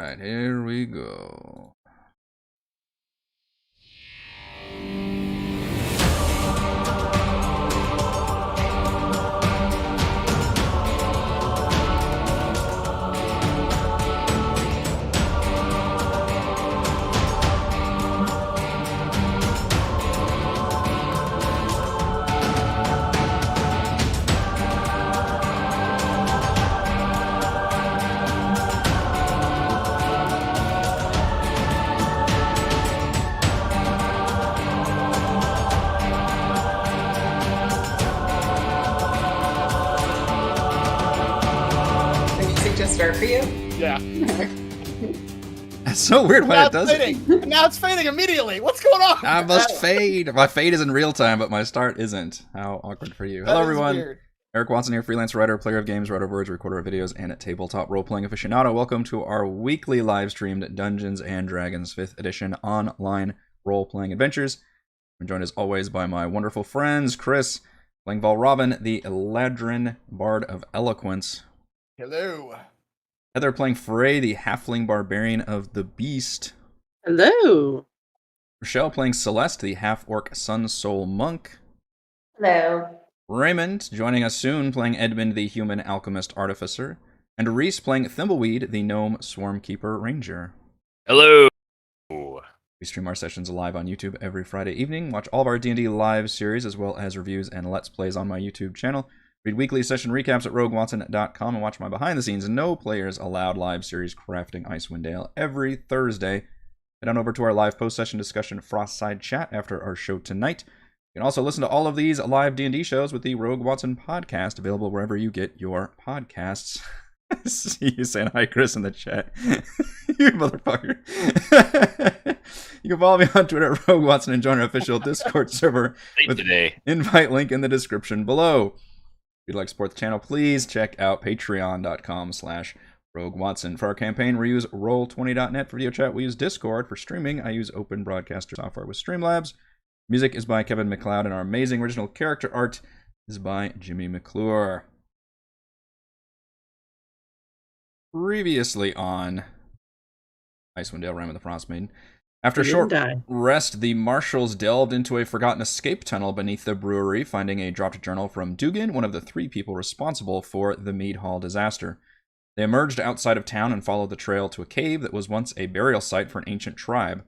Alright, here we go. Start for you? Yeah. That's so weird when it does it. Now it's fading immediately. What's going on? I must fade. My fade is in real time, but my start isn't. How awkward for you. Hello, everyone. Weird. Eric Watson here, freelance writer, player of games, writer of words, recorder of videos, and a tabletop role-playing aficionado. Welcome to our weekly live-streamed Dungeons & Dragons 5th edition online role-playing adventures. I'm joined as always by my wonderful friends, Chris, playing Valrobin, the Eladrin Bard of Eloquence. Hello. Heather playing Frey, the Halfling Barbarian of the Beast. Hello. Rochelle playing Celeste, the Half-Orc Sun Soul Monk. Hello. Raymond joining us soon, playing Edmund, the Human Alchemist Artificer. And Reese playing Thimbleweed, the Gnome Swarmkeeper Ranger. Hello. We stream our sessions live on YouTube every Friday evening. Watch all of our D&D live series, as well as reviews and Let's Plays on my YouTube channel. Read weekly session recaps at roguewatson.com and watch my behind-the-scenes No Players Allowed live series, Crafting Icewind Ale, every Thursday. Head on over to our live post-session discussion Frostside chat after our show tonight. You can also listen to all of these live D&D shows with the Rogue Watson podcast, available wherever you get your podcasts. See you saying hi, Chris, in the chat. You motherfucker. You can follow me on Twitter at Rogue Watson and join our official Discord server with today. Invite link in the description below. If you'd like to support the channel, please check out patreon.com/RogueWatson. For our campaign, we use Roll20.net for video chat. We use Discord. For streaming, I use Open Broadcaster software with Streamlabs. Music is by Kevin MacLeod, and our amazing original character art is by Jimmy McClure. Previously on Icewind Dale, Rime of the Frostmaiden. After a short rest, the Marshals delved into a forgotten escape tunnel beneath the brewery, finding a dropped journal from Dugan, one of the 3 people responsible for the Mead Hall disaster. They emerged outside of town and followed the trail to a cave that was once a burial site for an ancient tribe.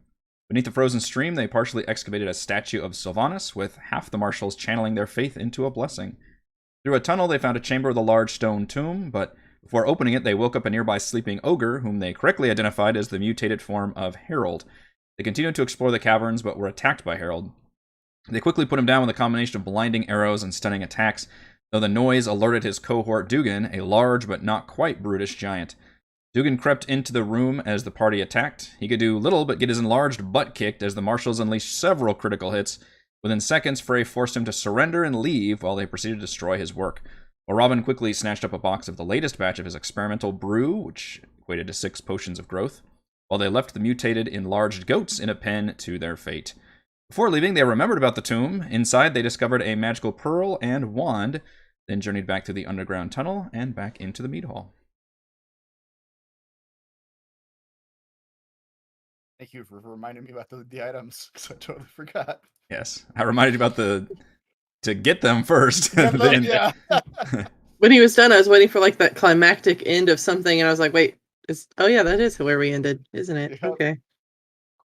Beneath the frozen stream, they partially excavated a statue of Sylvanas, with half the Marshals channeling their faith into a blessing. Through a tunnel, they found a chamber with a large stone tomb, but before opening it, they woke up a nearby sleeping ogre, whom they correctly identified as the mutated form of Harold. They continued to explore the caverns, but were attacked by Harold. They quickly put him down with a combination of blinding arrows and stunning attacks, though the noise alerted his cohort Dugan, a large but not quite brutish giant. Dugan crept into the room as the party attacked. He could do little but get his enlarged butt kicked as the Marshals unleashed several critical hits. Within seconds, Frey forced him to surrender and leave while they proceeded to destroy his work. While Robin quickly snatched up a box of the latest batch of his experimental brew, which equated to 6 potions of growth, while they left the mutated enlarged goats in a pen to their fate. Before leaving, they remembered about the tomb. Inside, they discovered a magical pearl and wand, then journeyed back through the underground tunnel and back into the mead hall. Thank you for reminding me about the items, because I totally forgot. Yes, I reminded you about to get them first. Yeah. When he was done, I was waiting for like that climactic end of something, and I was like, wait, oh yeah, that is where we ended, isn't it? Yep. Okay.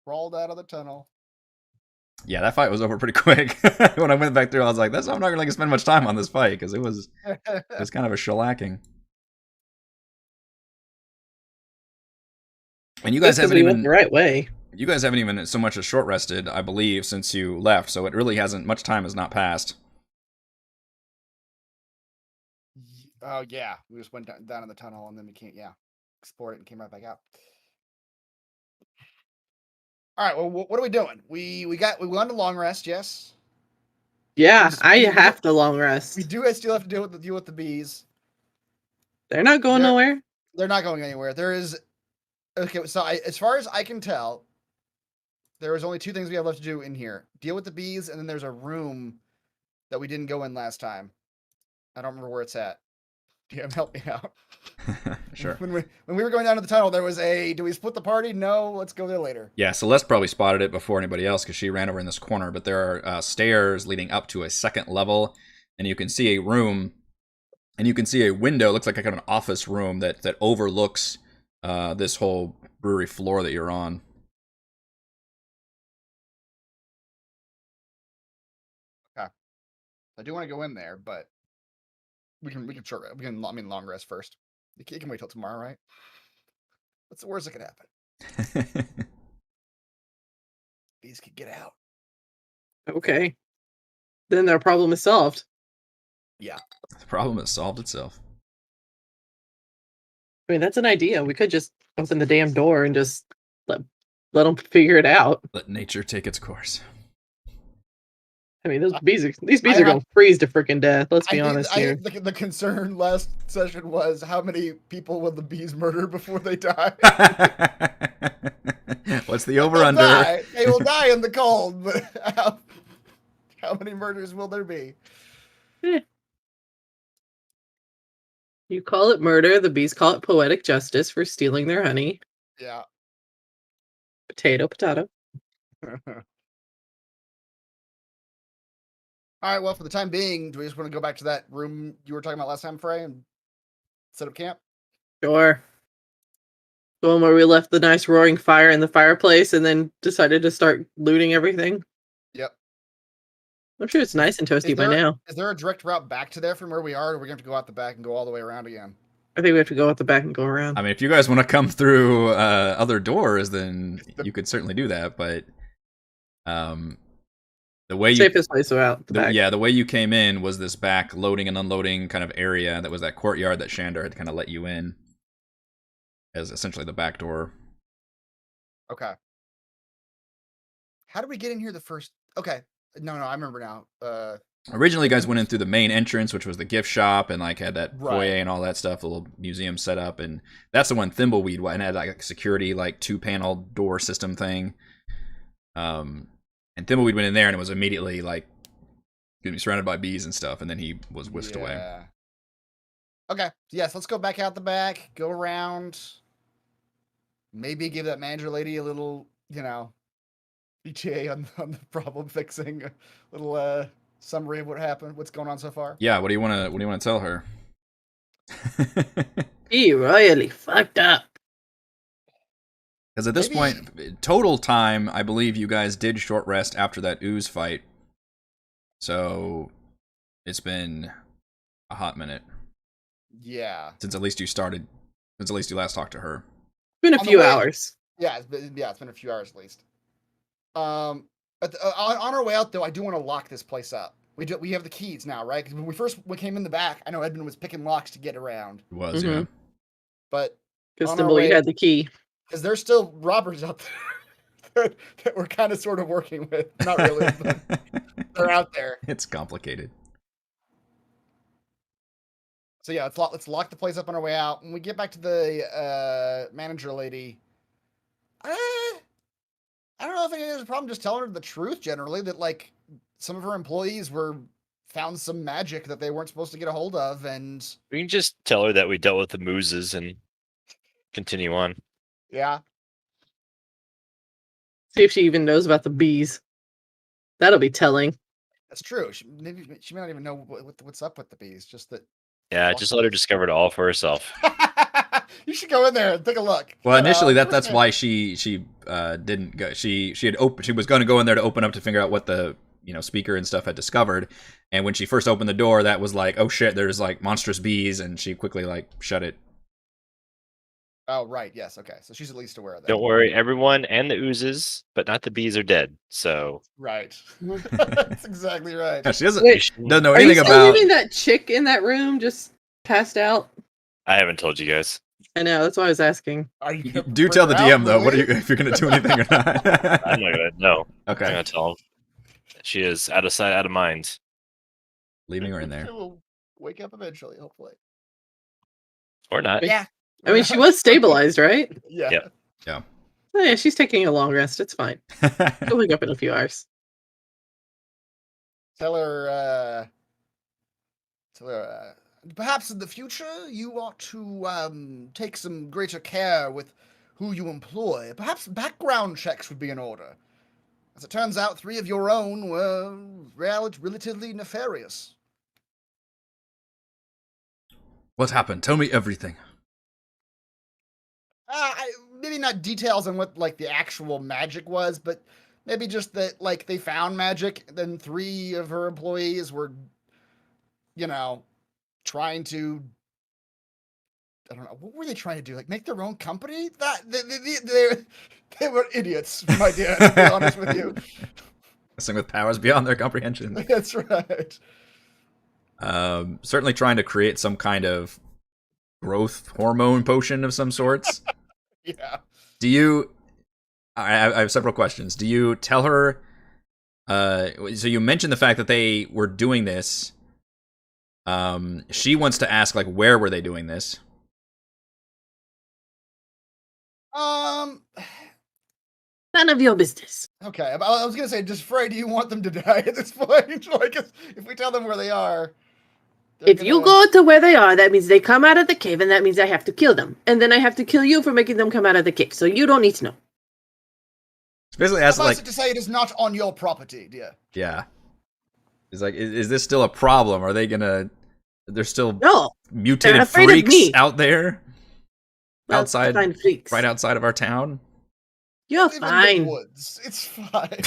Crawled out of the tunnel. Yeah, that fight was over pretty quick. When I went back through, I was like, I'm not going to spend much time on this fight, because it was kind of a shellacking. And you guys haven't even the right way. You guys haven't even so much as short rested, I believe, since you left, so it really hasn't, much time has not passed. Oh yeah, we just went down in the tunnel and then we explored it and came right back out. All right, well, what are we doing? We went to long rest, yes. Yeah, I have to long rest. We do still have to deal with the bees. They're not going nowhere. They're not going anywhere. There is so as far as I can tell, there is only 2 things we have left to do in here: deal with the bees, and then there's a room that we didn't go in last time. I don't remember where it's at. DM, help me out. Sure. When we were going down to the tunnel, there was a. Do we split the party? No. Let's go there later. Yeah, Celeste probably spotted it before anybody else because she ran over in this corner. But there are stairs leading up to a second level, and you can see a room, and you can see a window. It looks like a kind of an office room that overlooks this whole brewery floor that you're on. Okay. I do want to go in there, but we can long rest first. You can wait till tomorrow, right? What's the worst that could happen? Bees could get out. Okay. Then their problem is solved. Yeah. The problem has solved itself. I mean, that's an idea. We could just open the damn door and just let them figure it out. Let nature take its course. I mean, these bees are going to freeze to freaking death. Let's be honest here. The concern last session was how many people will the bees murder before they die? What's the over-under? They will die in the cold, but how many murders will there be? You call it murder. The bees call it poetic justice for stealing their honey. Yeah. Potato, potato. All right, well, for the time being, do we just want to go back to that room you were talking about last time, Frey, and set up camp? Sure. The one where we left the nice roaring fire in the fireplace and then decided to start looting everything? Yep. I'm sure it's nice and toasty by now. Is there a direct route back to there from where we are, or are we going to have to go out the back and go all the way around again? I think we have to go out the back and go around. I mean, if you guys want to come through other doors, then you could certainly do that, but the way safest place out the back. Yeah, the way you came in was this back loading and unloading kind of area that was that courtyard that Shandar had kind of let you in as essentially the back door. Okay. How did we get in here the first? Okay. No, I remember now. Originally, you guys went in through the main entrance, which was the gift shop, and like had that foyer Right. and all that stuff, the little museum set up, and that's the one Thimbleweed went and had like a security like 2-panel door system thing. And Thimbleweed went in there and it was immediately like surrounded by bees and stuff, and then he was whisked away. Okay. Yes, let's go back out the back, go around. Maybe give that manager lady a little, BTA on the problem fixing, a little summary of what happened, what's going on so far. Yeah, what do you want to tell her? He royally fucked up. Because at this point, total time, I believe you guys did short rest after that ooze fight. So it's been a hot minute. Yeah. Since at least you last talked to her. It's been a few hours. Yeah, it's been a few hours at least. On our way out though, I do want to lock this place up. We have the keys now, right? Because when we came in the back, I know Edmund was picking locks to get around. It was, yeah. But because Thimbleweed had the key. Because there's still robbers out there that we're kind of sort of working with. Not really, but they're out there. It's complicated. So yeah, let's lock the place up on our way out. When we get back to the manager lady, I don't know if there's a problem just telling her the truth generally, that like some of her employees found some magic that they weren't supposed to get a hold of, and we can just tell her that we dealt with the mooses and continue on. Yeah. See if she even knows about the bees. That'll be telling. That's true. Maybe she may not even know what's up with the bees. Just that. Yeah, just let her discover it all for herself. You should go in there and take a look. Well, initially that's why she didn't go. She was going to go in there to open up to figure out what the speaker and stuff had discovered. And when she first opened the door, that was like, oh shit, there's like monstrous bees, and she quickly like shut it. Oh, right. Yes. Okay. So she's at least aware of that. Don't worry, everyone and the oozes, but not the bees are dead. So right. That's exactly right. Yeah, she doesn't know anything about. Are you saying that chick in that room just passed out? I haven't told you guys. I know. That's why I was asking. Are you do tell the DM though. What are you if you're going to do anything or not? I'm not gonna. No. Okay. I'm gonna tell him. She is out of sight, out of mind. Leaving her in there. She will wake up eventually, hopefully. Or not. Yeah. I mean, she was stabilized, right? Yeah. Yep. Yeah. Oh, yeah, she's taking a long rest. It's fine. She'll wake up in a few hours. Tell her perhaps in the future you ought to take some greater care with who you employ. Perhaps background checks would be in order. As it turns out, 3 of your own were relatively nefarious. What happened? Tell me everything. Maybe not details on what like the actual magic was, but maybe just that like they found magic, then 3 of her employees were, trying to. I don't know. What were they trying to do? Like make their own company? That they were idiots, my dear. To be honest with you, Messing with powers beyond their comprehension. That's right. Certainly trying to create some kind of growth hormone potion of some sorts. Yeah. Do you? I have several questions. Do you tell her? So you mentioned the fact that they were doing this. She wants to ask, like, where were they doing this? None of your business. Okay, I was gonna say, just Frey, do you want them to die at this point? Like, if we tell them where they are, if you go to where they are, that means they come out of the cave, and that means I have to kill them, and then I have to kill you for making them come out of the cave. So you don't need to know. It's basically asking, like, to say it is not on your property, dear. Yeah. It's like, is this still a problem? Are they gonna? There's still mutated freaks out there. Well, outside, freaks. Right outside of our town. You're Live fine. in the woods. It's fine.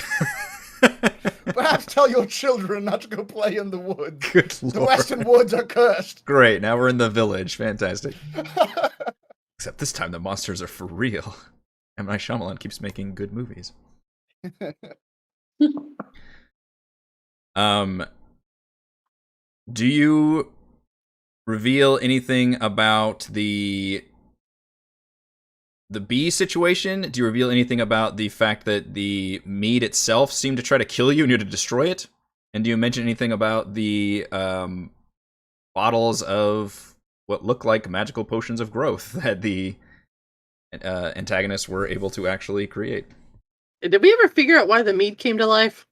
Perhaps tell your children not to go play in the woods. Good The Lord. western woods are cursed. Great. Now we're in the village. Fantastic. Except this time the monsters are for real. M. Night Shyamalan keeps making good movies. Do you reveal anything about the bee situation? Do you reveal anything about the fact that the mead itself seemed to try to kill you and you had to destroy it? And do you mention anything about the bottles of what look like magical potions of growth that the antagonists were able to actually create? Did we ever figure out why the mead came to life?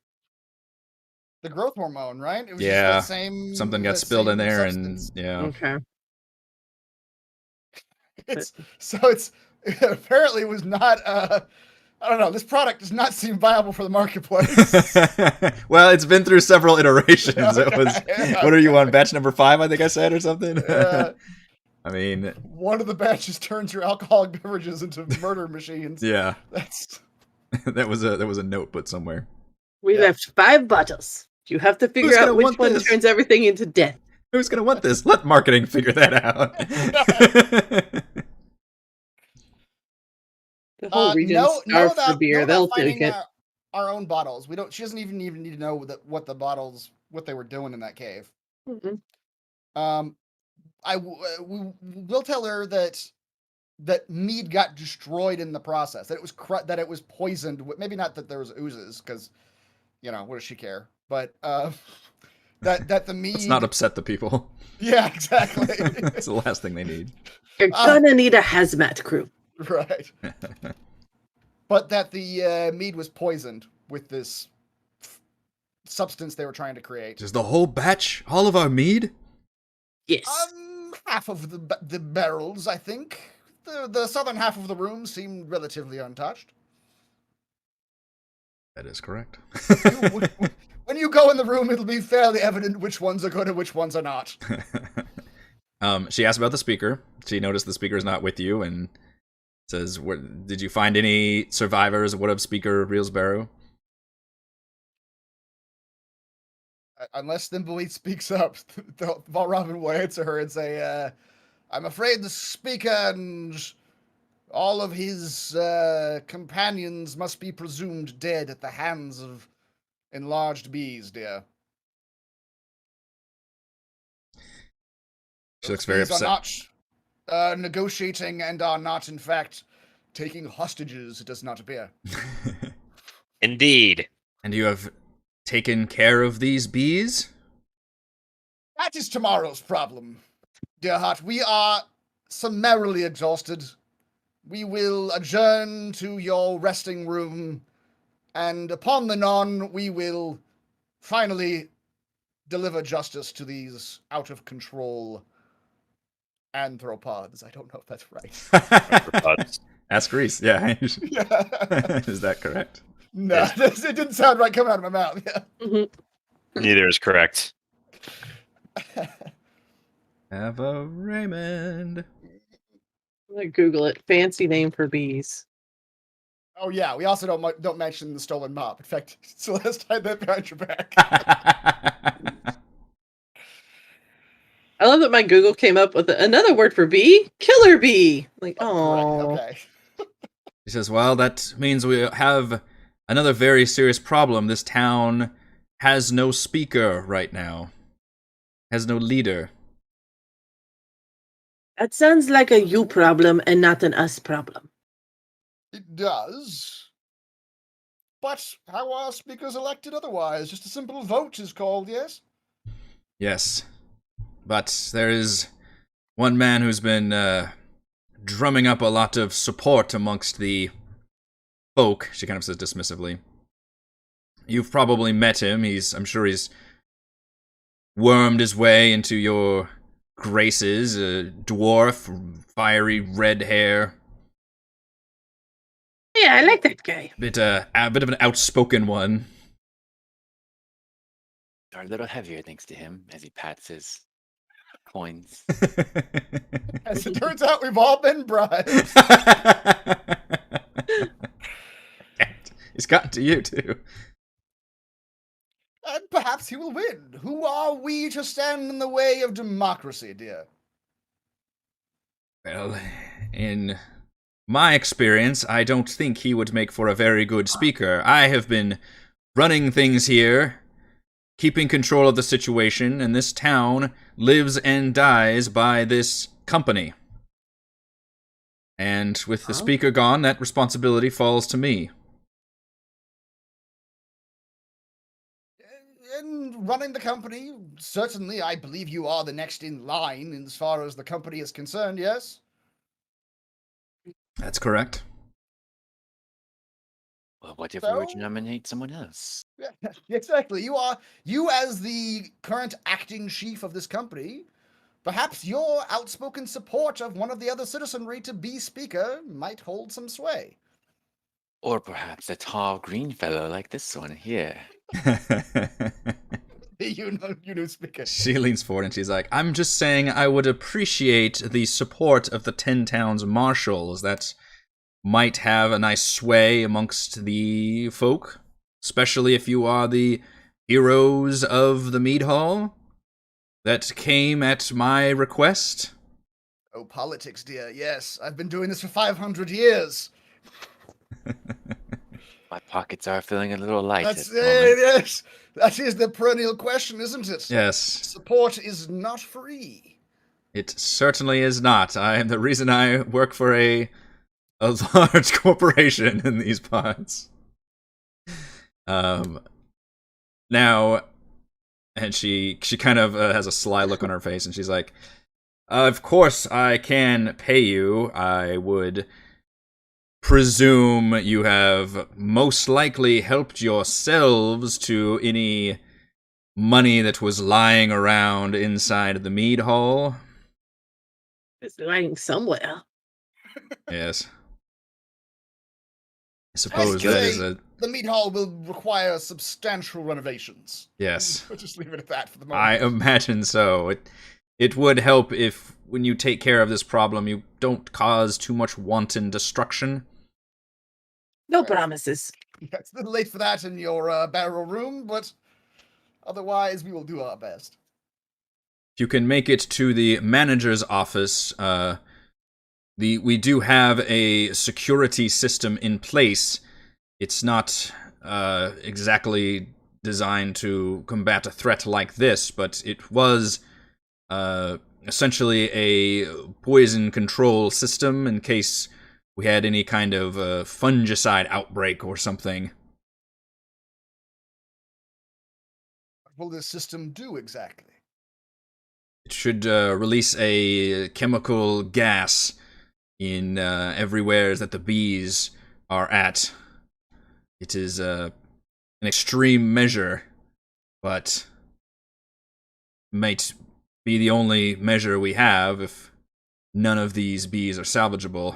The growth hormone, right? It was Yeah. just that same, Something got spilled in there, substance. and yeah. Okay. It's apparently was not. I don't know. This product does not seem viable for the marketplace. Well, it's been through several iterations. Okay. It was. What are you on? Batch number 5, I think I said, or something. I mean, one of the batches turns your alcoholic beverages into murder machines. Yeah. That's that was a note put somewhere. We left 5 bottles. You have to figure out which one turns everything into death. Who's gonna want this? Let marketing figure that out. The whole region starved for beer. They'll take it. Our own bottles. We don't. She doesn't even need to know what the bottles, what they were doing in that cave. Mm-hmm. We will tell her that mead got destroyed in the process. That it was that it was poisoned. Maybe not that there was oozes, because what does she care? But that the mead. Let's not upset the people. Yeah, exactly. That's the last thing they need. You're gonna need a hazmat crew. Right. But that the mead was poisoned with this substance they were trying to create. Just the whole batch, all of our mead. Yes. Half of the barrels, I think. The southern half of the room seemed relatively untouched. That is correct. When you go in the room, it'll be fairly evident which ones are good and which ones are not. She asked about the speaker. She noticed the speaker is not with you and says, did you find any survivors of what of Speaker Reelsbarrow? Unless Thimbleweed speaks up, Valravn will answer her and say, I'm afraid the speaker and all of his companions must be presumed dead at the hands of enlarged bees, dear. She looks very upset. Are not negotiating and are not, in fact, taking hostages, it does not appear. Indeed. And you have taken care of these bees? That is tomorrow's problem, dear heart. We are summarily exhausted. We will adjourn to your resting room, and upon the non, we will finally deliver justice to these out-of-control Anthropods. I don't know if that's right. Ask Reese. Yeah. Yeah. Is that correct? No, it didn't sound right coming out of my mouth. Yeah. Neither is correct. Have a Raymond. I'm gonna Google it. Fancy name for bees. Oh yeah, we also don't mention the stolen mop. In fact, Celeste had that behind your back. I love that my Google came up with another word for bee, killer bee. Like, oh, okay. He says, well, that means we have another very serious problem. This town has no speaker right now. Has no leader. that sounds like a you problem and not an us problem. It does. But how are speakers elected otherwise? Just a simple vote is called, yes? Yes. But there is one man who's been drumming up a lot of support amongst the folk, she kind of says dismissively. You've probably met him. I'm sure he's wormed his way into your graces. A dwarf, fiery red hair. Yeah, I like that guy. A bit of an outspoken one. Are a little heavier thanks to him as he pats his coins. As it turns out, we've all been bribed. It's gotten to you, too. And perhaps he will win. Who are we to stand in the way of democracy, dear? Well, in my experience, I don't think he would make for a very good speaker. I have been running things here, keeping control of the situation, and this town lives and dies by this company. And with the speaker gone, that responsibility falls to me. In running the company, certainly I believe you are the next in line as far as the company is concerned, yes? That's correct. Well, what if we were to nominate someone else? Yeah, exactly. You as the current acting chief of this company, perhaps your outspoken support of one of the other citizenry to be speaker might hold some sway. Or perhaps a tall green fellow like this one here. You know, speaker. She leans forward and she's like, I'm just saying I would appreciate the support of the 10 Towns Marshals. That might have a nice sway amongst the folk, especially if you are the heroes of the mead hall that came at my request. Oh, politics, dear. Yes, I've been doing this for 500 years. My pockets are feeling a little light. That's it, yes. That is the perennial question, isn't it? Yes. Support is not free. It certainly is not. The reason I work for a large corporation in these parts. Now, and she kind of has a sly look on her face, and she's like, of course I can pay you. I would presume you have most likely helped yourselves to any money that was lying around inside the mead hall. It's lying somewhere. Yes. I suppose I'd that say is a... The mead hall will require substantial renovations. Yes. We'll just leave it at that for the moment. I imagine so. It would help if, when you take care of this problem, you don't cause too much wanton destruction. No promises. Yeah, it's a little late for that in your barrel room, but otherwise we will do our best. If you can make it to the manager's office, we do have a security system in place. It's not exactly designed to combat a threat like this, but it was essentially a poison control system in case we had any kind of fungicide outbreak or something. What will this system do exactly? It should release a chemical gas in everywhere that the bees are at. It is an extreme measure, but might be the only measure we have. If none of these bees are salvageable.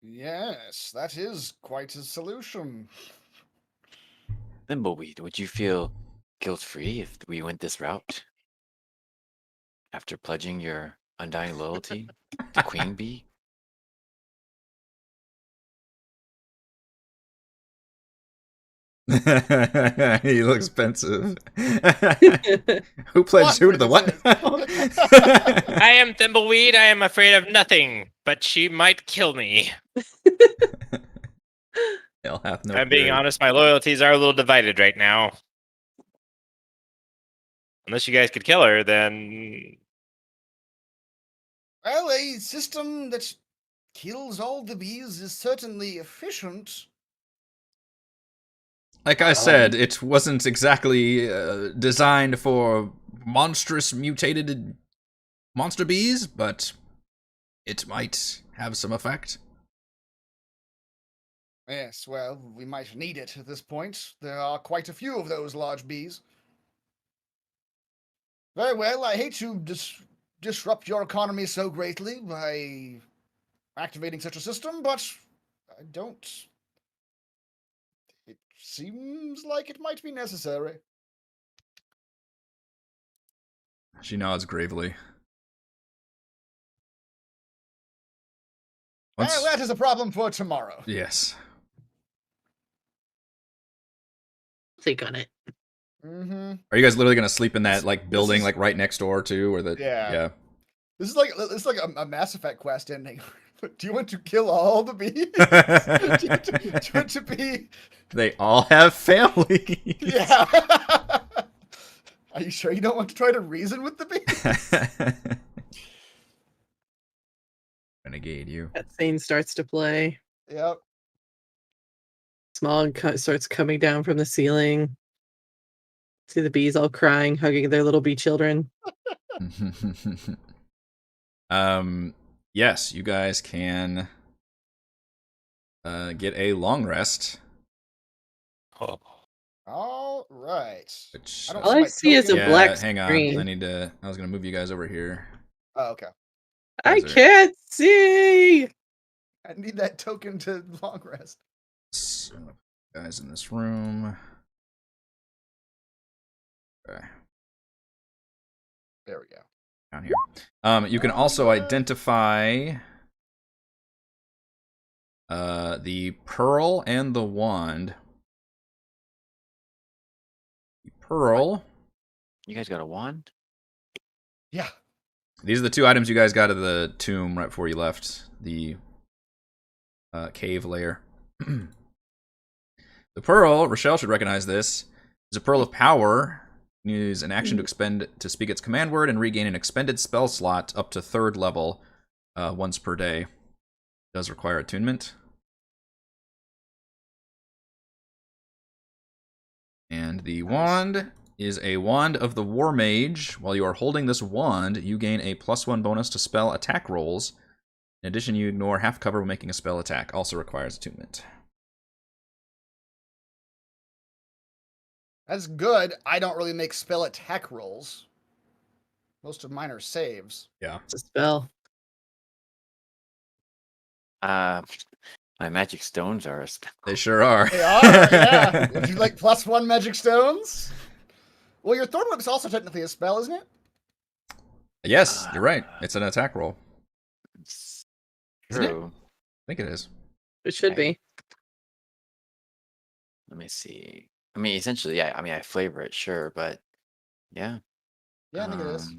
Yes, that is quite a solution. Thimbleweed, would you feel guilt-free if we went this route? After pledging your undying loyalty to Queen Bee? He looks pensive. Who pledged who to the what now? I am Thimbleweed. I am afraid of nothing, but she might kill me. Hell hath no I'm being fury. honest, my loyalties are a little divided right now. Unless you guys could kill her, then Well, a system that kills all the bees is certainly efficient. Like I said, it wasn't exactly designed for monstrous mutated monster bees, but it might have some effect. Yes, well, we might need it at this point. There are quite a few of those large bees. Very well, I hate to disrupt your economy so greatly by activating such a system, but I don't. It seems like it might be necessary. She nods gravely. Well, that is a problem for tomorrow. Yes. Think on it. Mm-hmm. Are you guys literally gonna sleep in that like building like right next door too, or the Yeah. This is like a Mass Effect quest ending. Do you want to kill all the bees? do you want to be? They all have families. Yeah. Are you sure you don't want to try to reason with the bees? Renegade, you. That scene starts to play. Yep. Smog starts coming down from the ceiling. See the bees all crying, hugging their little bee children. Yes, you guys can get a long rest. oh, All right. Which I don't All see I my see is a token. black hang on. screen. I was gonna move you guys over here. Oh, okay. I Those are- can't see. I need that token to long rest. So, guys in this room. Okay. There we go. Down here. You can also identify the pearl and the wand. The pearl. You guys got a wand? Yeah. These are the two items you guys got at the tomb right before you left the cave lair. The pearl, Rochelle should recognize this, is a pearl of power. Use an action to speak its command word and regain an expended spell slot up to 3rd level once per day. Does require attunement. And the wand is a wand of the War Mage. While you are holding this wand, you gain a +1 bonus to spell attack rolls. In addition, you ignore half cover when making a spell attack. Also requires attunement. That's good. I don't really make spell attack rolls. Most of mine are saves. Yeah. It's a spell. My magic stones are a spell. They sure are. They are, yeah. Would you like +1 magic stones? Well, your thorn whip is also technically a spell, isn't it? Yes, you're right. It's an attack roll. It's Isn't it? true. I think it is. It should be. Let me see. I mean, essentially, yeah. I mean, I flavor it, sure, but yeah. Yeah, I think it is.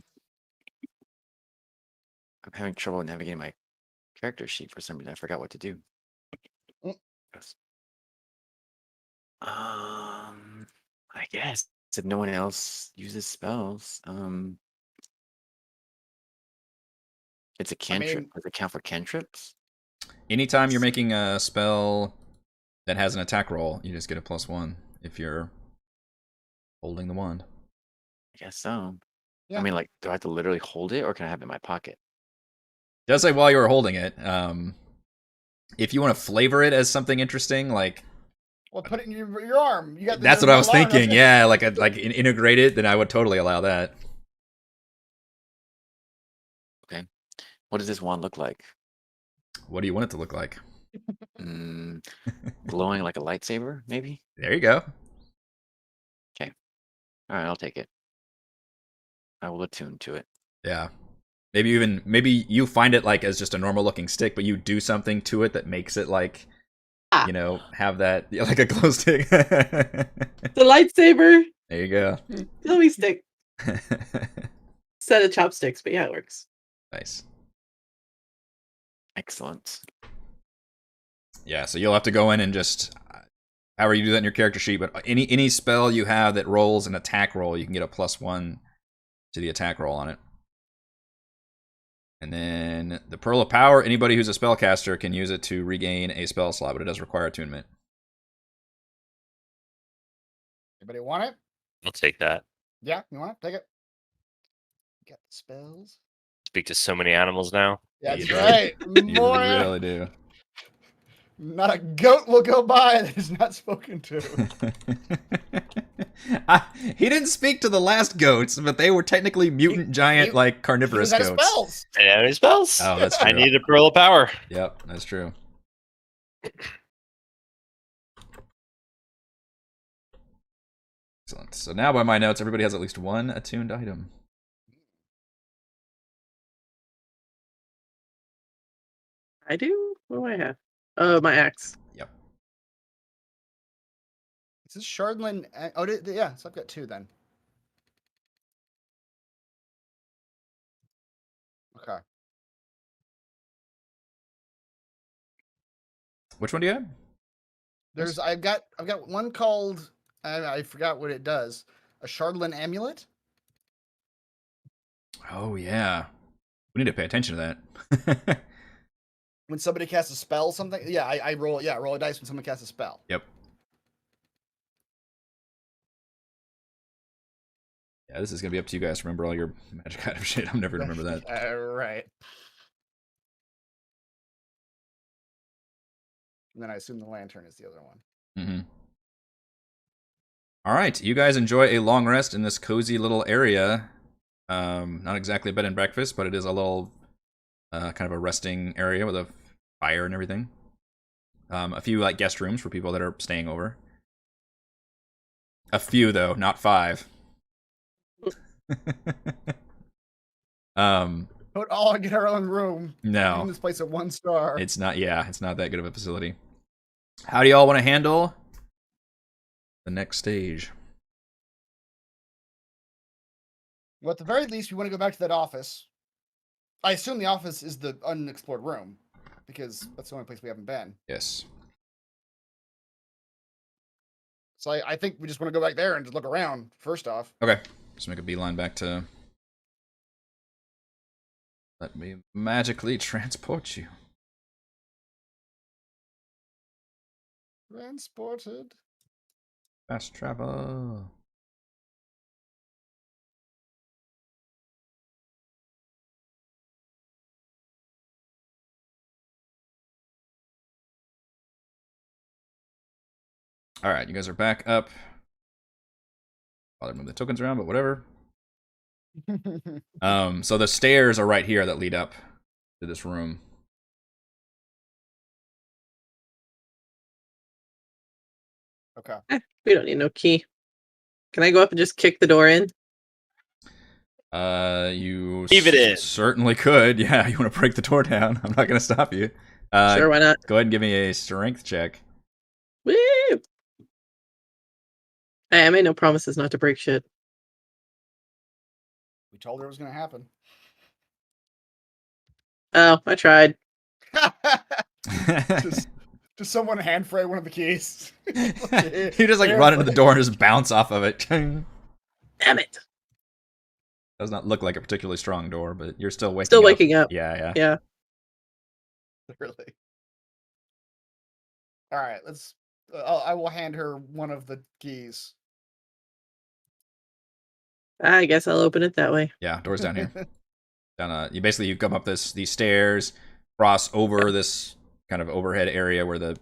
I'm having trouble navigating my character sheet for some reason. I forgot what to do. Mm. Yes. I guess if no one else uses spells, it's a cantrip. mean- Does it count for cantrips? Anytime you're making a spell that has an attack roll, you just get a +1 if you're holding the wand. I guess so. Yeah. I mean, like, do I have to literally hold it, or can I have it in my pocket? It does say while you were holding it. If you want to flavor it as something interesting, like Well, put it in your arm. You got. That's what I was thinking. Yeah, like integrate it, then I would totally allow that. Okay. What does this wand look like? What do you want it to look like? Glowing like a lightsaber, maybe? There you go. Okay. All right, I'll take it. I will attune to it. Yeah. Maybe you find it like as just a normal looking stick, but you do something to it that makes it like, you know, have that like a glow stick. The lightsaber. There you go. Glowy stick. Set of chopsticks, but yeah, it works. Nice. Excellent. Yeah, so you'll have to go in and just however you do that in your character sheet, but any spell you have that rolls an attack roll, you can get a +1 to the attack roll on it. And then the Pearl of Power, anybody who's a spellcaster can use it to regain a spell slot, but it does require attunement. Anybody want it? I'll take that. Yeah, you want it? Take it. Got the spells. Speak to so many animals now. That's You do. right. You More. really do. Not a goat will go by that is not spoken to. He didn't speak to the last goats, but they were technically mutant giant, like carnivorous He was out of goats. spells. And how many spells? Oh, that's true. I need a Pearl of Power. Yep, that's true. Excellent. So now, by my notes, everybody has at least one attuned item. I do? What do I have? Oh, my axe. Yep. Is this Shardland? Oh, yeah. So I've got 2 then. Okay. Which one do you have? I've got one called I forgot what it does. A Shardland amulet. Oh yeah, we need to pay attention to that. When somebody casts a spell, something. Yeah, I roll. Yeah, roll a dice when someone casts a spell. Yep. Yeah, this is gonna be up to you guys to remember all your magic item shit. I'm never gonna remember that. Right. And then I assume the lantern is the other one. Mm-hmm. All right, you guys enjoy a long rest in this cozy little area. Not exactly a bed and breakfast, but it is a little kind of a resting area with a fire and everything. A few like guest rooms for people that are staying over. A few though, not 5. Don't all get our own room. No, Giving this place a 1 star. it's not. Yeah, it's not that good of a facility. How do y'all want to handle the next stage? Well, at the very least, we want to go back to that office. I assume the office is the unexplored room, because that's the only place we haven't been. Yes. So I think we just want to go back there and just look around, first off. Okay. Just make a beeline back to... Let me magically transport you. Transported. Fast travel. Alright, you guys are back up. Bother move the tokens around, but whatever. So the stairs are right here that lead up to this room. Okay. We don't need no key. Can I go up and just kick the door in? You Leave it in. Certainly could. Yeah, you want to break the door down. I'm not going to stop you. Sure, why not? Go ahead and give me a strength check. Woo! Hey, I made no promises not to break shit. We told her it was going to happen. Oh, I tried. just someone hand fray one of the keys. You just like run into the door and just bounce off of it. Damn it! Does not look like a particularly strong door, but you're still waking up. Still waking up. Yeah. Yeah. Really. All right, let's. I will hand her one of the keys. I guess I'll open it that way. Yeah, door's down here. You come up these stairs, cross over this kind of overhead area where the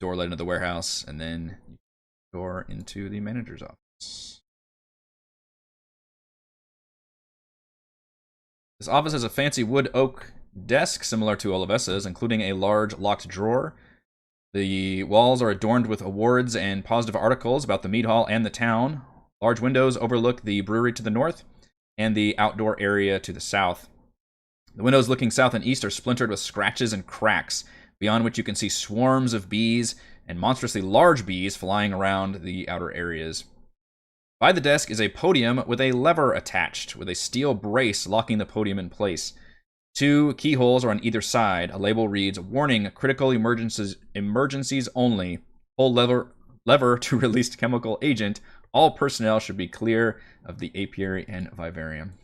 door led into the warehouse, and then door into the manager's office. This office has a fancy wood oak desk similar to Olivessa's, including a large locked drawer. The walls are adorned with awards and positive articles about the mead hall and the town. Large windows overlook the brewery to the north and the outdoor area to the south. The windows looking south and east are splintered with scratches and cracks, beyond which you can see swarms of bees and monstrously large bees flying around the outer areas. By the desk is a podium with a lever attached, with a steel brace locking the podium in place. 2 keyholes are on either side. A label reads, "Warning, critical emergencies only. Pull lever to release chemical agent. All personnel should be clear of the apiary and vivarium."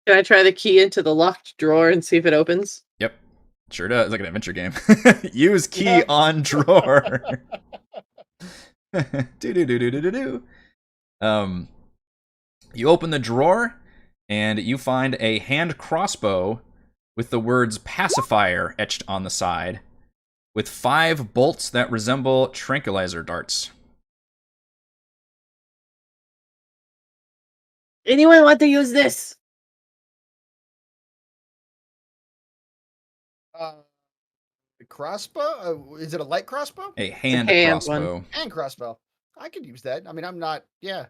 Can I try the key into the locked drawer and see if it opens? Yep, sure does. It's like an adventure game. Use key on drawer. Do. You open the drawer, and you find a hand crossbow with the words pacifier etched on the side, with 5 bolts that resemble tranquilizer darts. Anyone want to use this? The crossbow? Is it a light crossbow? A hand crossbow. Hand crossbow. I could use that. I mean, I'm not. Yeah.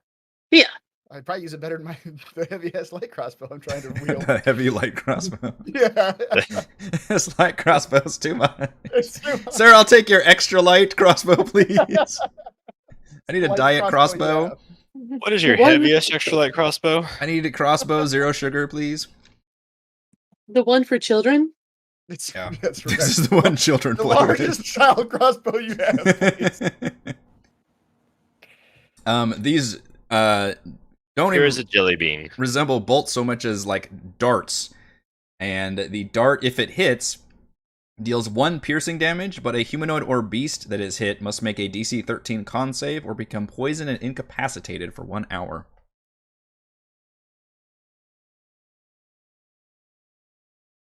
Yeah. I'd probably use it better than the heavy ass light crossbow I'm trying to wield. The heavy light crossbow. Yeah. This light crossbow's too much. It's too much. Sir, I'll take your extra light crossbow, please. I need a Light diet crossbow. What is your One- heaviest extra light crossbow? I need a crossbow, 0 sugar, please. The one for children? It's, Yeah. That's right. This is the one children The play largest child crossbow you have. with. These don't Here is even a jelly bean. resemble bolts so much as like darts. And the dart, if it hits, deals 1 piercing damage, but a humanoid or beast that is hit must make a DC 13 con save or become poisoned and incapacitated for 1 hour.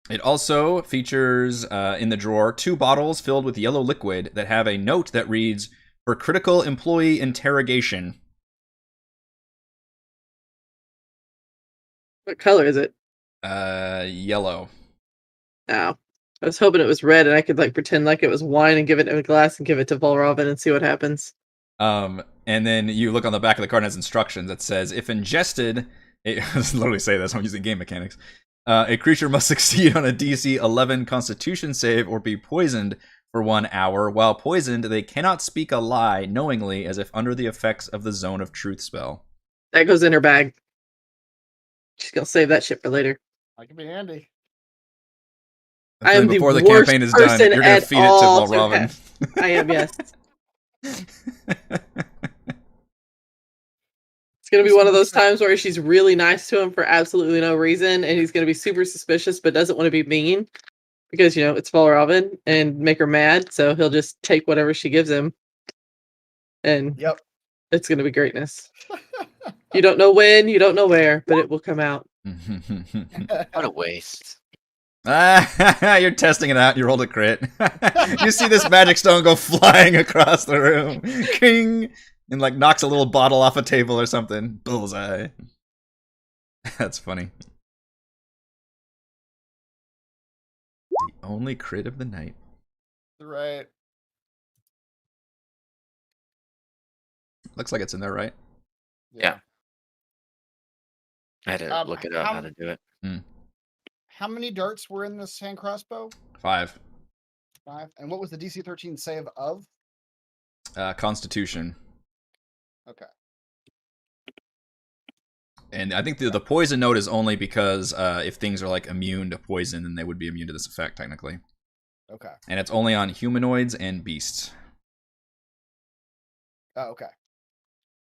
It also features in the drawer 2 bottles filled with yellow liquid that have a note that reads, "For critical employee interrogation." What color is it? Yellow. Oh. I was hoping it was red and I could like pretend like it was wine and give it in a glass and give it to Volrovin and see what happens. And then you look on the back of the card and it has instructions that says, if ingested, I literally say this, I'm using game mechanics. A creature must succeed on a DC 11 Constitution save or be poisoned for 1 hour. While poisoned, they cannot speak a lie knowingly as if under the effects of the Zone of Truth spell. That goes in her bag. She's gonna save that shit for later. That could be handy. I am the before the worst campaign is done, person you're going to at feed it to all to Volrovin. I am, yes. It's gonna be one of those times where she's really nice to him for absolutely no reason, and he's gonna be super suspicious but doesn't want to be mean because it's Volrovin and make her mad, so he'll just take whatever she gives him. And Yep. it's gonna be greatness. You don't know when, you don't know where, but it will come out. What a waste. You're testing it out. You rolled a crit. You see this magic stone go flying across the room. King! And like knocks a little bottle off a table or something. Bullseye. That's funny. The only crit of the night. Right. Looks like it's in there, right? Yeah. I had to look it up how- how to do it. How many darts were in this hand crossbow? 5. 5. And what was the DC 13 save of? Constitution. Okay. And I think the poison note is only because if things are like immune to poison, then they would be immune to this effect, technically. Okay. And it's only on humanoids and beasts. Oh, okay.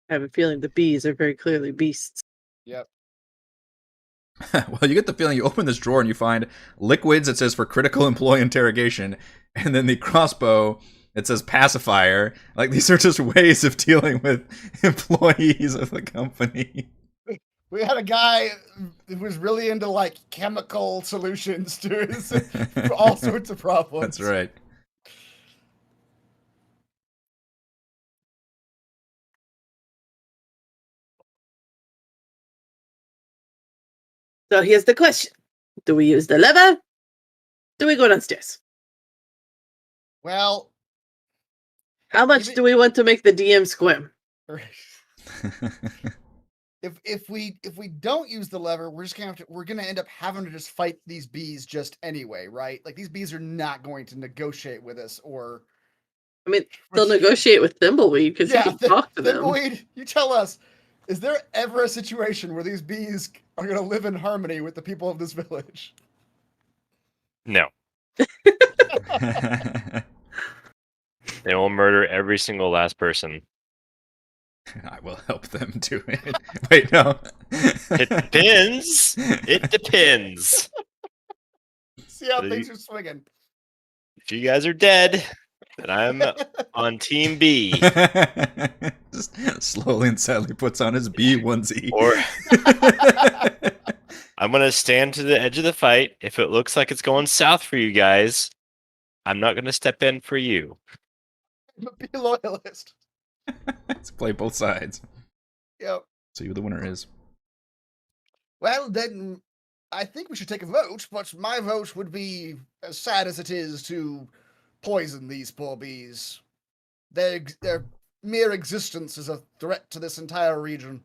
I have a feeling the bees are very clearly beasts. Yep. Well, you get the feeling you open this drawer and you find liquids that says for critical employee interrogation, and then the crossbow it says pacifier. Like, these are just ways of dealing with employees of the company. We had a guy who was really into like chemical solutions to his for all sorts of problems. That's right. So here's the question. Do we use the lever? Do we go downstairs? Well, how much do we want to make the DM squirm? If we don't use the lever, we're gonna end up having to just fight these bees just anyway, right? Like these bees are not going to negotiate with us, or I mean, they'll negotiate with Thimbleweed because he can talk to them. Thimbleweed, you tell us, is there ever a situation where these bees are gonna live in harmony with the people of this village? No. They will murder every single last person. I will help them do it. Wait, no. It depends. It depends. See how things are swinging. If you guys are dead, then I'm on Team B. Just slowly and sadly puts on his B onesie. Or I'm going to stand to the edge of the fight. If it looks like it's going south for you guys, I'm not going to step in for you. Be a loyalist. Let's play both sides. Yep. See who the winner is. Well, then, I think we should take a vote, but my vote would be, as sad as it is, to poison these poor bees. Their mere existence is a threat to this entire region.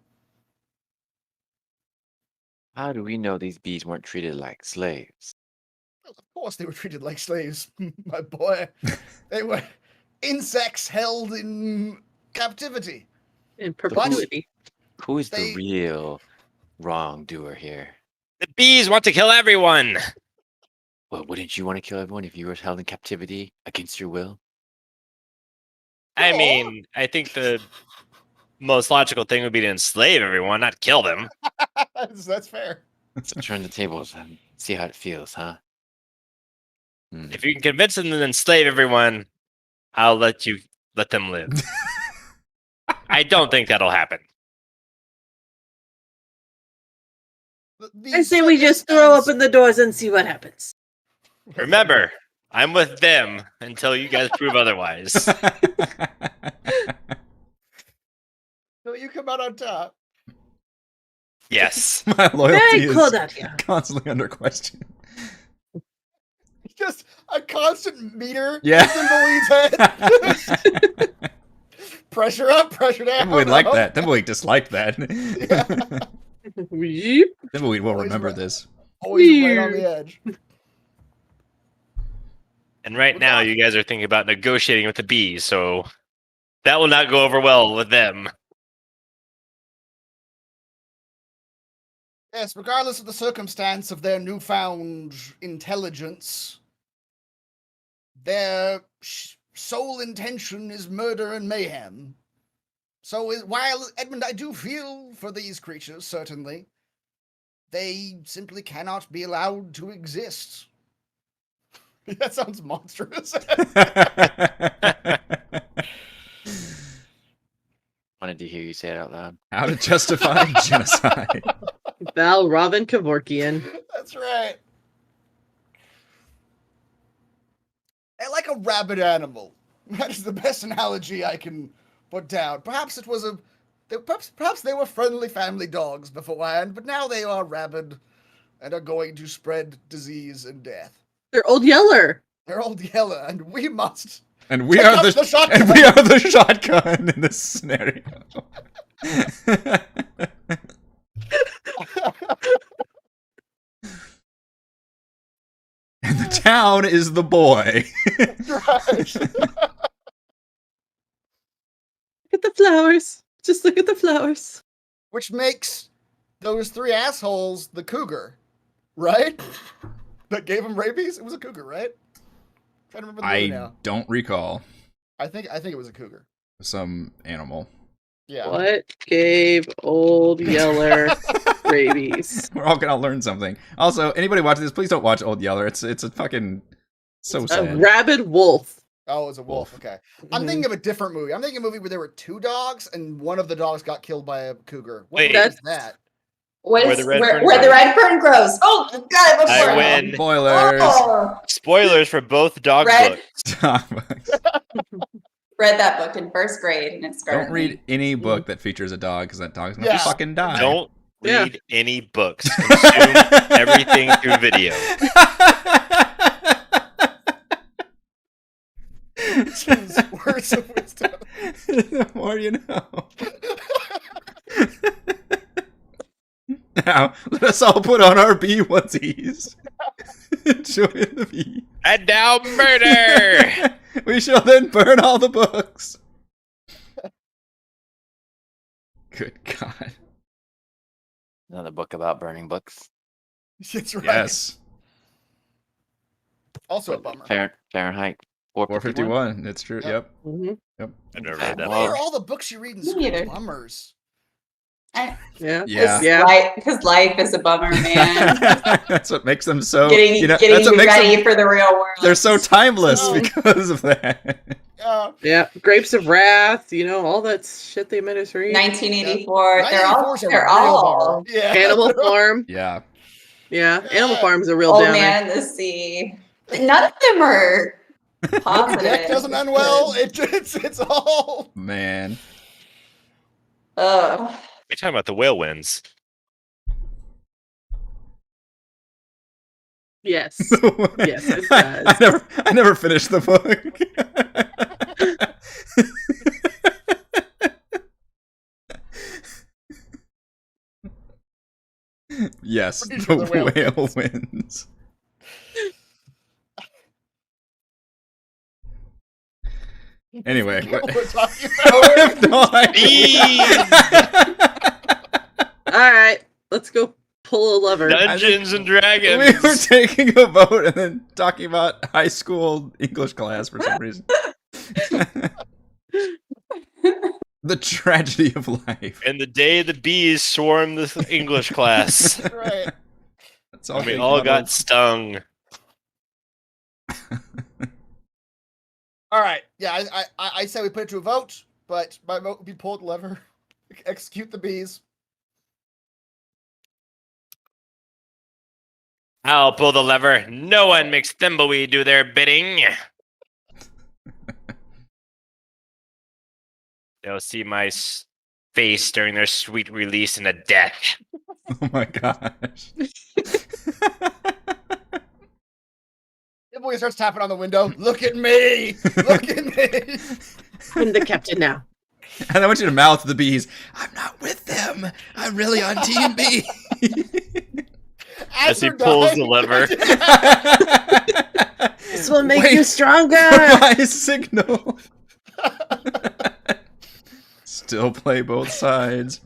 How do we know these bees weren't treated like slaves? Well, of course they were treated like slaves, my boy. They were insects held in captivity. In perpetuity. Who is the real wrongdoer here? The bees want to kill everyone. Well, wouldn't you want to kill everyone if you were held in captivity against your will? I mean, I think the most logical thing would be to enslave everyone, not kill them. That's fair. So turn the tables and see how it feels, huh? If you can convince them to enslave everyone, I'll let them live. I don't think that'll happen. I say we just throw open the doors and see what happens. Remember, I'm with them until you guys prove otherwise. So you come out on top. Yes. My loyalty Very cold is out here. constantly under question. Just a constant meter Yeah. in Thimbleweed's head. Pressure up, pressure down. Thimbleweed liked that. Thimbleweed disliked that. Thimbleweed will remember this. Always right on the edge. And right now, you guys are thinking about negotiating with the bees, so that will not go over well with them. Yes, regardless of the circumstance of their newfound intelligence, their sole intention is murder and mayhem. So while, Edmund, I do feel for these creatures, certainly, they simply cannot be allowed to exist. That sounds monstrous. Wanted to hear you say it out loud. How to justify genocide. Val Robin Kevorkian. That's right. I like a rabid animal. That is the best analogy I can put down. Perhaps it was perhaps they were friendly family dogs beforehand, but now they are rabid and are going to spread disease and death. They're Old Yeller. They're Old Yeller, and we must. And we are the shotgun. And we are the shotgun in this scenario. And the town is the boy. Right. Look at the flowers. Just look at the flowers. Which makes those three assholes the cougar, right? That gave him rabies? It was a cougar, right? I'm trying to remember the movie now. Don't recall. I think it was a cougar. Some animal. Yeah. What gave Old Yeller rabies? We're all gonna learn something. Also, anybody watching this, please don't watch Old Yeller. It's a fucking so sad. A rabid wolf. Oh, it was a wolf. Okay. I'm thinking of a different movie. I'm thinking of a movie where there were two dogs and one of the dogs got killed by a cougar. What Wait. movie is that? What the is red fern where the grows. red fern grows? Oh God! I win. Spoilers. Oh, Spoilers for both dog Red. books. read that book in first grade, and it scarred Don't read me. any book that features a dog, because that dog's gonna Yeah. fucking die. Don't Yeah. read any books. Consume everything through video. Words of wisdom. The more you know. Now, let us all put on our bee onesies. Enjoy the bee. And now murder! We shall then burn all the books. Good God. Another book about burning books. That's right. Yes. Also a bummer. Fahrenheit 451. It's true. Yep. Mhm. I've never read that Why are book. all the books you read in Me school neither. bummers? Yeah. Yeah. Yeah. Because life is a bummer, man. That's what makes them so. getting you know, getting that's what you makes ready them. for the real world. They're so timeless Oh. because of that. Yeah. Grapes of Wrath, all that shit they made us read. 1984. They're all 1984's a they're real all bummer. Yeah. Animal Farm. Yeah. Yeah. Animal Farm is a real old downer. man in the sea. None of them are positive. Deck doesn't end well. It's all. Man. Ugh. We're talking about the whale winds. Yes. Yes, it I does. never finished the book. Yes, Pretty sure the the whale whale wins. Anyway, We're talking I have no idea. All right. Let's go pull a lever. Dungeons and We were Dragons. taking a vote and then talking about high school English class for some reason. The tragedy of life. And the day the bees swarmed the English class. right. That's And we they all got got stung. All right. Yeah, I say we put it to a vote, but my vote would be pull the lever, execute the bees. I'll pull the lever. No one makes Thimbleweed do their bidding. They'll see my face during their sweet release into death. Oh my gosh. The boy starts tapping on the window. Look at me! Look at me! I'm the captain now. And I want you to mouth the bees. I'm not with them. I'm really on Team B. As he they're pulls dying. the lever. This will make Wait you stronger. for my signal. Still play both sides.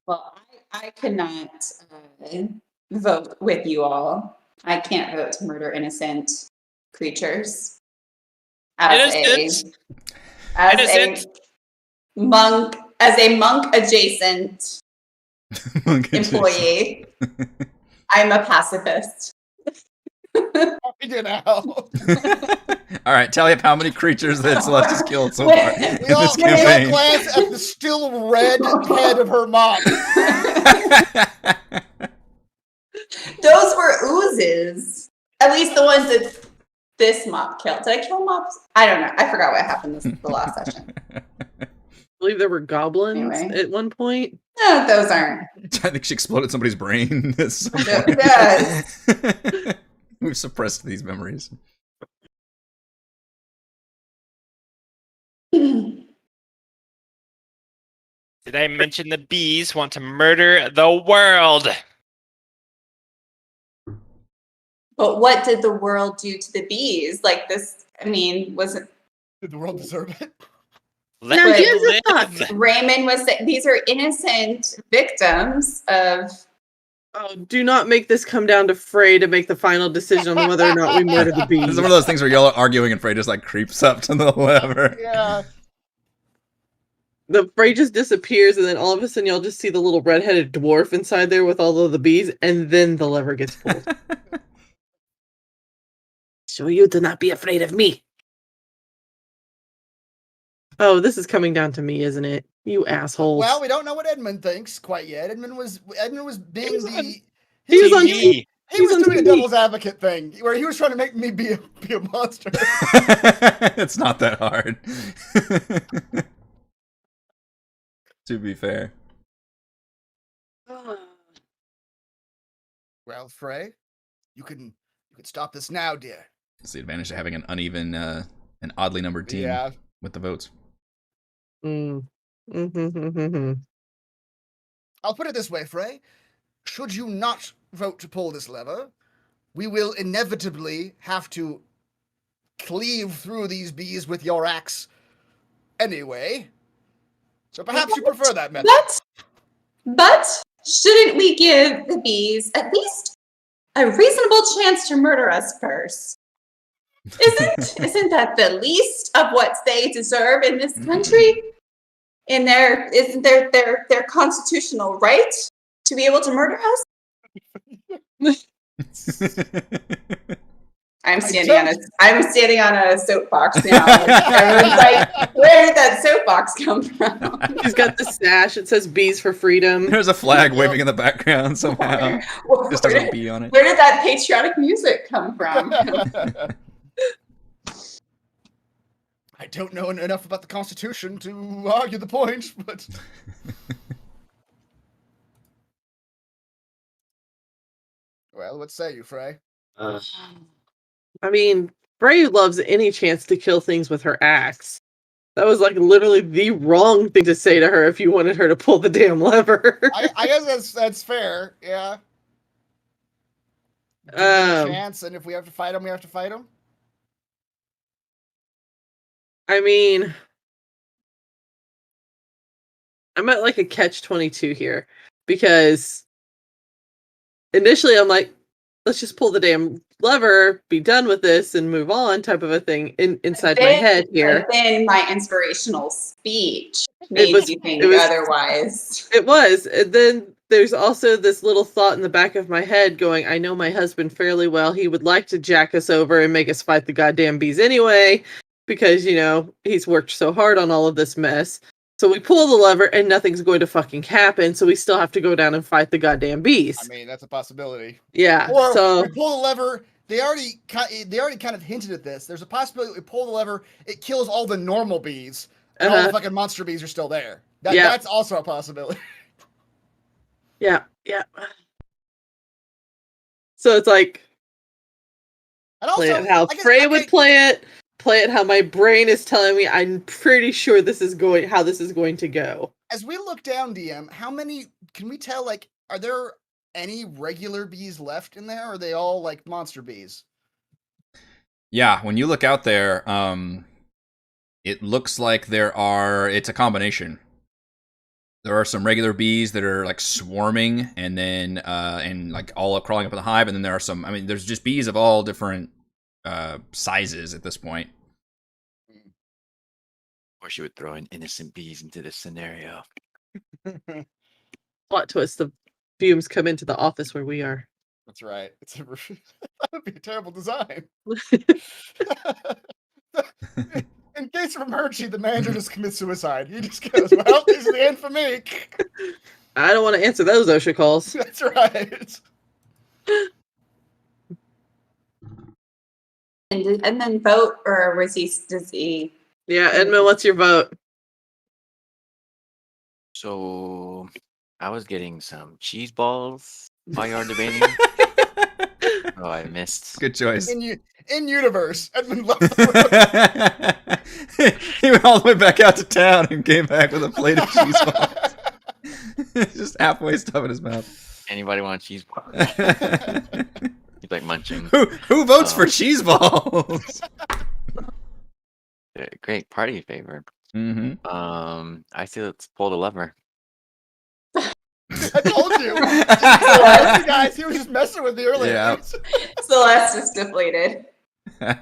Well, I could not vote with you all. I can't vote to murder innocent creatures. Innocent? As a monk adjacent employee, I'm a pacifist. You know. All right, tally up how many creatures that Celeste has killed so far in We all this campaign. glance at the still red head of her mom. Those were oozes. At least the ones that this mop killed. Did I kill mops? I don't know. I forgot what happened the last session. I believe there were goblins Anyway. at one point. No, those aren't. I think she exploded somebody's brain at some Yeah, point. yes. We've suppressed these memories. Did I mention the bees want to murder the world? But what did the world do to the bees? Like this, I mean, was it Did the world deserve it? Let Now, them here's a live. thought. Raymond was saying these are innocent victims of Oh, do not make this come down to Frey to make the final decision on whether or not we murder the This bees. is one of those things where y'all arguing and Frey just like creeps up to the lever. Yeah. The Frey just disappears, and then all of a sudden y'all just see the little red-headed dwarf inside there with all of the bees, and then the lever gets pulled. So you do not be afraid of me. Oh, this is coming down to me, isn't it? You assholes. Well, we don't know what Edmund thinks quite yet. Edmund was being He was on TV. He was on doing a TV. devil's advocate thing where he was trying to make me be a monster. It's not that hard. To be fair. Well, Frey, you can stop this now, dear. It's the advantage of having an uneven, an oddly numbered team with the votes. I'll put it this way, Frey. Should you not vote to pull this lever, we will inevitably have to cleave through these bees with your axe anyway. So perhaps you prefer that method. But shouldn't we give the bees at least a reasonable chance to murder us first? Isn't that the least of what they deserve in this country? In isn't their constitutional right to be able to murder us? I'm standing on a soapbox now. Everyone's like, where did that soapbox come from? He's got the sash. It says "Bees for Freedom." There's a flag waving in the background somehow. Just has a bee on it. Where did that patriotic music come from? I don't know enough about the Constitution to argue the point, but... Well, what say you, Frey? I mean, Frey loves any chance to kill things with her axe. That was like literally the wrong thing to say to her if you wanted her to pull the damn lever. I guess that's fair, yeah. Give them a chance, and if we have to fight him, we have to fight him. I mean, I'm at like a catch-22 here because initially I'm like, let's just pull the damn lever, be done with this, and move on, type of a thing inside my head here. But then my inspirational speech made you think otherwise. It was. And then there's also this little thought in the back of my head going, I know my husband fairly well. He would like to jack us over and make us fight the goddamn bees anyway, because, you know, he's worked so hard on all of this mess. So we pull the lever and nothing's going to fucking happen. So we still have to go down and fight the goddamn bees. I mean, that's a possibility. Yeah. Or so we pull the lever. They already kind of hinted at this. There's a possibility we pull the lever. It kills all the normal bees. And all the fucking monster bees are still there. That's also a possibility. Yeah. So it's like, and also, play it how Frey would play it how my brain is telling me. I'm pretty sure how this is going to go. As we look down, DM, how many can we tell? Like, are there any regular bees left in there? Or are they all like monster bees? Yeah, when you look out there, it looks like it's a combination. There are some regular bees that are like swarming and then and like all crawling up in the hive, and then there are some, I mean, there's just bees of all different sizes at this point. Or she would throw in innocent bees into this scenario. Plot twist: the fumes come into the office where we are. That's right. That would be a terrible design. In case of emergency, the manager just commits suicide. He just goes, well, this is the end for me. I don't want to answer those OSHA calls. That's right. And then vote, or does he? Yeah, Edmund, what's your vote? So I was getting some cheese balls while you were debating. Oh, I missed. Good choice. In universe, Edmund left the room. He went all the way back out to town and came back with a plate of cheese balls. Just halfway stuffing his mouth. Anybody want a cheese ball? He's like munching. Who votes for cheese balls? Great party favor. Mm-hmm. I say let's pull the lever. I told you. Guys, he was just messing with me earlier. Yeah. Celeste is deflated. I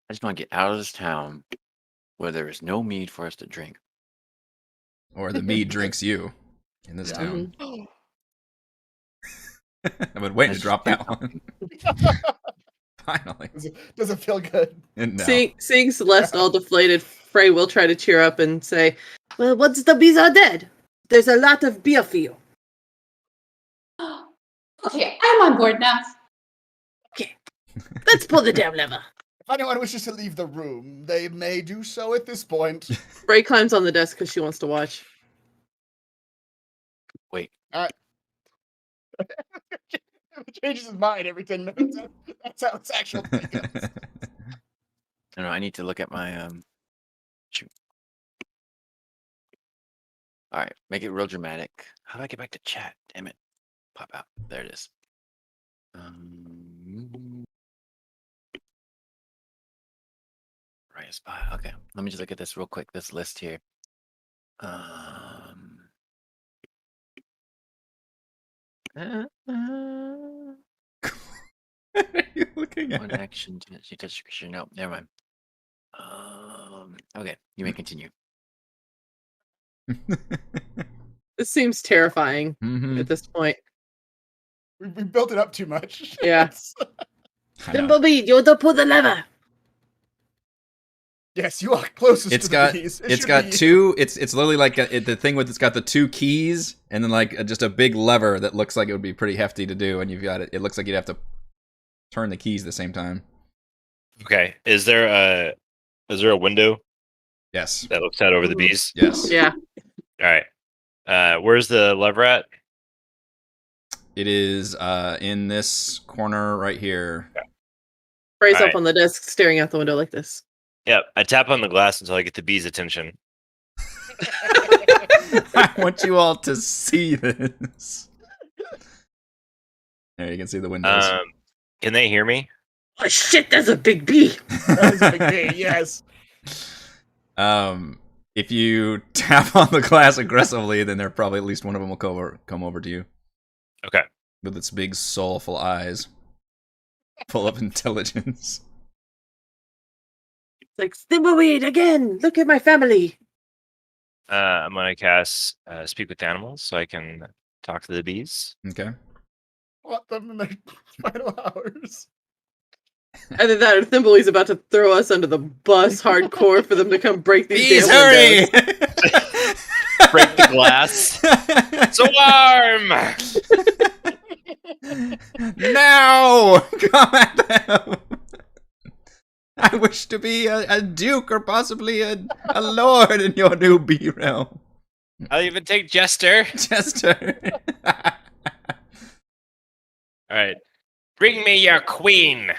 just want to get out of this town where there is no mead for us to drink. Or the mead drinks you in this town. I've been waiting to drop that one. Finally. Does it feel good? And no. Seeing Celeste all deflated, Frey will try to cheer up and say, "Well, once the bees are dead, there's a lot of beer for you." Okay, I'm on board now. Okay, let's pull the damn lever. If anyone wishes to leave the room, they may do so at this point. Frey climbs on the desk because she wants to watch. Wait. All right. Changes his mind every 10 minutes. That's how it's actually goes. No, I need to look at my shoot. All right, make it real dramatic. How do I get back to chat? Damn it. Pop out. There it is. Right spot. Okay. Let me just look at this real quick. This list here. What are you looking One at? action. She touched the creature. No, never mind. Okay, you may continue. This seems terrifying Mhm. at this point. We built it up too much. Yeah. I know. Thimblebee, you don't pull the lever. Yes, you are closest It's to got the bees. it's got two. It's literally like the thing with it's got the two keys and then like just a big lever that looks like it would be pretty hefty to do, and you've got it. It looks like you'd have to turn the keys at the same time. Okay. Is there a window Yes. that looks out over the bees? Yes. Yeah. All right. Where's the lever at? It is in this corner right here. Frey's up Alright. on the desk staring out the window like this. Yep. I tap on the glass until I get the bees' attention. I want you all to see this. There, you can see the windows. Can they hear me? Oh shit, that's a big bee. That is a big bee, yes. If you tap on the glass aggressively, then there probably at least one of them will come over to you Okay. with its big soulful eyes, full of intelligence. It's like, Thimbleweed again. Look at my family. I'm gonna cast Speak with Animals so I can talk to the bees. Okay. Want them in their final hours. Either that or Thimbleweed's about to throw us under the bus hardcore for them to come break these Bees, damn hurry! windows. Break the glass. So warm. Now! Come at them! I wish to be a duke or possibly a lord in your new bee realm. I'll even take Jester. Chester. All right. Bring me your queen.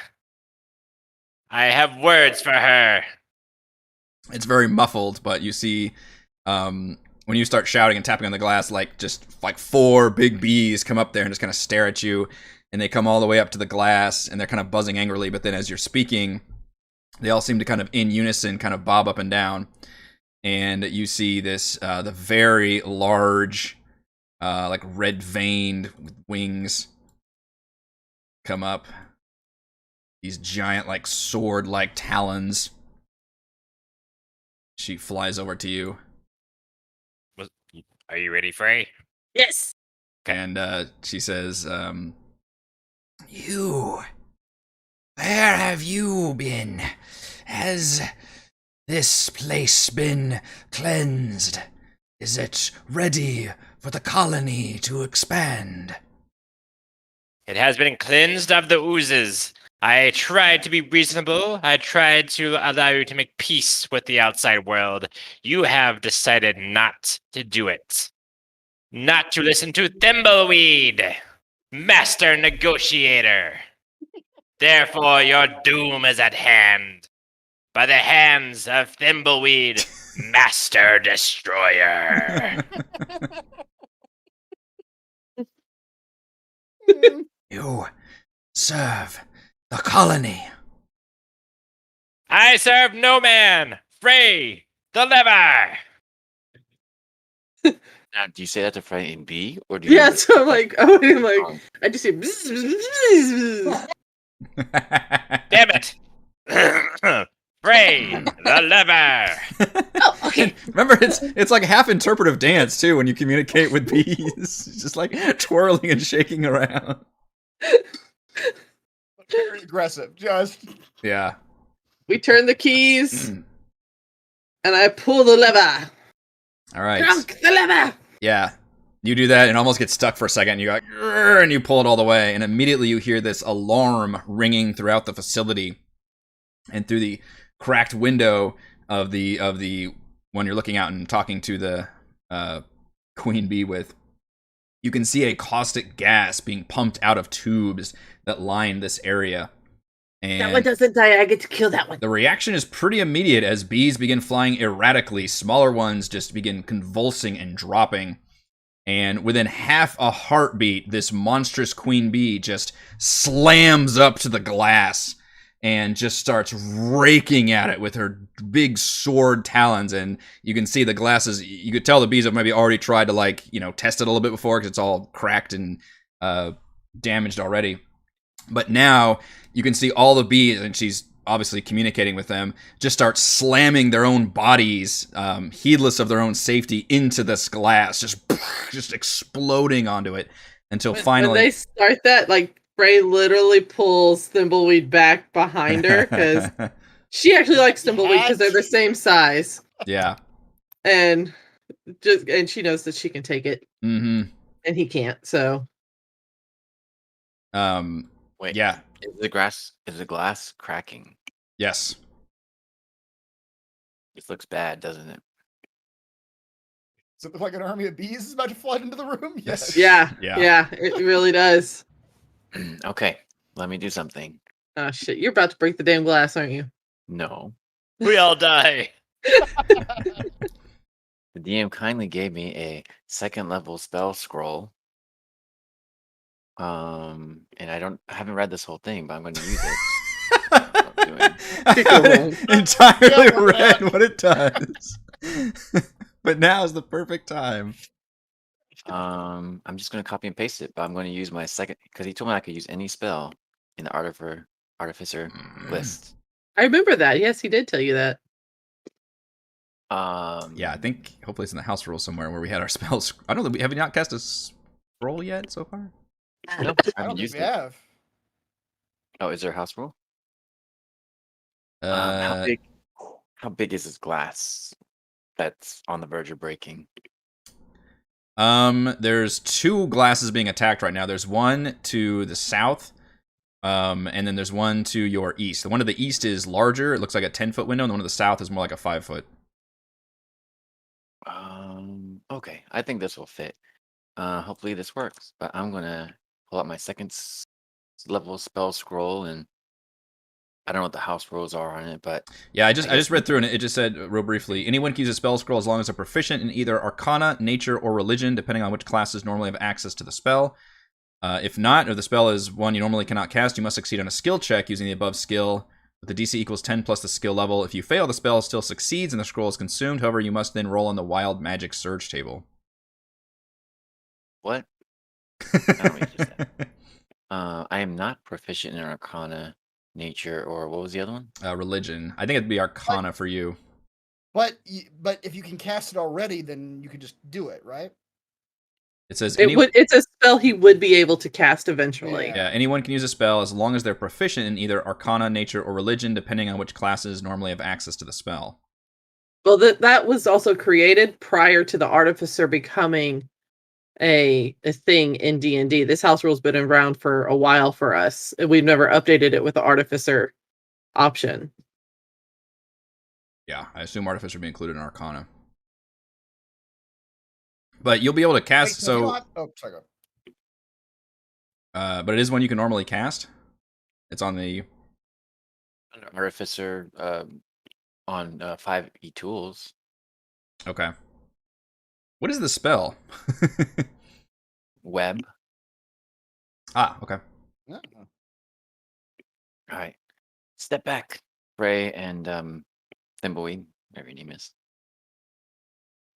I have words for her. It's very muffled, but you see, when you start shouting and tapping on the glass, just 4 big bees come up there and just kind of stare at you, and they come all the way up to the glass, and they're kind of buzzing angrily, but then as you're speaking, they all seem to kind of in unison kind of bob up and down, and you see this, the very large, red veined wings come up. These giant, sword-like talons. She flies over to you. Are you ready, Frey? Yes. And she says, You, where have you been? Has this place been cleansed? Is it ready for the colony to expand? It has been cleansed of the oozes. I tried to be reasonable. I tried to allow you to make peace with the outside world. You have decided not to do it. Not to listen to Thimbleweed, master negotiator. Therefore, your doom is at hand. By the hands of Thimbleweed, master destroyer. You serve the colony. I serve no man. Frey, the lever. Now, do you say that to Frey in B, or do you? Yeah, so I'm like, I just hear. Bzz, bzz, bzz, bzz. Damn it. Frey, the lever. Oh, okay. Remember, it's like half interpretive dance too when you communicate with bees. It's just like twirling and shaking around. Very aggressive. Just Yeah. We turn the keys, and I pull the lever. All right. Drunk the lever. Yeah. You do that and almost get stuck for a second. You go, and you pull it all the way, and immediately you hear this alarm ringing throughout the facility, and through the cracked window of the when you're looking out and talking to the queen bee with, you can see a caustic gas being pumped out of tubes that line this area. And that one doesn't die. I get to kill that one. The reaction is pretty immediate as bees begin flying erratically. Smaller ones just begin convulsing and dropping. And within half a heartbeat, this monstrous queen bee just slams up to the glass and just starts raking at it with her big sword talons. And you can see the glasses. You could tell the bees have maybe already tried to test it a little bit before because it's all cracked and damaged already. But now you can see all the bees, and she's obviously communicating with them, just start slamming their own bodies, heedless of their own safety, into this glass, just exploding onto it until finally... When they start that, Frey literally pulls Thimbleweed back behind her, because she actually likes Thimbleweed because they're the same size. Yeah. And she knows that she can take it. Mm-hmm. And he can't, so... Wait. Yeah. Is the glass cracking? Yes. This looks bad, doesn't it? Does it look like an army of bees is about to flood into the room? Yes. Yeah, it really does. Okay, let me do something. Oh shit, you're about to break the damn glass, aren't you? No. We all die. The DM kindly gave me a 2nd level spell scroll. And I haven't read this whole thing, but I'm going to use it. I haven't entirely read what it does. But now is the perfect time. I'm just going to copy and paste it, but I'm going to use my second, because he told me I could use any spell in the Artificer list. I remember that. Yes, he did tell you that. Yeah, I think hopefully it's in the house rule somewhere where we had our spells. I don't think have we not cast a scroll yet so far? Nope, I I haven't don't think used we it. have. Oh, is there a house rule? How big is this glass that's on the verge of breaking? There's 2 glasses being attacked right now. There's one to the south, and then there's one to your east. The one to the east is larger. It looks like a 10-foot window, and the one to the south is more like a 5-foot. Okay, I think this will fit. Hopefully this works, but I'm gonna pull out my 2nd level spell scroll, and I don't know what the house rules are on it, but yeah, I just read through and it just said real briefly, anyone can use a spell scroll as long as they're proficient in either Arcana, Nature, or Religion, depending on which classes normally have access to the spell. If not, or the spell is one you normally cannot cast, you must succeed on a skill check using the above skill with the DC equals 10 plus the skill level. If you fail, the spell still succeeds and the scroll is consumed. However, you must then roll on the Wild Magic Surge table. what? I don't know what you just said. I am not proficient in Arcana, Nature, or what was the other one? Religion. I think it'd be Arcana for you. But if you can cast it already, then you could just do it, right? It says It's a spell he would be able to cast eventually. Yeah, anyone can use a spell as long as they're proficient in either Arcana, Nature, or Religion, depending on which classes normally have access to the spell. Well, that was also created prior to the Artificer becoming a thing in D&D. This house rule's been around for a while for us. We've never updated it with the Artificer option. Yeah, I assume Artificer would be included in Arcana. But you'll be able to cast, Wait, no, oh, sorry, go. But it is one you can normally cast. It's on the... Artificer on 5e tools. Okay. What is the spell? Web. Ah, okay. Yeah. All right. Step back, Frey and Thimbleweed, whatever your name is.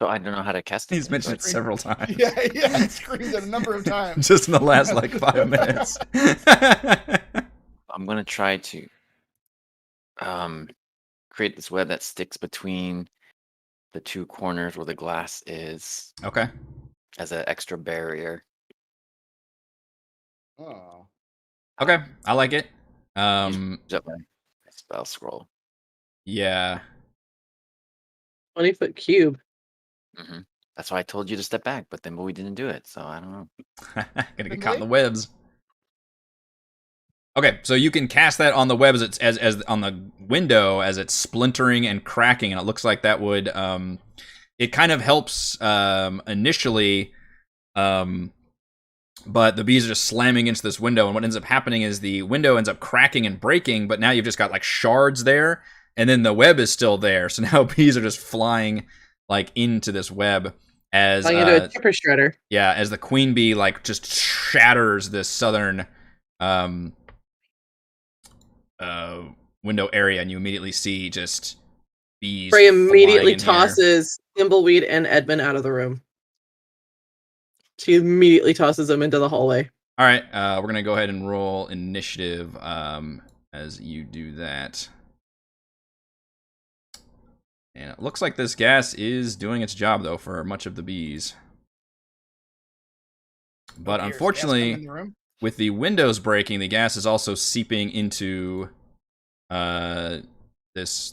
So I don't know how to cast it. He's mentioned it several times. Yeah, it screamed it a number of times. Just in the last, 5 minutes. I'm going to try to create this web that sticks between the 2 corners where the glass is. Okay. As an extra barrier. Oh. Okay, I like it. Up my spell scroll. Yeah. 20-foot cube. Mm-hmm. That's why I told you to step back, but then we didn't do it, so I don't know. Gonna get caught in the webs. Okay, so you can cast that on the web as on the window as it's splintering and cracking, and it looks like that would it kind of helps initially, but the bees are just slamming into this window, and what ends up happening is the window ends up cracking and breaking, but now you've just got like shards there, and then the web is still there, so now bees are just flying like into this web as flying into a tipper shredder. Yeah, as the queen bee like just shatters this southern window area, and you immediately see just bees. Frey immediately tosses Thimbleweed and Edmund out of the room. She immediately tosses them into the hallway. All right, we're gonna go ahead and roll initiative as you do that. And it looks like this gas is doing its job though for much of the bees. But unfortunately, with the windows breaking, the gas is also seeping into the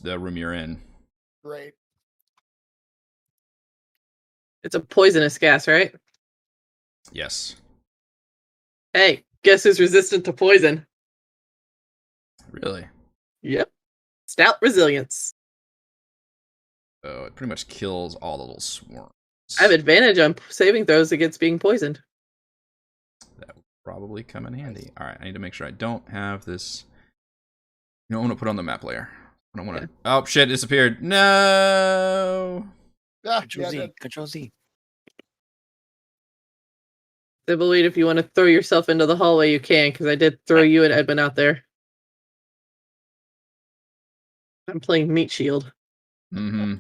room you're in. Great. It's a poisonous gas, right? Yes. Hey, guess who's resistant to poison? Really? Yep. Stout resilience. So it pretty much kills all the little swarms. I have advantage on saving throws against being poisoned. That would probably come in handy. All right, I need to make sure I don't have this. You know, I want to put it on the map layer. I don't want to. Yeah. Oh shit! It disappeared. No. Control Z. Control Z. Thimbleweed, if you want to throw yourself into the hallway, you can, because I did throw you and Edmund out there. I'm playing Meat Shield. Mm-hmm.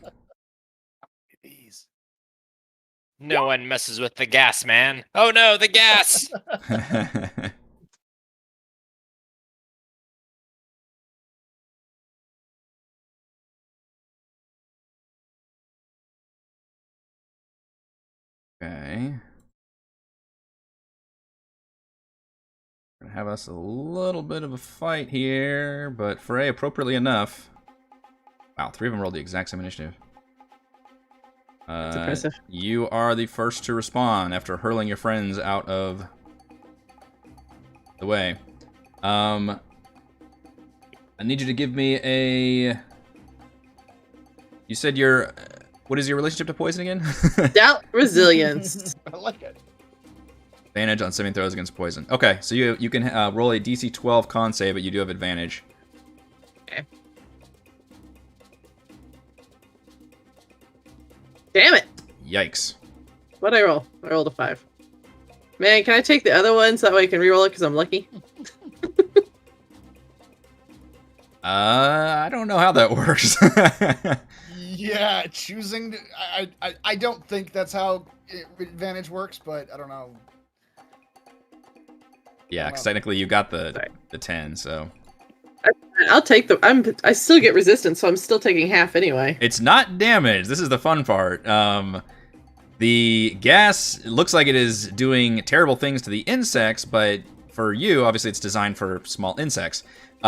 No one messes with the gas, man. Oh no, the gas! Okay. Gonna have us a little bit of a fight here, but Frey, appropriately enough. Wow, 3 of them rolled the exact same initiative. That's impressive. You are the first to respond after hurling your friends out of the way. I need you to give me a... You said your... What is your relationship to poison again? Stout resilience. I like it. Advantage on saving throws against poison. Okay, so you can roll a DC 12 con save, but you do have advantage. Okay. Damn it! Yikes. What'd I roll? I rolled a 5. Man, can I take the other one so that way I can reroll it because I'm lucky? I don't know how that works. Yeah, choosing to, I don't think that's how advantage works, but I don't know. Yeah, because technically you got the 10, so I'll take the. I still get resistance, so I'm still taking half anyway. it's not damage. This is the fun part. The gas looks like it is doing terrible things to the insects, but for you, obviously, it's designed for small insects.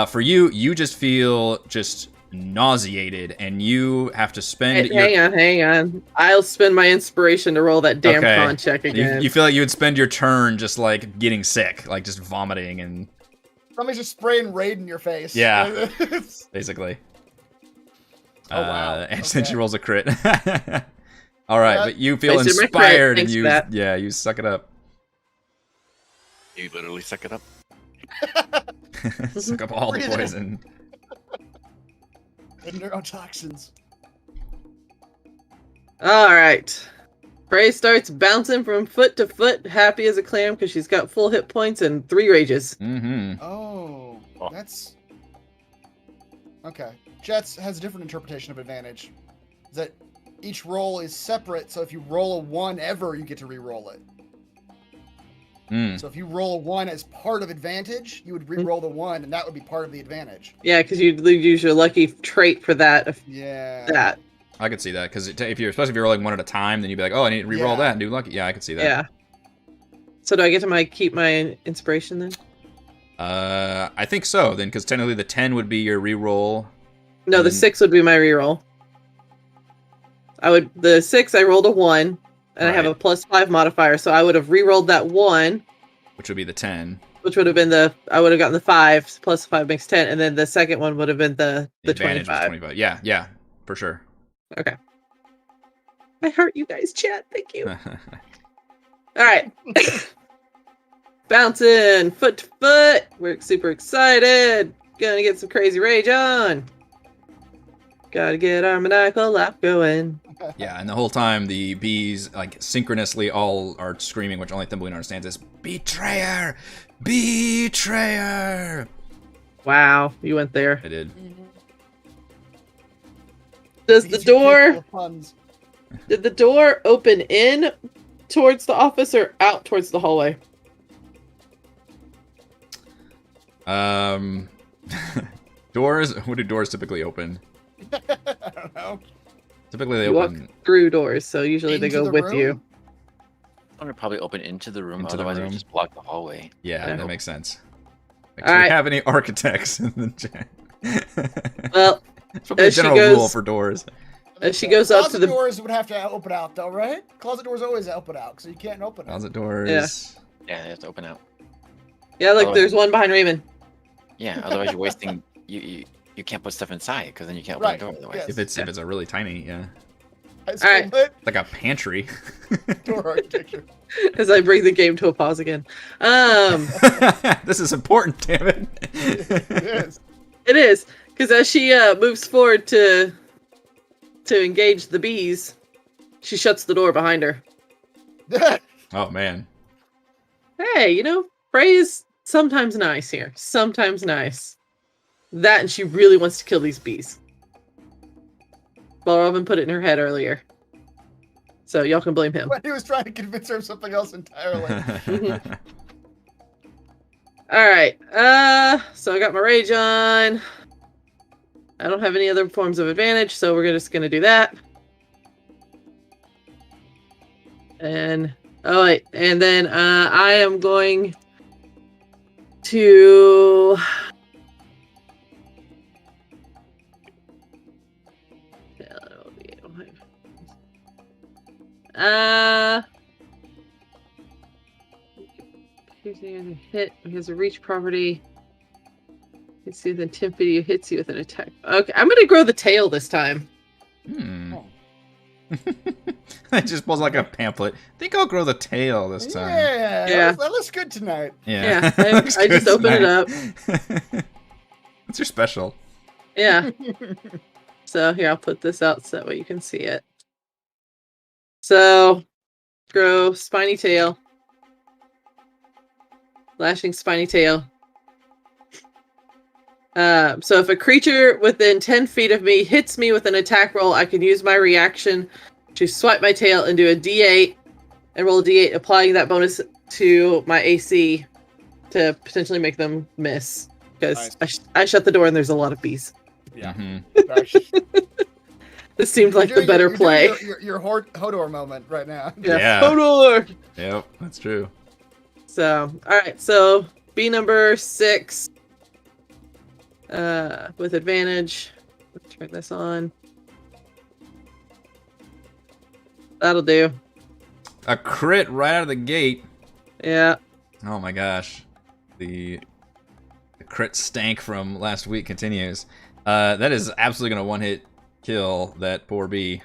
For you, you just feel just nauseated, and you have to spend. Hang on. I'll spend my inspiration to roll that damn con check again. You feel like you would spend your turn just like getting sick, like just vomiting and. Somebody's just spraying Raid in your face. Yeah, basically. Oh wow! And since she rolls a crit. All right, but you feel Wasted my crit. inspired, and Thanks for you suck it up. You literally suck it up. Suck up all the poison. And neurotoxins. All right. Frey starts bouncing from foot to foot, happy as a clam because she's got full hit points and 3 rages. Mm-hmm. Oh, that's okay. Jets has a different interpretation of advantage. Is that each roll is separate, so if you roll a 1 ever, you get to re-roll it. So if you roll a 1 as part of advantage, you would re-roll the 1, and that would be part of the advantage. Yeah, because you'd use your lucky trait for that. Yeah. That. I could see that, because especially if you're rolling 1 at a time, then you'd be like, oh, I need to re-roll that and do lucky. Yeah, I could see that. Yeah. So do I get to keep my inspiration then? I think so then, because technically the 10 would be your reroll. No, the 6 would be my reroll. The 6 I rolled a 1, and I have a +5 modifier, so I would have rerolled that 1, which would be the 10. Which would have been I would have gotten the 5 plus 5 makes 10, and then the second one would have been the 25. Yeah, for sure. Okay. I hurt you guys, chat. Thank you. All right. Bouncing foot to foot. We're super excited. Gonna get some crazy rage on. Gotta get our maniacal laugh going. Yeah, and the whole time the bees, like, synchronously all are screaming, which only Thumbelina understands is, "Betrayer! Betrayer!" Wow, you went there. I did. Did the door open in towards the office or out towards the hallway? Doors? What do doors typically open? I don't know. Typically they you open walk through doors, so usually into they go the with room? you. I'm gonna probably open into the room, Into the otherwise room. we just block the hallway. Yeah, Yeah. that makes sense. Like, All do we right. have any architects in the chat? Well, It's probably a as she general goes- rule for doors. as she goes up to Closet the doors would have to open out, though, right? Closet doors always open out, so you can't open it. Closet doors. Yeah, they have to open out. yeah, look, Oh. there's one behind Raymond. Yeah, otherwise you're wasting. You can't put stuff inside because then you can't open Right, the door otherwise. yes. If it's a really tiny, yeah. High school Alright. lit Like a pantry. door architecture. As I bring the game to a pause again. This is important, damn it. It is. It is, because as she moves forward to engage the bees, she shuts the door behind her. Oh man. Hey, Frey is sometimes nice here. Sometimes nice. That, and she really wants to kill these bees. Balravin put it in her head earlier. So y'all can blame him. When he was trying to convince her of something else entirely. Alright, so I got my rage on. I don't have any other forms of advantage, so we're just gonna do that. And, oh wait, and then, I am going to... hit. He has a reach property. Hits you with intensity. Hits you with an attack. Okay, I'm gonna grow the tail this time. It just pulls like a pamphlet. I think I'll grow the tail this time. Yeah. That looks good tonight. Yeah, I just open it up. What's your special? Yeah. So here, I'll put this out so that way you can see it. So, grow spiny tail. Lashing spiny tail. So if a creature within 10 feet of me hits me with an attack roll, I can use my reaction to swipe my tail and do a d8 and roll a d8, applying that bonus to my AC to potentially make them miss. Because I shut the door and there's a lot of bees. Yeah. Mm-hmm. This seemed like the better play. Your Hodor moment right now. Yeah. Hodor! Yep, that's true. So, alright, so bee number 6. With advantage. Let's turn this on. That'll do. A crit right out of the gate. Yeah. Oh my gosh. The crit stank from last week continues. That is absolutely going to one-hit kill that poor bee.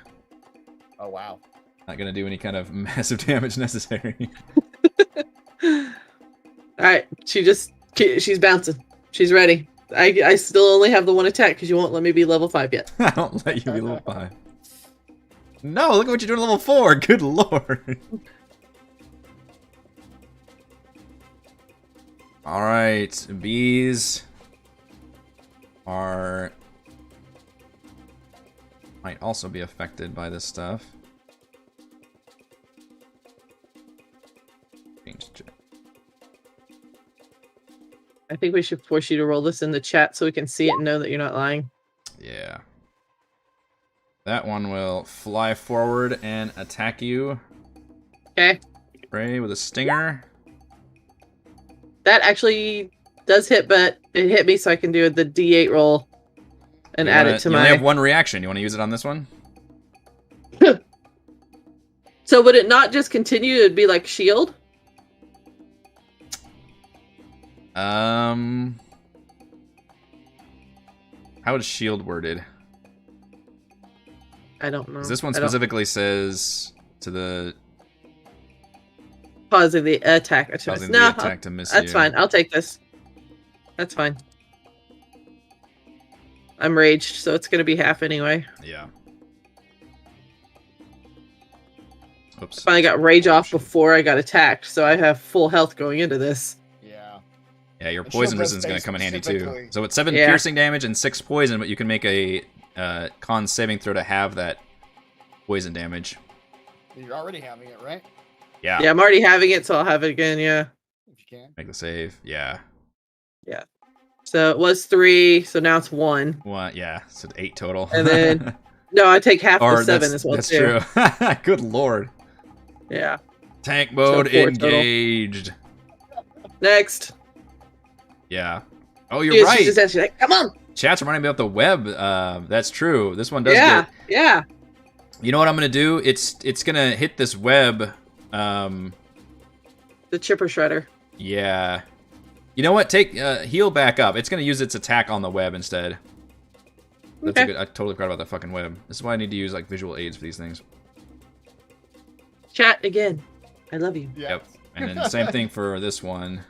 Oh, wow. Not going to do any kind of massive damage necessary. Alright, she's bouncing. She's ready. I still only have the one attack because you won't let me be level 5 yet. I don't let you be level 5. No, look at what you're doing at level 4. Good lord. Alright, bees might also be affected by this stuff. I think we should force you to roll this in the chat so we can see it and know that you're not lying. Yeah. That one will fly forward and attack you. Okay. Spray with a stinger. That actually Does hit, but it hit me, so I can do the D8 roll and add it to you my. only have one reaction. You want to use it on this one? So would it not just continue? It'd be like shield. How is shield worded? I don't know. 'Cause this one specifically says to the causing the attack. causing No, the attack to miss that's you. fine. I'll take this. That's fine. I'm raged, so it's gonna be half anyway. Yeah. Oops. Finally got rage off before I got attacked, so I have full health going into this. Yeah. Yeah, your The poison shield does resistance is going to stay come in handy too. specifically. So it's 7 Yeah. piercing damage and 6 poison, but you can make a con saving throw to have that poison damage. You're already having it, right? Yeah. Yeah, I'm already having it, so I'll have it again. Yeah. If you can. Make the save. Yeah. So it was 3, so now it's 1. What? Yeah. So 8 total. And then- No, I take half or the 7 that's, as well that's too. true. Good lord. Yeah. Tank mode 4 total. engaged. Next. Yeah. Oh, you're She's right. just actually like, come on. Chat's reminding me about the web. That's true. This one does Yeah. get. Yeah. You know what I'm gonna do? It's gonna hit this web. The chipper shredder. Yeah. You know what? Take heal back up. It's gonna use its attack on the web instead. That's a Okay. good. I totally forgot about that fucking web. This is why I need to use like visual aids for these things. Chat again. I love you. Yeah. Yep. And then the same thing for this one.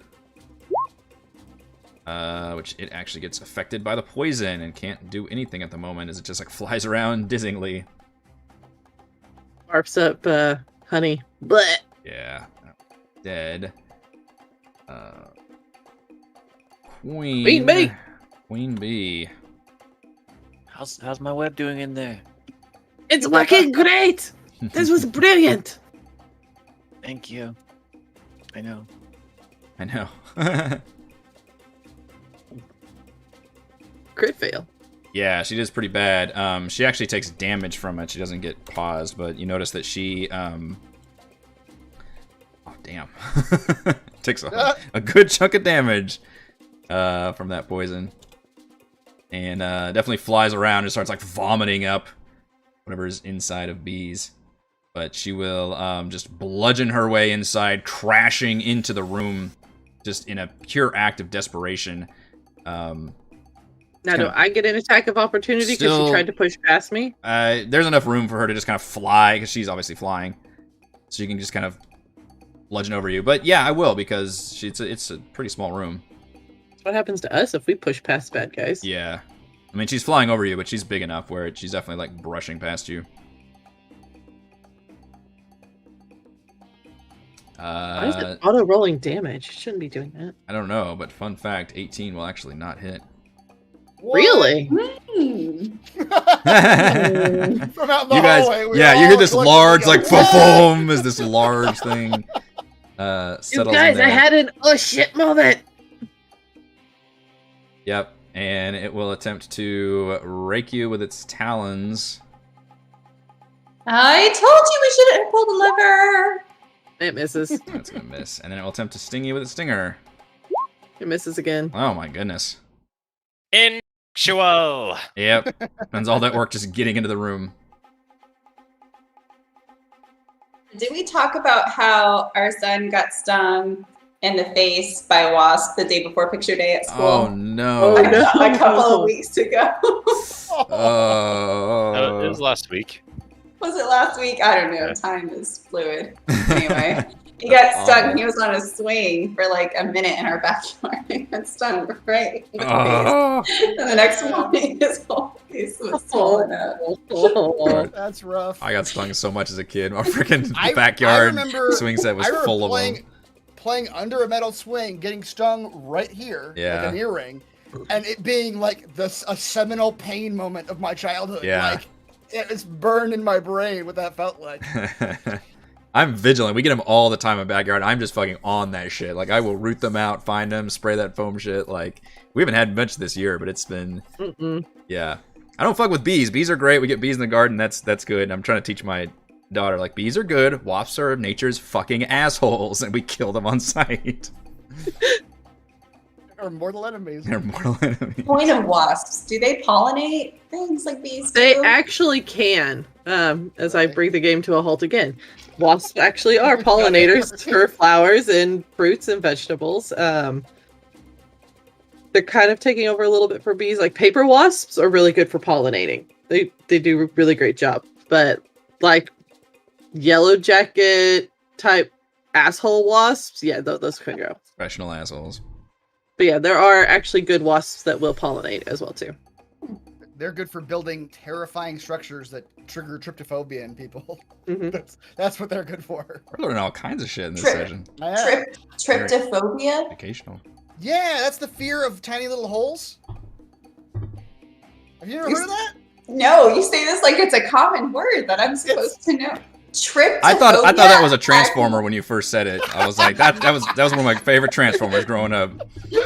Which it actually gets affected by the poison and can't do anything at the moment as it just like flies around dizzyingly. Barfs up honey. Blech. Yeah. Dead. Queen. Queen bee. Queen bee. How's my web doing in there? It's working great. This was brilliant. Thank you. I know. I know. Crit fail. Yeah, she does pretty bad. She actually takes damage from it. She doesn't get paused, but you notice that she oh damn. Takes a good chunk of damage from that poison. And definitely flies around and starts like vomiting up whatever is inside of bees. But she will just bludgeon her way inside, crashing into the room just in a pure act of desperation. Now, do I get an attack of opportunity because Still- she tried to push past me? There's enough room for her to just kind of fly, because she's obviously flying. So you can just kind of bludgeon over you. But yeah, I will, because it's a pretty small room. That's what happens to us if we push past bad guys. Yeah. I mean, she's flying over you, but she's big enough where she's definitely, like, brushing past you. Why is it auto-rolling damage? It shouldn't be doing that. I don't know, but fun fact, 18 will actually not hit. What? Really? Hmm. From out in the You guys, hallway, we yeah, you all hear this collectively large, go, like, "What?" boom, as this large thing You settles guys, in I there. had an oh shit moment. Yep, and it will attempt to rake you with its talons. I told you we shouldn't have pulled the lever. It misses. That's gonna miss. And then it will attempt to sting you with its stinger. It misses again. Oh my goodness. Actual. Yep. That's all that work just getting into the room. Did we talk about how our son got stung in the face by a wasp the day before picture day at school? Oh no. Oh, no. A couple of weeks ago. Oh. It was last week. Was it last week? I don't know. Yeah. Time is fluid. Anyway, he got stung. He was on a swing for like a minute in our backyard. He got stung right in the Oh. face. And the next morning, his whole face was swollen up. Oh. That's rough. I got stung so much as a kid. My freaking I backyard remember- swing set was I remember full of playing, them. playing under a metal swing, getting stung right here, Yeah. like an earring, and it being like a seminal pain moment of my childhood. Yeah. Like, it was burned in my brain what that felt like. I'm vigilant. We get them all the time in the backyard. I'm just fucking on that shit. Like, I will root them out, find them, spray that foam shit. Like, we haven't had much this year, but it's been, Mm-mm. yeah. I don't fuck with bees. Bees are great. We get bees in the garden. That's good. And I'm trying to teach my daughter, like, bees are good. Wasps are nature's fucking assholes, and we kill them on sight. Or mortal enemies. They're mortal enemies. Point of wasps. Do they pollinate things like bees They do? actually can. As I bring the game to a halt again, wasps actually are pollinators for flowers and fruits and vegetables. They're kind of taking over a little bit for bees. Like paper wasps are really good for pollinating. They do a really great job. But like yellow jacket type asshole wasps, yeah, those can go. Professional assholes. But yeah, there are actually good wasps that will pollinate as well too. They're good for building terrifying structures that trigger tryptophobia in people. Mm-hmm. That's what they're good for. We're learning all kinds of shit in this session. Tryptophobia? Educational. Yeah, that's the fear of tiny little holes. Have you ever heard of that? No, you say this like it's a common word that I'm supposed to know. Tryptophobia? I thought that was a transformer when you first said it. I was like, that was one of my favorite transformers growing up.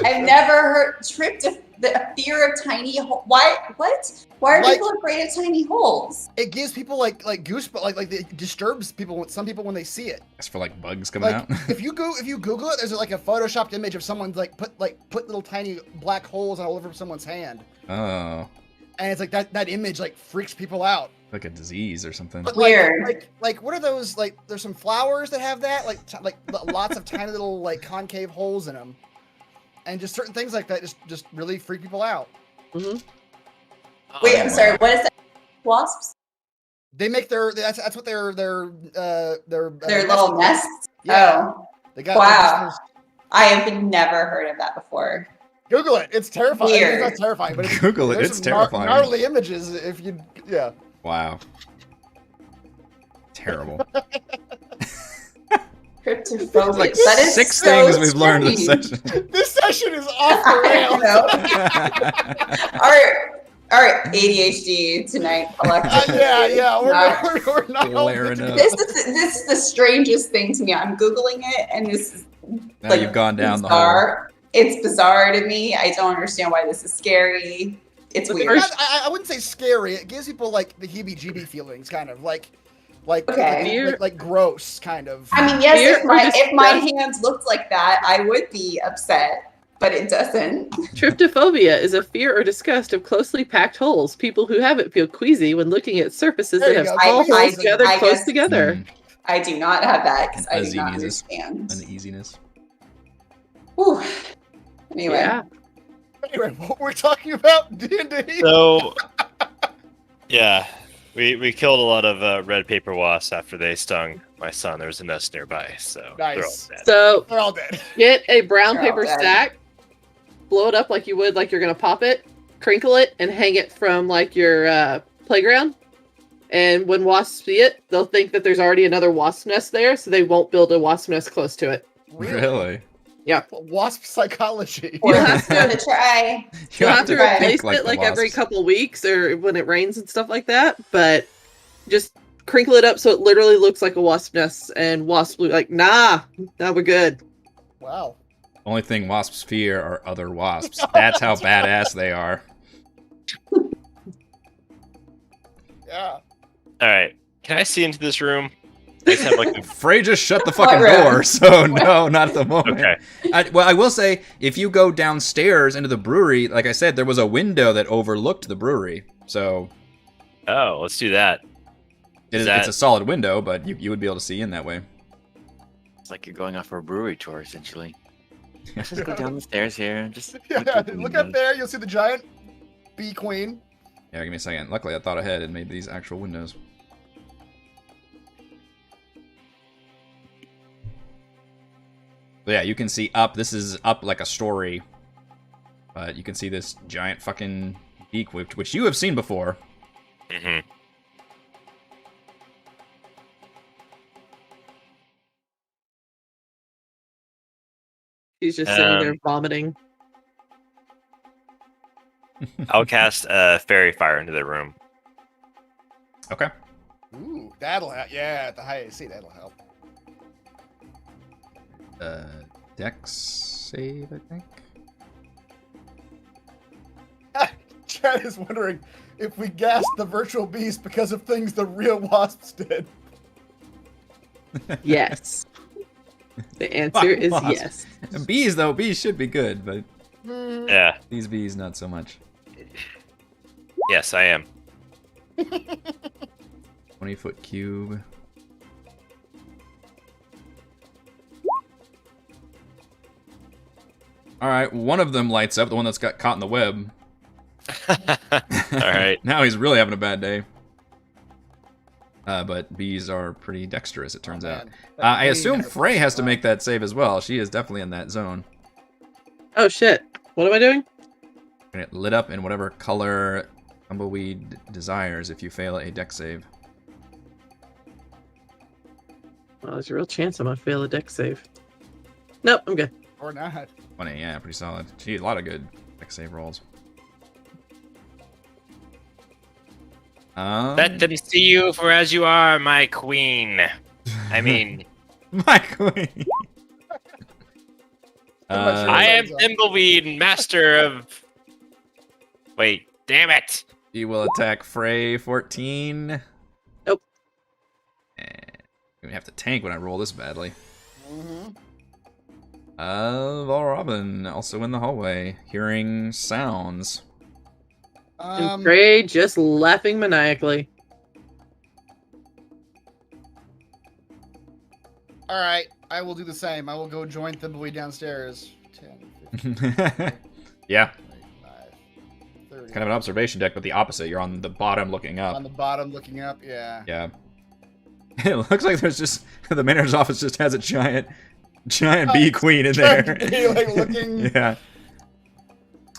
I've never heard the fear of tiny holes. Why? What? Why are people afraid of tiny holes? It gives people like goosebumps, like it disturbs people. Some people when they see it. It's for like bugs coming out. if you Google it, there's like a photoshopped image of someone's put little tiny black holes all over someone's hand. Oh. And it's like that image freaks people out. Like a disease or something. But Weird. Like what are those? Like there's some flowers that have that. Like lots of tiny little concave holes in them, and just certain things like that just really freak people out. Mm-hmm. Wait, I'm sorry. What is that? Wasps? They make that's what their little nests. Yeah. Oh, They got. wow. I have never heard of that before. Google it. It's terrifying. Weird. It's not terrifying, but Google it. there's It's some terrifying. Gnarly images. If you, yeah. Wow. Terrible. Tryptophobia. Like that is 6 so things we've learned this strange. session. This session is off the rails. Our ADHD tonight collectively. Yeah. We're not all Layering up. This is the strangest thing to me. I'm Googling it, and this is Now you've gone down the hole. bizarre. It's bizarre to me. I don't understand why this is scary. It's weird. I wouldn't say scary. It gives people like the heebie-jeebie feelings, kind of like gross, kind of. I mean, yes, if my hands looked like that, I would be upset, but it doesn't. Tryptophobia is a fear or disgust of closely packed holes. People who have it feel queasy when looking at surfaces that have small holes gathered close together. I do not have that because I do not Uneasiness. understand. Uneasiness. Whew. Anyway. Yeah. Anyway, what we're talking about, D&D. So, yeah, we killed a lot of red paper wasps after they stung my son. There was a nest nearby, so Nice. So They're all dead. get a brown They're all paper dead. stack, blow it up like you would like you're gonna pop it, crinkle it, and hang it from like your playground. And when wasps see it, they'll think that there's already another wasp nest there, so they won't build a wasp nest close to it. Really? Yeah. Wasp psychology. We're You'll have going to try. You'll have to Right. replace think it like every wasps. couple weeks or when it rains and stuff like that. But just crinkle it up so it literally looks like a wasp nest, and wasps will be like, nah, we're good. Wow. Only thing wasps fear are other wasps. That's how badass they are. Yeah. All right, can I see into this room? I just have like Frey just shut the fucking room? door, so no, not at the moment. Okay. I will say, if you go downstairs into the brewery, like I said, there was a window that overlooked the brewery. So Oh, let's do that. it's a solid window, but you would be able to see in that way. It's like you're going off for a brewery tour, essentially. Let's just go down the stairs here. Just Yeah. Look up there. You'll see the giant bee queen. Yeah, give me a second. Luckily, I thought ahead and made these actual windows. But yeah, you can see up. This is up like a story. But you can see this giant fucking beak, which you have seen before. hmm He's just sitting there vomiting. I'll cast fairy fire into the room. Okay. Ooh, that'll help. Yeah, at the high AC, that'll help. Dex save, I think. Chad is wondering if we gassed the virtual beast because of things the real wasps did. Yes. The answer is Wasps. yes. Bees, though, bees should be good, but These bees, not so much. Yes, I am. 20-foot cube. Alright, one of them lights up, the one that's got caught in the web. Alright. Now he's really having a bad day. But bees are pretty dexterous, it turns out. I assume Frey has to make that save as well. She is definitely in that zone. Oh shit. What am I doing? And it lit up in whatever color Tumbleweed desires if you fail a dex save. Well, there's a real chance I'm gonna fail a dex save. Nope, I'm good. Or not. 20, yeah, pretty solid. Gee, a lot of good dex save rolls. Let them see you for as you are, my queen. I mean, my queen. I am Thimbleweed, master of. Wait, damn it! He will attack Frey 14. Nope. And we have to tank when I roll this badly. Mm-hmm. Valrobin, also in the hallway, hearing sounds. And Frey just laughing maniacally. All right, I will do the same. I will go join Thimbleweed downstairs. 10, 15, Yeah. 25, 30. Kind of an observation deck, but the opposite. You're on the bottom looking up. On the bottom looking up, yeah. Yeah. It looks like there's just the manager's office just has a giant bee queen in there. Bee, like, looking. Yeah.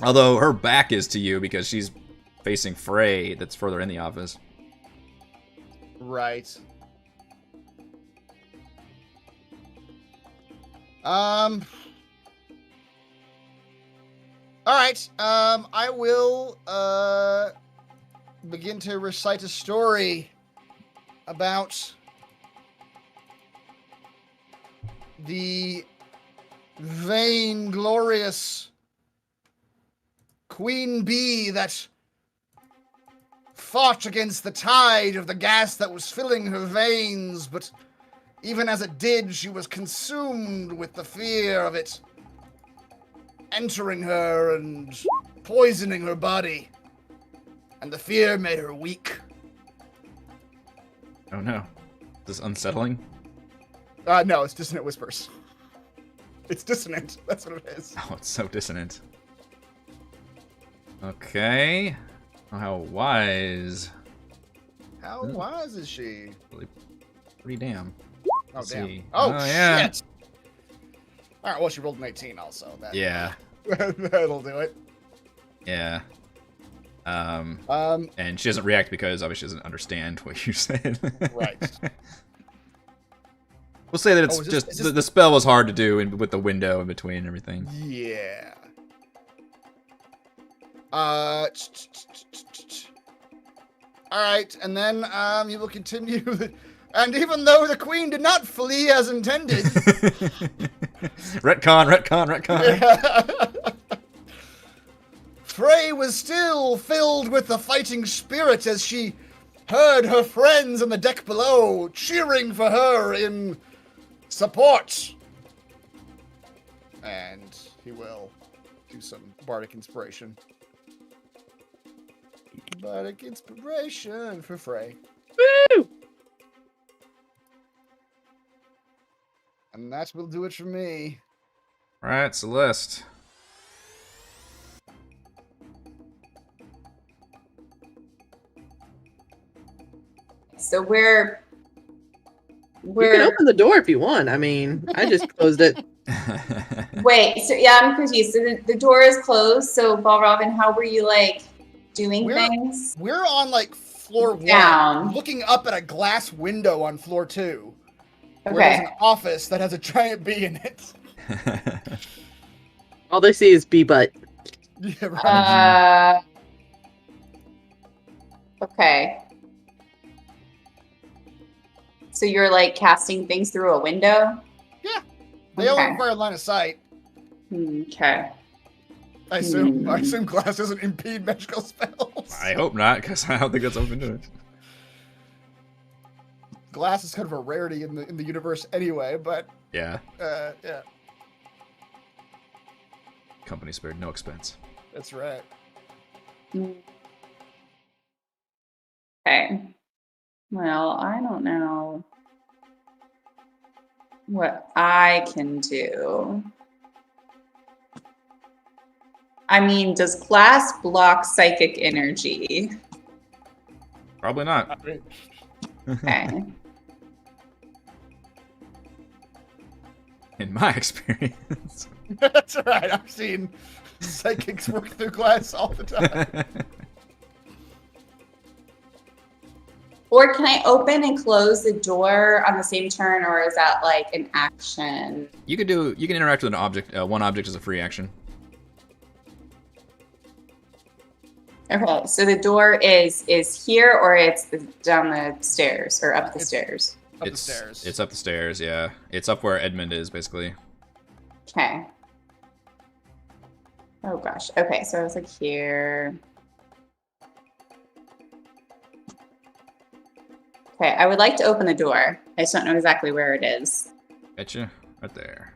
Although her back is to you because she's facing Frey that's further in the office. Right. All right. I will begin to recite a story about the vainglorious queen bee that fought against the tide of the gas that was filling her veins, but even as it did, she was consumed with the fear of it entering her and poisoning her body. And the fear made her weak. Oh no. Is this unsettling? No, it's dissonant whispers. It's dissonant. That's what it is. Oh, it's so dissonant. Okay. Oh, how wise. How wise is she? Really, pretty damn. Oh, Let's damn. see. Oh, yeah. shit! Alright, well, she rolled an 18 also. That, Yeah. That'll do it. Yeah. And she doesn't react because obviously she doesn't understand what you said. Right. We'll say that it's is this- the spell was hard to do with the window in between and everything. Yeah. Alright, and then you will continue. And even though the queen did not flee as intended. retcon. Frey was still filled with the fighting spirit as she heard her friends on the deck below cheering for her in support. And he will do some bardic inspiration. Bardic inspiration for Frey. Woo! And that will do it for me. Alright, Celeste. So we're You can open the door if you want. I mean, I just closed it. wait. So yeah, I'm confused. So the door is closed. So Balrogin, how were you like doing things? We're on like floor Down. 1, looking up at a glass window on floor 2. Where Okay. there's an office that has a giant bee in it. All they see is bee butt. Yeah, right. Okay. So you're like casting things through a window? They only okay. require line of sight. Okay. I assume glass doesn't impede magical spells. I hope not, because I don't think that's open to it. Glass is kind of a rarity in the universe anyway, but Yeah. yeah. Company spared no expense. That's right. Okay. Well, I don't know what I can do. I mean, does glass block psychic energy? Probably not. Okay. In my experience. That's right. I've seen psychics work through glass all the time. Or can I open and close the door on the same turn, or is that like an action? You can interact with an object. One object is a free action. Okay, so the door is here, or it's down the stairs or up the stairs? Up the stairs. It's up the stairs, yeah. It's up where Edmund is, basically. Okay. Oh gosh. Okay, so I was like here. Okay, I would like to open the door. I just don't know exactly where it is. Gotcha. Right there.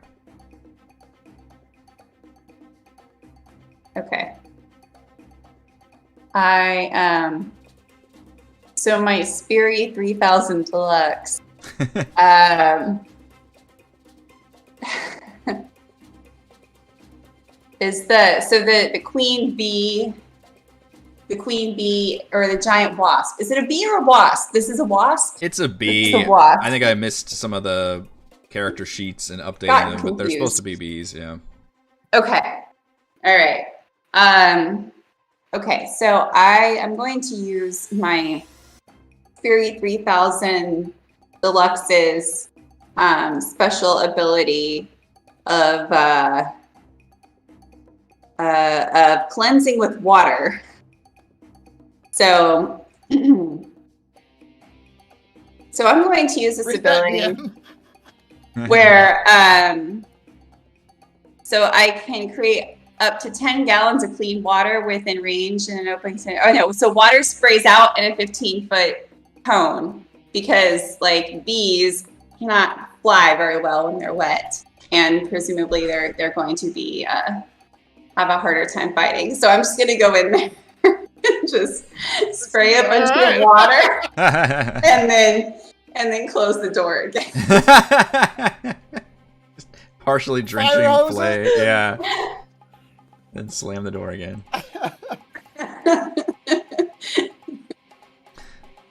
Okay. So my Spiri 3000 Deluxe. Is the queen bee, or the giant wasp? Is it a bee or a wasp? This is a wasp. It's a bee. It's a wasp. I think I missed some of the character sheets and updating Got them, but they're supposed confused. to be bees. Yeah. Okay. All right. Okay, so I am going to use my Fury 3000 Deluxe's special ability of cleansing with water. So, I'm going to use this Read that ability again. where so I can create up to 10 gallons of clean water within range in an open container. Oh no, so water sprays out in a 15-foot cone because like bees cannot fly very well when they're wet, and presumably they're going to be have a harder time fighting. So I'm just gonna go in there and just spray a bunch of water and then close the door again. Just partially drenching Fire hoses? play. Yeah. Then slam the door again.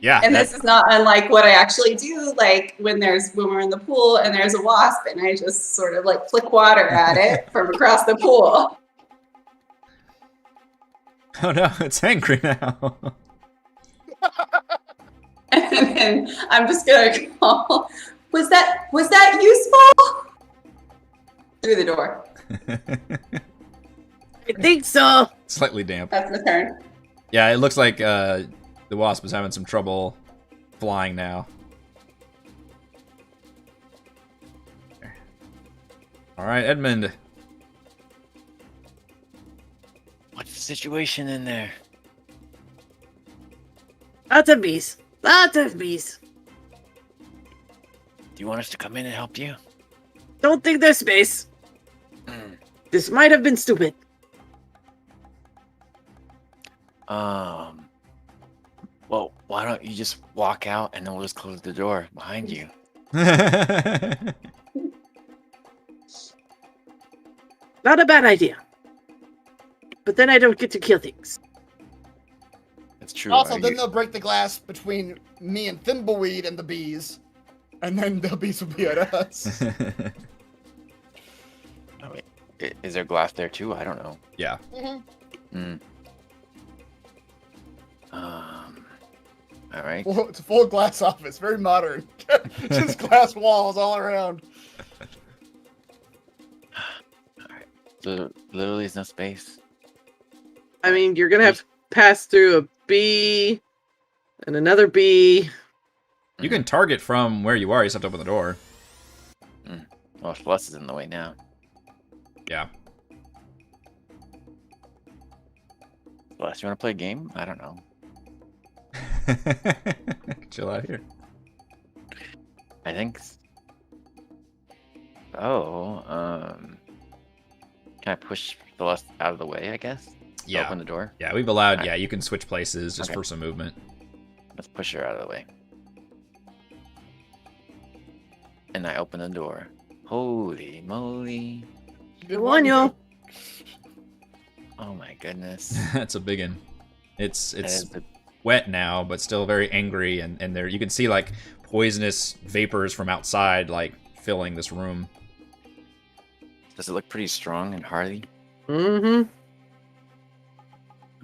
Yeah. And this is not unlike what I actually do, like when we're in the pool and there's a wasp and I just sort of like flick water at it from across the pool. Oh no, it's angry now. And then I'm just gonna call, was that useful? Through the door. I think so. Slightly damp. That's my turn. Yeah, it looks like the wasp is having some trouble flying now. All right, Edmund. What's the situation in there? Lots of bees. Lots of bees. Do you want us to come in and help you? Don't think there's space. This might have been stupid. Well, why don't you just walk out and then we'll just close the door behind you? Not a bad idea. But then I don't get to kill things. It's true. Also, are then you- they'll break the glass between me and Thimbleweed and the bees, and then the bees will be at us. Oh, wait. Is there glass there too? I don't know. Yeah. All right. Well, it's a full glass office, very modern. Just glass walls all around. So literally there's no space. I mean, you're gonna have to pass through a bee and another bee. You can target from where you are. You just have to open the door. Well, Celeste is in the way now. Yeah. Celeste, you want to play a game? I don't know. Chill out here. I think. Oh, can I push Celeste out of the way? I guess. Yeah. Open the door. Yeah, we've allowed. Alright. Yeah, you can switch places just Okay. for some movement. Let's push her out of the way. And I open the door. Holy moly! Good One, y'all. Oh my goodness! That's a big one. It's That is the- wet now, but still very angry, and there you can see like poisonous vapors from outside like filling this room. Does it look pretty strong and hardy? Mm-hmm.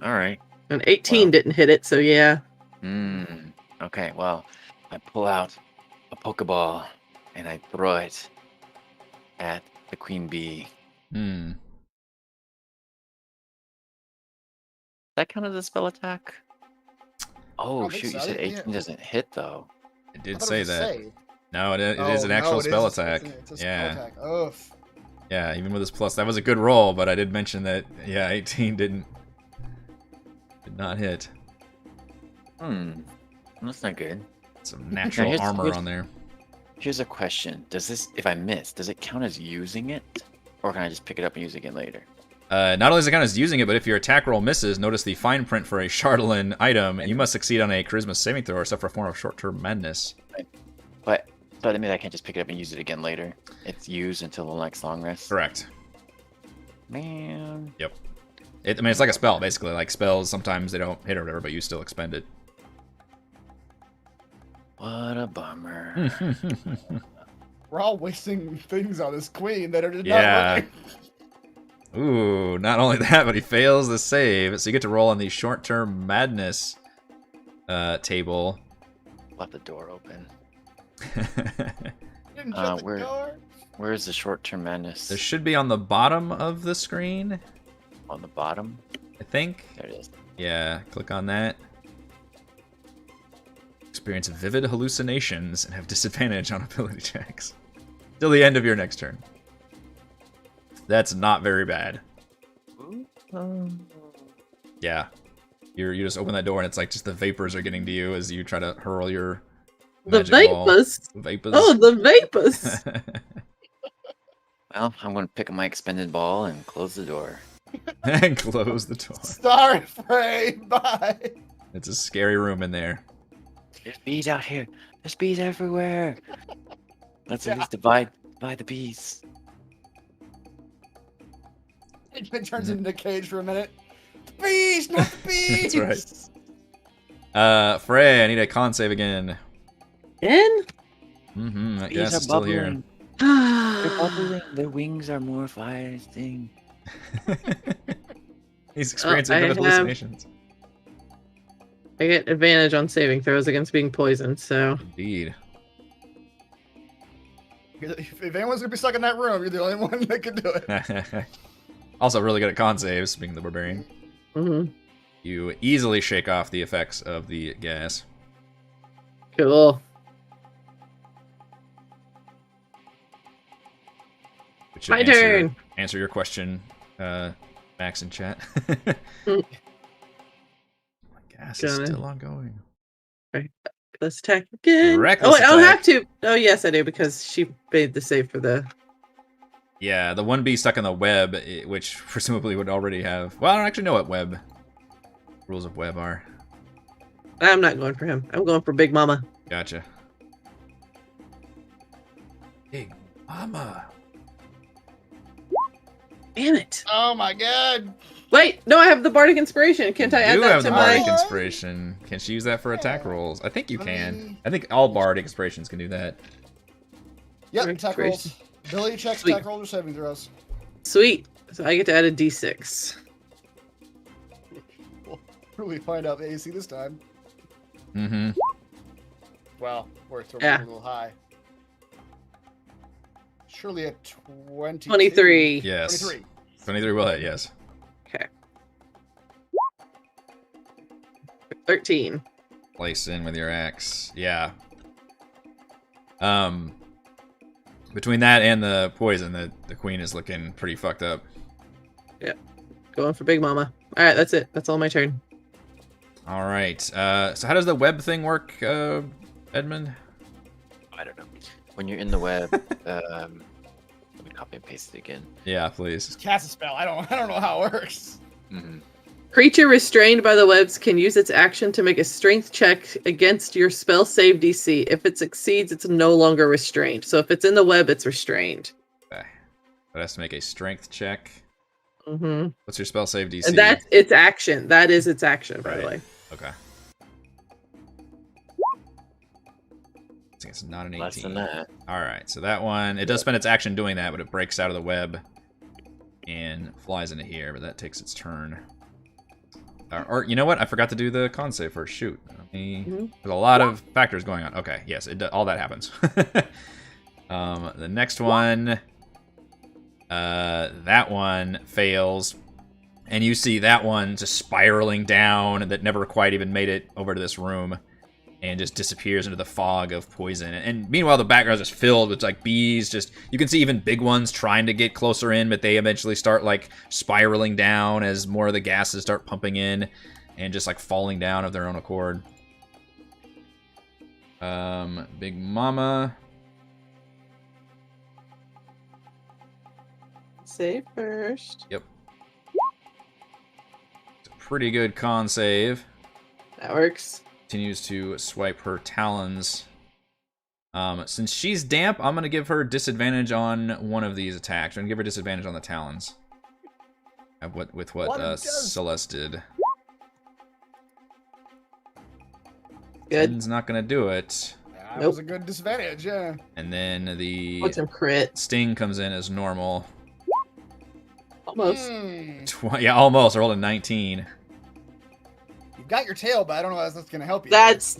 All right. An 18 Well. didn't hit it, so yeah. Okay, well, I pull out a Pokeball and I throw it at the queen bee. Hmm. That count as a spell attack? Oh don't think shoot, you so. said Yeah. 18 doesn't hit though. It I did thought it say was a that. save. No, it is Oh, an no, actual it spell is attack. It's a Yeah. spell attack. Oof. Yeah, even with his plus, that was a good roll, but I did mention that. Yeah, 18 did not hit. That's not good. Some natural here's- armor here's- on there. Here's a question. Does this, if I miss, does it count as using it? Or can I just pick it up and use it again later? Not only is it count as using it, but if your attack roll misses, notice the fine print for a Charlatan item. You must succeed on a charisma saving throw or suffer a form of short-term madness. But I mean I can't just pick it up and use it again later. It's used until the next long rest. Correct. Man. I mean, it's like a spell, basically. Like spells, sometimes they don't hit or whatever, but you still expend it. What a bummer. We're all wasting things on this queen that are just Yeah. not working. Ooh, not only that, but he fails the save, so you get to roll on the short-term madness table. Left the door open. Didn't shut the where- door. Where's the short-term madness? This should be on the bottom of the screen, On the bottom? I think. There it is. Yeah, click on that. Experience vivid hallucinations and have disadvantage on ability checks. Till the end of your next turn. That's not very bad. Yeah. You just open that door and it's like just the vapors are getting to you as you try to hurl your The magic ball. vapors. Vapors. Oh, the vapors. Well, I'm going to pick up my expended ball and close the door. And close the door. Sorry, Frey. Bye. It's a scary room in there. There's bees out here. There's bees everywhere. Let's at Yeah. least divide the bees. It turns into a cage for a minute. The bees, not the bees. That's right. Frey, I need a con save again. Again? I Bees guess are it's still here. bubbling. They're bubbling. Their wings are more firing. He's experiencing I vivid have- hallucinations. I get advantage on saving throws against being poisoned, so. Indeed. If anyone's gonna be stuck in that room, you're the only one that can do it. Also really good at con saves, being the barbarian. Mm-hmm. You easily shake off the effects of the gas. Cool. Which should My answer, turn. Answer your question, Max in chat. Mm. My gas is Got it. still ongoing. Let's attack again. Reckless Oh, wait, I don't attack. have to. Oh, yes, I do, because she made the save for the. Yeah, the one bee stuck in the web, which presumably would already have... Well, I don't actually know what web rules of web are. I'm not going for him. I'm going for Big Mama. Gotcha. Big Mama. Damn it. Oh my god. Wait, no, I have the Bardic Inspiration. Can't I add You that have to the my. Bardic Inspiration. Can she use that for attack Yeah. rolls? I think you can. Um, I think all Bardic Inspirations can do that. Yep, Bardic attack rolls. Inspiration. Ability checks, Sweet. attack rolls, or saving throws. Sweet. So I get to add a d6. We'll really find out the AC this time. Mm-hmm. Well, we're throwing Yeah. it a little high. Surely a 20. 23. Yes. 23. 23 will hit, yes. 13. Place in with your axe. Yeah. Between that and the poison, the queen is looking pretty fucked up. Going for Big Mama. Alright, that's it. That's all my turn. All right. So how does the web thing work, Edmund? I don't know. When you're in the web, let me copy and paste it again. Yeah, please. Just cast a spell. I don't know how it works. hmm Creature restrained by the webs can use its action to make a strength check against your spell save DC. If it succeeds, it's no longer restrained. So if it's in the web, it's restrained. Okay. It has to make a strength check. Mm-hmm. What's your spell save DC? And that's its action. That is its action, by the way. Okay. I think it's not an 18. Less than that. Alright, so that one, it does spend its action doing that, but it breaks out of the web and flies into here, but that takes its turn. Or you know what? I forgot to do the con save first. Shoot. There's a lot of factors going on. Okay, yes, all that happens. The next one, that one fails. And you see that one just spiraling down that never quite even made it over to this room and just disappears into the fog of poison. And meanwhile, the background is filled with like bees. Just you can see even big ones trying to get closer in, but they eventually start like spiraling down as more of the gases start pumping in and just like falling down of their own accord. Big Mama. Save first. Yep. It's a pretty good con save. That works. Continues to swipe her talons. Since she's damp, I'm going to give her disadvantage on one of these attacks. I'm going to give her disadvantage on the talons. With what Celeste did. Good. 10's not going to do it. That was a good disadvantage, yeah. And then the What's a crit? sting comes in as normal. Almost. Yeah, almost. I rolled a 19. You've got your tail, but I don't know how that's going to help you. That's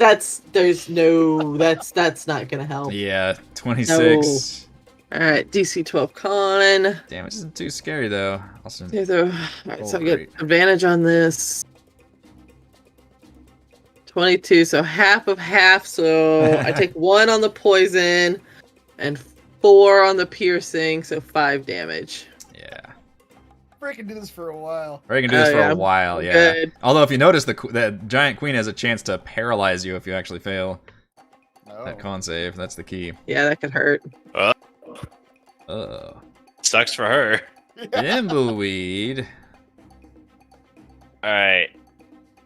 not gonna help. Yeah, 26. No. All right, DC 12 con. Damage isn't too scary though. Also, All right, so I get advantage on this. 22, so half of half. So I take 1 on the poison and 4 on the piercing, so 5 damage. Yeah. We're going to do this for a while. We're going to do this for a while, yeah. Good. Although if you notice, the giant queen has a chance to paralyze you if you actually fail that con save. That's the key. Yeah, that could hurt. Sucks for her. Thimbleweed. Alright.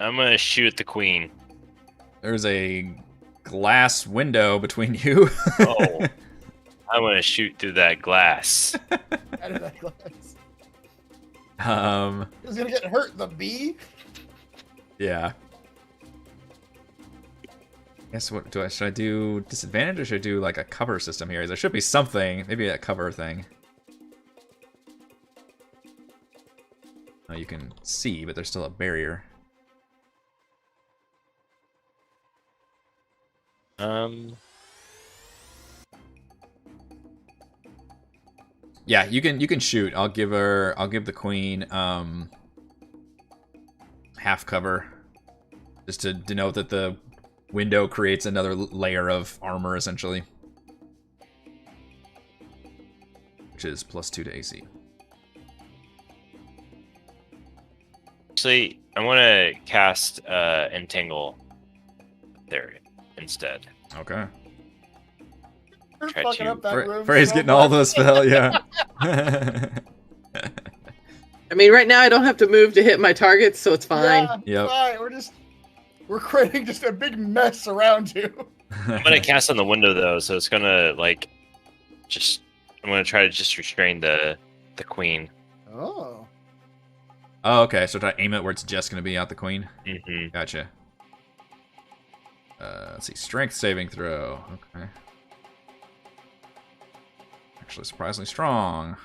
I'm gonna shoot the queen. There's a glass window between you. Oh. I'm gonna shoot through that glass. Out of that glass. Who's gonna get hurt? The bee? Yeah. Guess what should I do disadvantage or should I do like a cover system here? There should be something, maybe a cover thing. Oh, you can see, but there's still a barrier. Yeah, you can shoot. I'll give the queen half cover, just to denote that the window creates another layer of armor, essentially, which is +2 to AC. Actually, I want to cast Entangle there instead. Okay. You're Try fucking to- up that room Frey's so getting much. all those spells, yeah. I mean, right now I don't have to move to hit my targets, so it's fine. Yeah, Yep. fine. We're creating just a big mess around you. I'm gonna cast on the window though, so it's gonna like I'm gonna try to just restrain the queen. Oh. Oh, okay. So try to aim it where it's just gonna be out the queen. Mm-hmm. Gotcha. Let's see. Strength saving throw. Okay. Actually, surprisingly strong.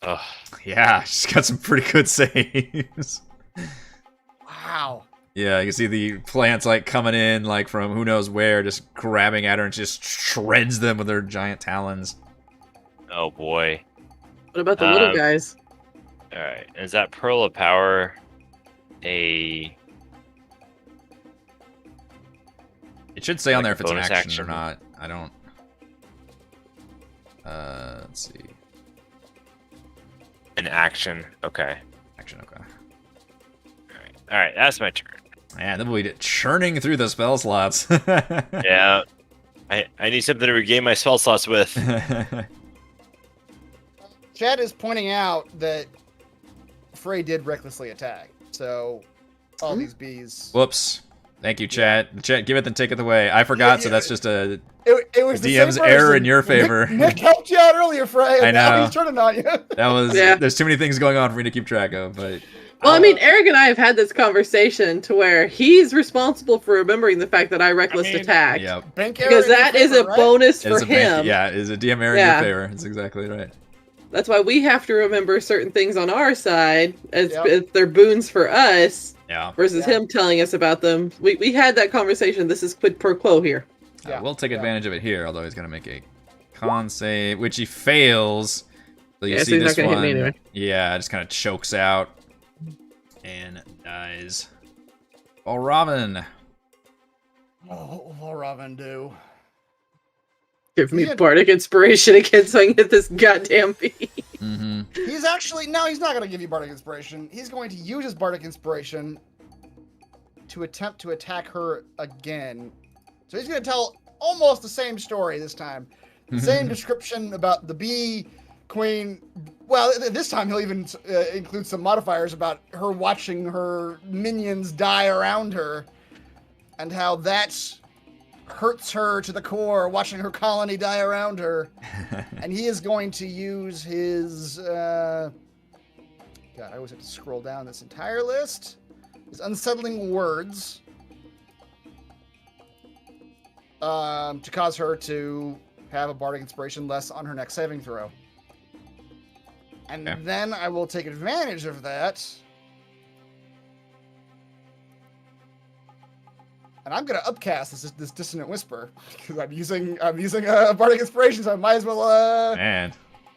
Ugh. Yeah, she's got some pretty good saves. Wow. Yeah, you can see the plants like coming in like from who knows where, just grabbing at her and just shreds them with their giant talons. Oh boy. What about the little guys? All right. Is that Pearl of Power a? It should say on Like there a if it's an bonus action, action? or not. I don't. Let's see. An action. Okay. Action, okay. All right. That's my turn. Man, then we did churning through the spell slots. Yeah. I need something to regain my spell slots with. Chad is pointing out that Frey did recklessly attack. So all these bees. Whoops. Thank you, chat. The chat, give it and take it away. I forgot, so that's just it was the DM's same error in person. your favor. Nick helped you out earlier, Frey. I And now know. he's turning on you. That was. Yeah. There's too many things going on for me to keep track of, but. Well, I mean, Eric and I have had this conversation to where he's responsible for remembering the fact that I reckless attacked. Yep. Because that is a bonus for him. Yeah, is a DM error in your favor. That's exactly right. That's why we have to remember certain things on our side as if they're boons for us. Yeah. Versus him telling us about them. We had that conversation. This is quid pro quo here. We'll take advantage of it here, although he's going to make a con save, which he fails. So you see so he's this not gonna one. hit me anyway. Yeah, just kind of chokes out and dies. Oh, Robin. Oh, what will Robin do? Give me bardic inspiration again so I can get this goddamn bee. Mm-hmm. He's actually, no, he's not going to give you bardic inspiration. He's going to use his bardic inspiration to attempt to attack her again. So he's going to tell almost the same story this time. Same description about the bee queen. Well, this time he'll even include some modifiers about her watching her minions die around her and how that hurts her to the core, watching her colony die around her. And he is going to use his... God, I always have to scroll down this entire list. His unsettling words to cause her to have a bardic inspiration less on her next saving throw. And then I will take advantage of that. And I'm gonna upcast this dissonant whisper because I'm using a bardic inspiration, so I might as well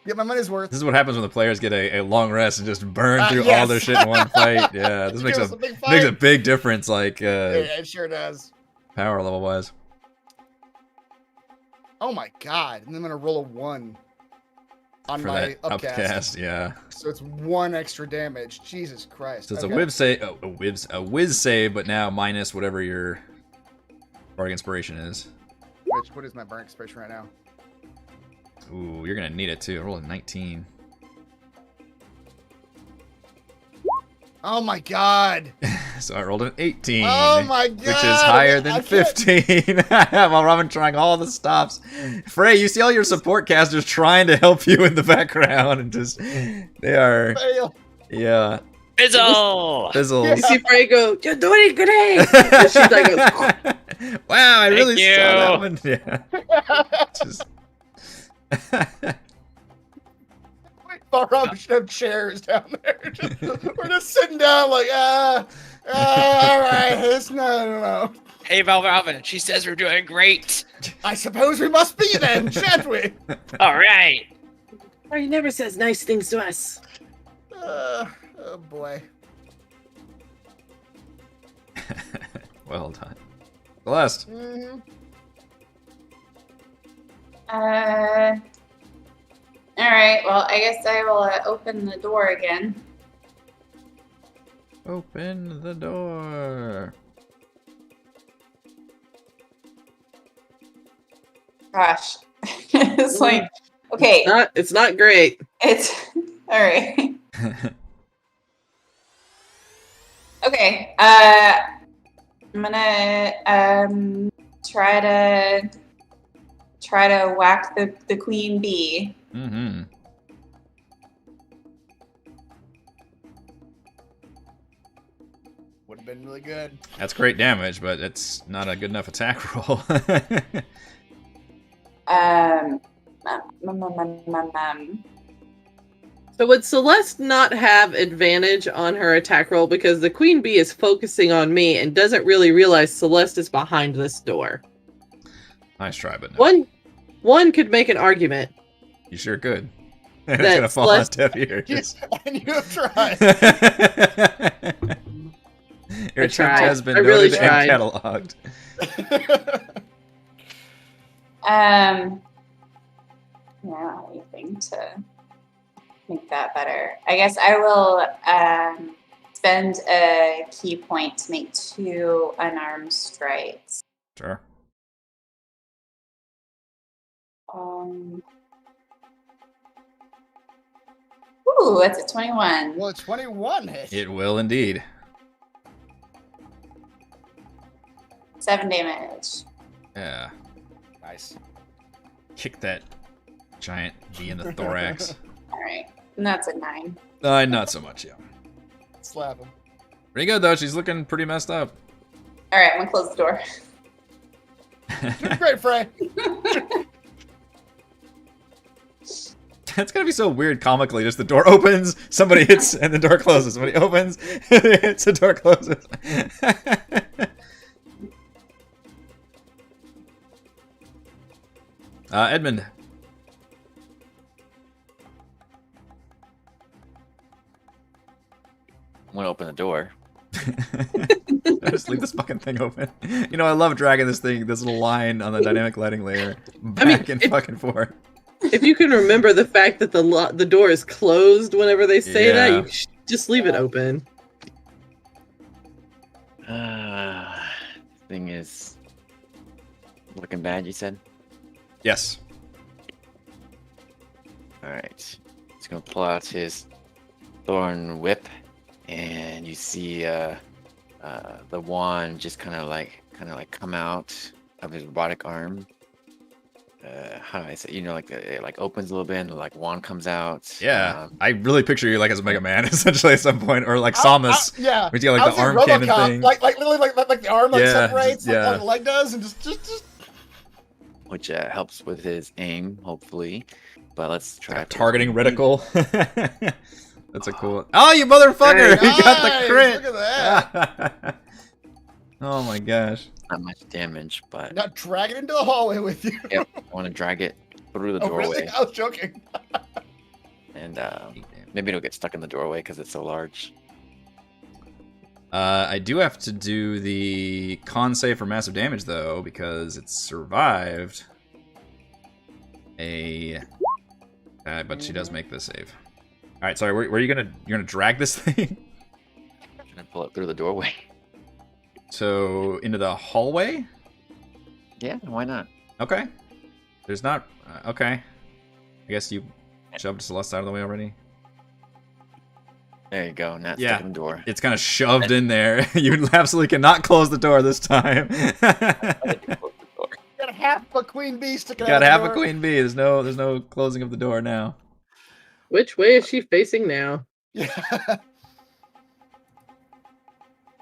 get my money's worth. This is what happens when the players get a long rest and just burn through all their shit in one fight. Yeah, this makes a big difference. Like yeah, it sure does. Power level wise. Oh my god! And I'm gonna roll a 1 on for my that upcast. Yeah. So it's 1 extra damage. Jesus Christ! So it's a whiz save, a whiz save, but now minus whatever your bardic inspiration is. What is my bardic inspiration right now? Ooh, you're gonna need it too. Roll a 19. Oh my god! So I rolled an 18. Oh my god! Which is higher than 15. While Robin trying all the stops. Frey, you see all your support casters trying to help you in the background and just they are Fail. Yeah. Fizzle! Fizzles. You see Frey go, you're doing great! And she's like, wow, I really Thank saw that one. Yeah. Just... Robin should have chairs down there. We're just sitting down like, all right, it's no. Hey, Valvin, she says we're doing great. I suppose we must be then, shan't we? All right. He never says nice things to us. Oh boy. Well done. Celeste. All right. Well, I guess I will open the door again. Open the door. Gosh, it's like okay. It's not great. It's all right. Okay. I'm gonna try to whack the queen bee. Mm-hmm. Would have been really good. That's great damage, but it's not a good enough attack roll. So would Celeste not have advantage on her attack roll because the queen bee is focusing on me and doesn't really realize Celeste is behind this door? Nice try, but no. One could make an argument. You sure could. It's gonna fall on deaf ears. And you have tried. Your attempt has been really noted tried. and cataloged. Yeah, anything to make that better. I guess I will spend a key point to make 2 unarmed strikes. Sure. Ooh, that's a 21. Well, 21 hit. It will indeed. 7 damage. Yeah. Nice. Kick that giant bee in the thorax. All right. And that's a 9. Not so much, yeah. Slap him. Pretty good, though. She's looking pretty messed up. All right, I'm going to close the door. Doing great, Frey. It's gonna be so weird comically. Just the door opens, somebody hits, and the door closes. Somebody opens, hits, the door closes. Edmund. I'm gonna open the door. Just leave this fucking thing open. You know, I love dragging this little line on the dynamic lighting layer back and fucking forth. If you can remember the fact that the door is closed whenever they say that, you just leave it open. Thing is looking bad, you said? Yes. Alright. He's gonna pull out his thorn whip, and you see the wand just kind of like come out of his robotic arm. How do I say? You know, like it like opens a little bit, and like wand comes out. Yeah, I really picture you like as a Mega Man essentially at some point, or like Samus. Yeah, where you got like the arm cannon thing. Like literally like the arm like separates, yeah. like the leg does, and just. Which helps with his aim, hopefully. But let's try targeting reticle. That's a cool. Oh, you motherfucker! Nice, You got the crit. Look at that. Oh my gosh. Not much damage, but Now drag it into the hallway with you. yep, I want to drag it through the Oh, doorway, really? I was joking. and maybe it'll get stuck in the doorway because it's so large. I do have to do the con save for massive damage though, because it survived but she does make the save. All right, sorry. Where are you're gonna drag this thing? I'm gonna pull it through the doorway. So into the hallway? Yeah, why not? Okay. There's not. Okay. I guess you shoved Celeste out of the way already. There you go. Now it's stuck in the door. It's kind of shoved in there. You absolutely cannot close the door this time. Got half a queen bee sticking out. Got the half door. a queen bee. There's no closing of the door now. Which way is she facing now? Yeah.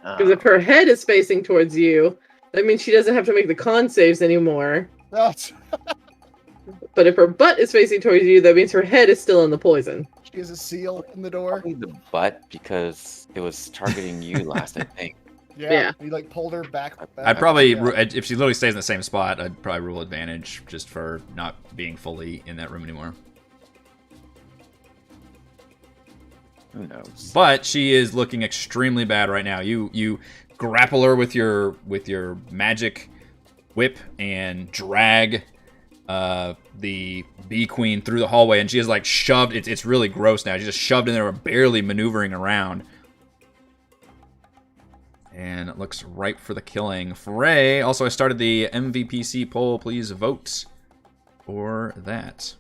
Because if her head is facing towards you, that means she doesn't have to make the con saves anymore. That's- But if her butt is facing towards you, that means her head is still in the poison. She has a seal in the door. Probably the butt because it was targeting you last, I think. Yeah. You like pulled her back. I'd probably, Yeah. if she literally stays in the same spot, I'd probably rule advantage just for not being fully in that room anymore. Who knows? But she is looking extremely bad right now. You grapple her with your magic whip and drag the bee queen through the hallway, and she is like shoved. It's really gross now. She's just shoved in there, barely maneuvering around. And it looks ripe for the killing. Frey, also I started the MVPC poll. Please vote for that.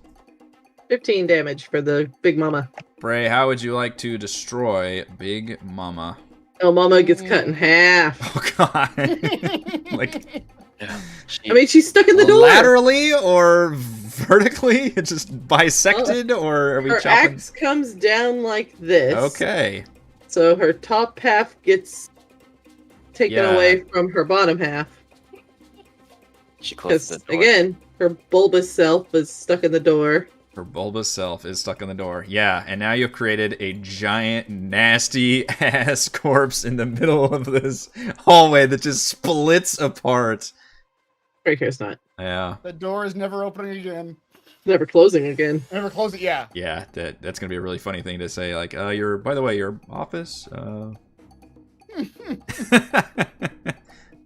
15 damage for the Big Mama. Frey, how would you like to destroy Big Mama? Oh, Mama gets cut in half. Oh god. Like Yeah, I mean, she's stuck in the door. laterally or vertically? It's just bisected, or are we Her chopping? axe comes down like this. Okay. So her top half gets taken Yeah. away from her bottom half. she closed the Because, door. again, her bulbous self is stuck in the door. Her bulbous self is stuck in the door. Yeah, and now you've created a giant, nasty ass corpse in the middle of this hallway that just splits apart. Right here, it's not. Yeah. The door is never opening again. Never closing again. Never close it. Yeah. Yeah, that's gonna be a really funny thing to say. Like, by the way, your office,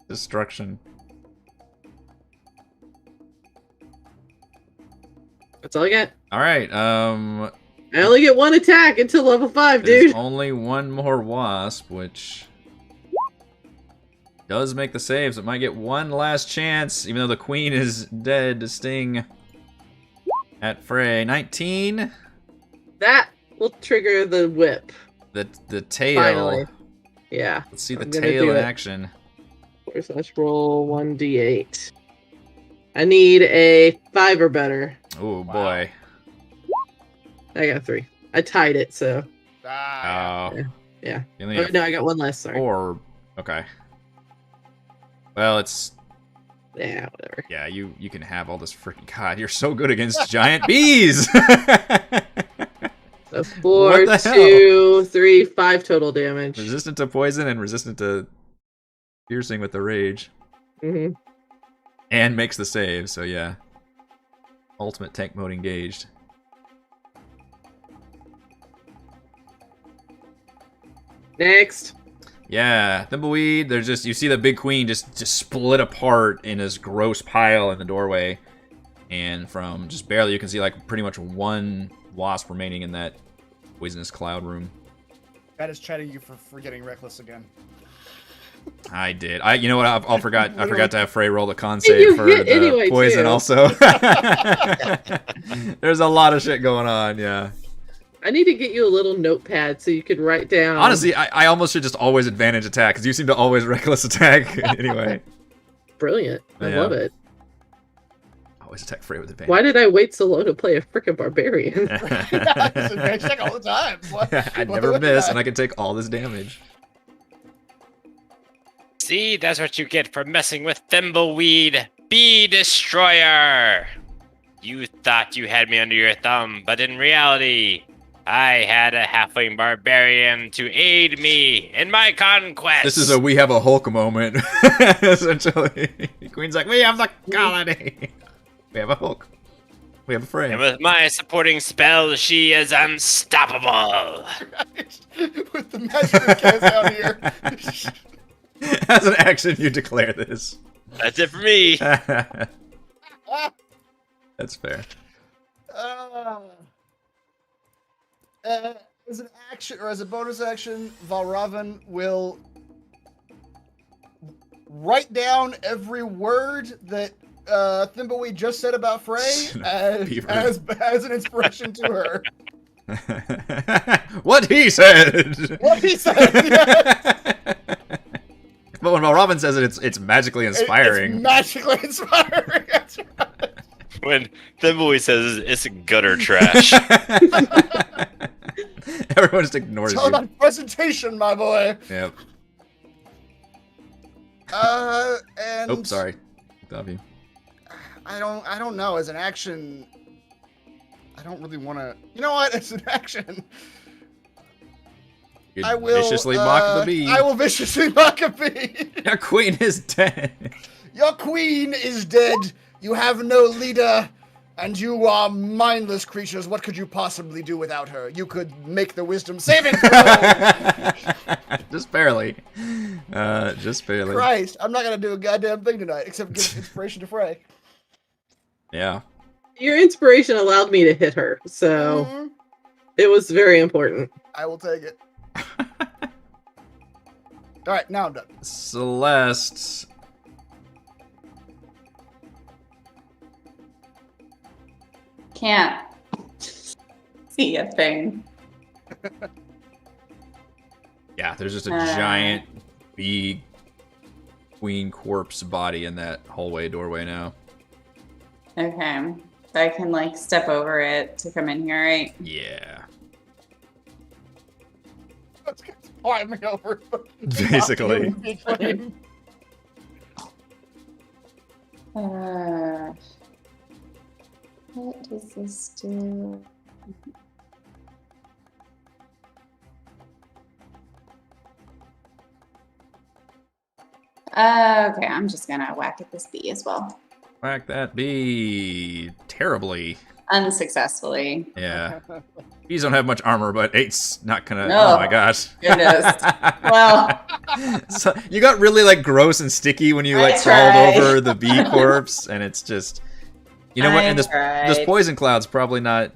destruction. That's all I got. All right. I only get one attack until level 5, There's dude. only one more wasp, which does make the saves. It might get one last chance, even though the queen is dead, to sting at Frey. 19. That we'll trigger the whip. The tail. Finally. Yeah. Let's see the I'm gonna tail do in it. action. Roll 1d8. I need a 5 or better. Oh boy. I got 3. I tied it, so. Ah, Oh. Yeah. You only Oh, need no, I got one less. Sorry. 4. Okay. Well, it's Yeah, whatever. yeah. You can have all this freaking. God, you're so good against giant bees. So 4, What the hell? 2, 3, 5 total damage. Resistant to poison and resistant to piercing with the rage, Mm-hmm. and makes the save. So yeah. Ultimate tank mode engaged. Next. Yeah, Thimbleweed, there's just, you see the big queen just split apart in this gross pile in the doorway. And from just barely, you can see like pretty much one wasp remaining in that poisonous cloud room. that is chatting you for getting reckless again. I did. You know what? I forgot to have Frey roll the con You save for hit the anyway, poison too. also. There's a lot of shit going on, yeah. I need to get you a little notepad so you could write down. Honestly, I almost should just always advantage attack, because you seem to always reckless attack anyway. Brilliant. I Yeah. love it. Always attack Frey with advantage. Why did I wait so long to play a frickin' barbarian? It's advantage check all the time. I'd never miss, and I can take all this damage. See, that's what you get for messing with Thimbleweed, Bee Destroyer. You thought you had me under your thumb, but in reality, I had a halfling barbarian to aid me in my conquest. This is a we have a Hulk moment, essentially. Queen's like, we have the colony. We have a Hulk. We have a Frey. And with my supporting spell, she is unstoppable. With the magic cast out here. As an action, you declare this. That's it for me. That's fair. As an action or as a bonus action, Valravan will write down every word that Thimbleweed just said about Frey as an inspiration to her. What he said. What he said. Yeah. But when Robin says it, it's magically inspiring. It's magically inspiring. That's right. When Thimbleweed says it's gutter trash. Everyone just ignores It's all you. about presentation, my boy. Yep. And Oops, sorry. Love you. I don't know. As an action, I don't really want to. You know what? As an action, You I will viciously mock the bee. I will viciously mock a bee. Your queen is dead. Your queen is dead. You have no leader, and you are mindless creatures. What could you possibly do without her? You could make the wisdom saving throw. Just barely. Just barely. Christ, I'm not gonna do a goddamn thing tonight except give inspiration to Frey. Yeah. Your inspiration allowed me to hit her, so Mhm. it was very important. I will take it. All right, now I'm done. Celeste. Can't see a thing. Yeah, there's just a giant bee queen corpse body in that hallway doorway now. Okay. So I can like step over it to come in here, right? Yeah. Let's get climbing over. Basically. What does this do? Okay, I'm just gonna whack at this bee as well. Whack that bee terribly. Unsuccessfully. Yeah. Bees don't have much armor, but 8's not gonna. No. Oh my gosh. Goodness. Well. So, you got really like gross and sticky when you I like crawled tried. over the bee corpse, and it's just. You know what? And this tried. poison cloud's probably not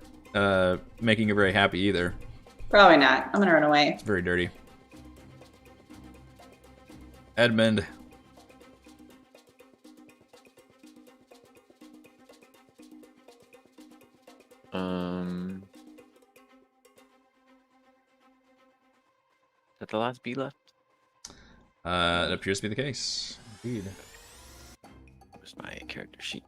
making you very happy either. Probably not. I'm gonna run away. It's very dirty. Edmund. that the last bee left? It appears to be the case. Indeed. Where's my character sheet?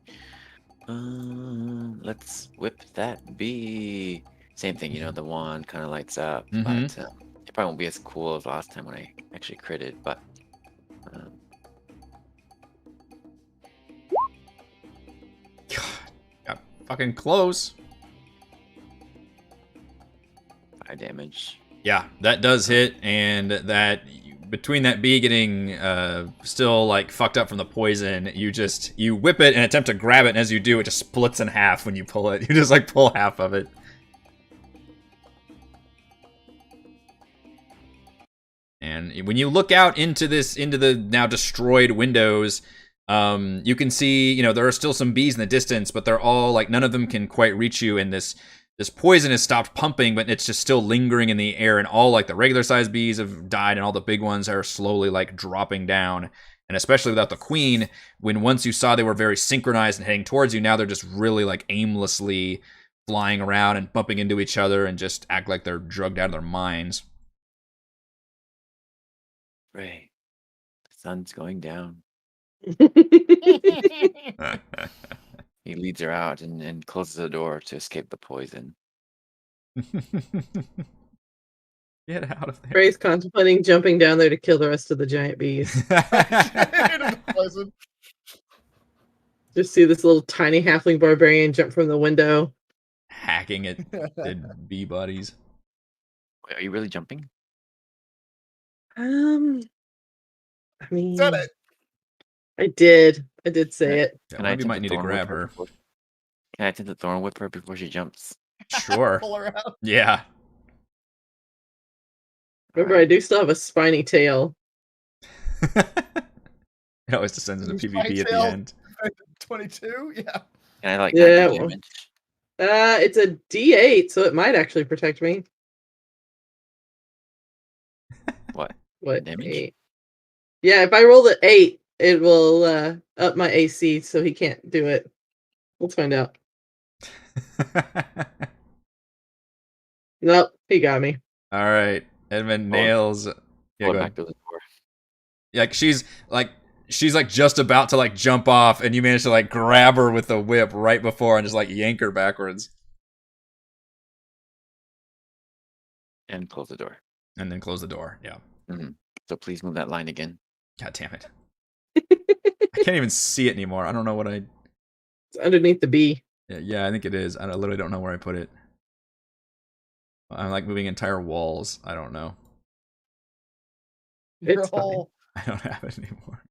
Let's whip that bee. Same thing, you know, the wand kind of lights up, but it probably won't be as cool as last time when I actually critted, but God, got fucking close. 5 damage. Yeah, that does hit, and that between that bee getting still like fucked up from the poison, you whip it and attempt to grab it, and as you do, it just splits in half when you pull it. You just like pull half of it. And when you look out into the now destroyed windows, you can see, you know, there are still some bees in the distance, but they're all like, none of them can quite reach you, and this poison has stopped pumping, but it's just still lingering in the air, and all like the regular sized bees have died, and all the big ones are slowly like dropping down. And especially without the queen, when once you saw they were very synchronized and heading towards you, now they're just really like aimlessly flying around and bumping into each other and just act like they're drugged out of their minds. Ray, the sun's going down. He leads her out and closes the door to escape the poison. Get out of there. Ray's contemplating jumping down there to kill the rest of the giant bees. Just see this little tiny halfling barbarian jump from the window. Hacking at dead bee buddies. Wait, are you really jumping? I mean, Said it. I did say it. Yeah, maybe you might need to grab her. Can I attempt to thorn whip her before she jumps? Sure. Pull her out. Yeah. Remember, I do still have a spiny tail. It always descends into PvP at the end. 22? Yeah. Can I like Yeah, add well. damage? It's a D8, so it might actually protect me. What? What? Damage? 8? Yeah, if I roll the 8, it will up my AC, so he can't do it. Let's find out. Nope, he got me. All right. Edmund nails. Yeah, Pull go it ahead. back to the door. Like she's like just about to like jump off, and you manage to like grab her with the whip right before and just like yank her backwards. And close the door. And then close the door. Yeah. Mm-hmm. So please move that line again. God damn it. I can't even see it anymore. I don't know what I... It's underneath the B. Yeah, I think it is. I literally don't know where I put it. I'm like moving entire walls. I don't know. It's fine. Roll. I don't have it anymore.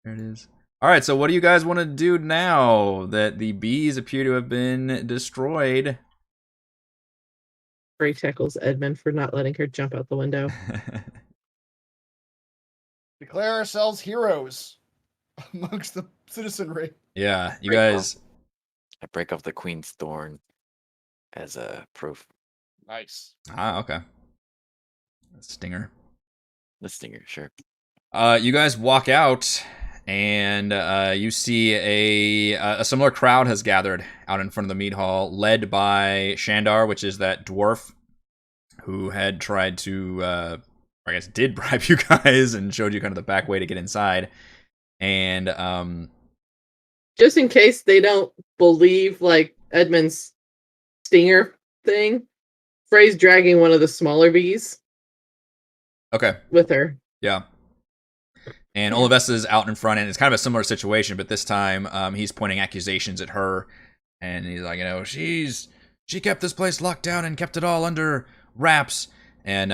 There it is. All right, so what do you guys want to do now that the bees appear to have been destroyed? Ray tackles Edmund for not letting her jump out the window. Declare ourselves heroes amongst the citizenry. Yeah, you Great guys... I break off the queen's thorn as a proof. Nice. Ah, okay. Stinger. The stinger, sure. You guys walk out, and you see a similar crowd has gathered out in front of the mead hall, led by Shandar, which is that dwarf who had tried to, I guess, did bribe you guys and showed you kind of the back way to get inside. And Just in case they don't believe like Edmund's stinger thing, Frey's dragging one of the smaller bees. Okay. With her. Yeah. And Olivessa's out in front, and it's kind of a similar situation, but this time he's pointing accusations at her, and he's like, you know, she kept this place locked down and kept it all under wraps, and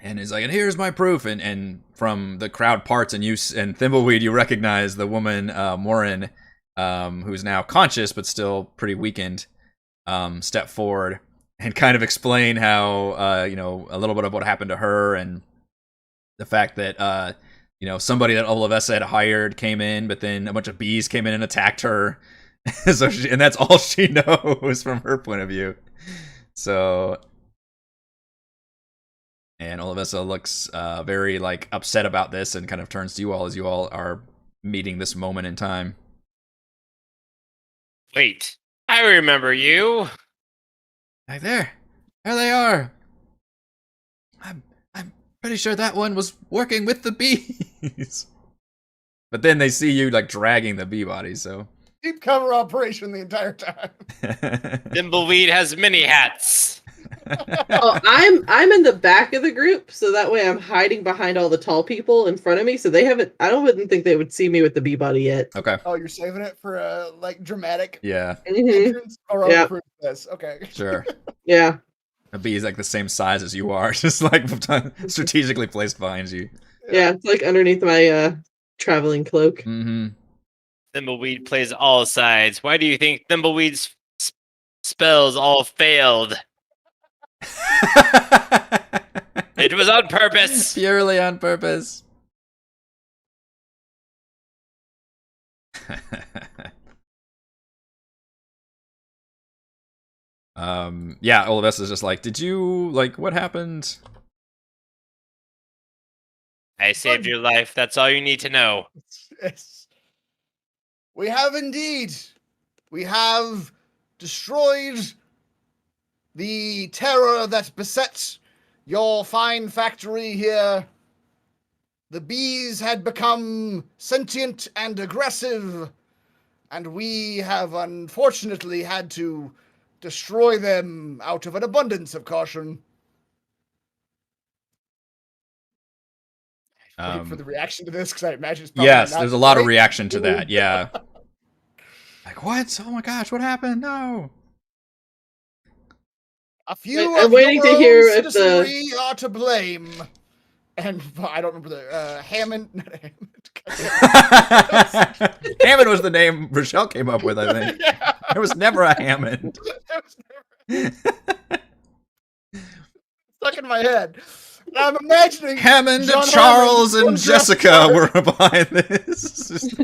he's like, and here's my proof, and from the crowd parts and Thimbleweed, you recognize the woman Morin, who's now conscious but still pretty weakened, step forward and kind of explain how you know, a little bit of what happened to her, and the fact that you know, somebody that Olivessa had hired came in, but then a bunch of bees came in and attacked her. So and that's all she knows from her point of view. So, and Olivessa looks very like upset about this and kind of turns to you all as you all are meeting this moment in time. Wait, I remember you. Hi there. There they are. I'm pretty sure that one was working with the bees. But then they see you like dragging the bee body, so Deep cover operation the entire time. Thimbleweed has many hats. Oh, I'm in the back of the group, so that way I'm hiding behind all the tall people in front of me. So they haven't. Wouldn't think they would see me with the bee body yet. Okay. Oh, you're saving it for a like dramatic Yeah. entrance or Yeah. proof this. Okay. Sure. Yeah. A bee is like the same size as you are, just like strategically placed behind you. Yeah, it's like underneath my traveling cloak. Mm-hmm. Thimbleweed plays all sides. Why do you think Thimbleweed's spells all failed? It was on purpose. Purely on purpose. Yeah, Olivessa is just like, did you, like, what happened? I saved your life. That's all you need to know. Yes. We have indeed. We have destroyed the terror that besets your fine factory here. The bees had become sentient and aggressive, and we have unfortunately had to destroy them out of an abundance of caution. Wait for the reaction to this, because I imagine it's probably Yes, not there's a lot of great. reaction to that, yeah. Like, what? Oh my gosh, what happened? No. A few I'm of waiting to your hear own if the- citizenry are to blame. And I don't remember the Hammond. Not Hammond. Hammond was the name Rochelle came up with, I think. Yeah. There was never a Hammond. That was never stuck in my head. Now I'm imagining Hammond, John Charles, Hammond and from Jurassic Jessica Park. were behind this.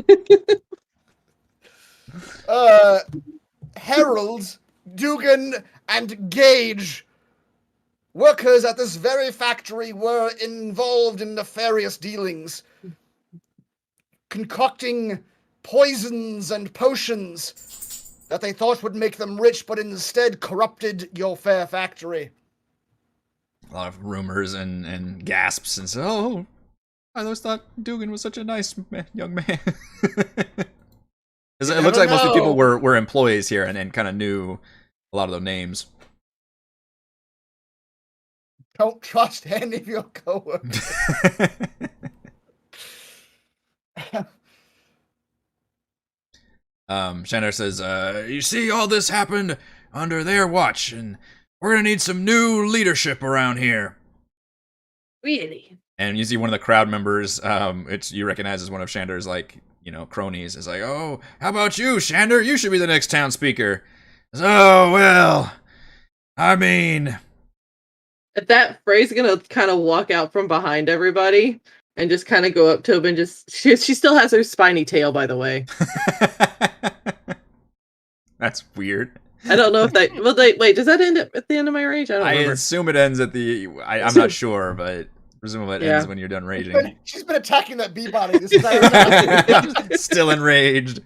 Harold, Dugan, and Gage, workers at this very factory, were involved in nefarious dealings, concocting poisons and potions that they thought would make them rich, but instead corrupted your fair factory. A lot of rumors and gasps and so, oh, I always thought Dugan was such a nice young man. It looks like most of the people were employees here and kind of knew a lot of the names. Don't trust any of your coworkers. Shandar says, you see, all this happened under their watch, and we're gonna need some new leadership around here. Really? And you see one of the crowd members, you recognize as one of Shandar's, like, cronies, is like, oh, how about you, Shandar? You should be the next town speaker. Oh, well, I mean... At that, Frey's gonna kind of walk out from behind everybody and just kind of go up to him and just... She still has her spiny tail, by the way. That's weird. I don't know if that... Well, wait, does that end at the end of my rage? I don't remember. I assume it ends at the... I'm not sure, but presumably it ends when you're done raging. She's been attacking that bee body this entire time. Still enraged.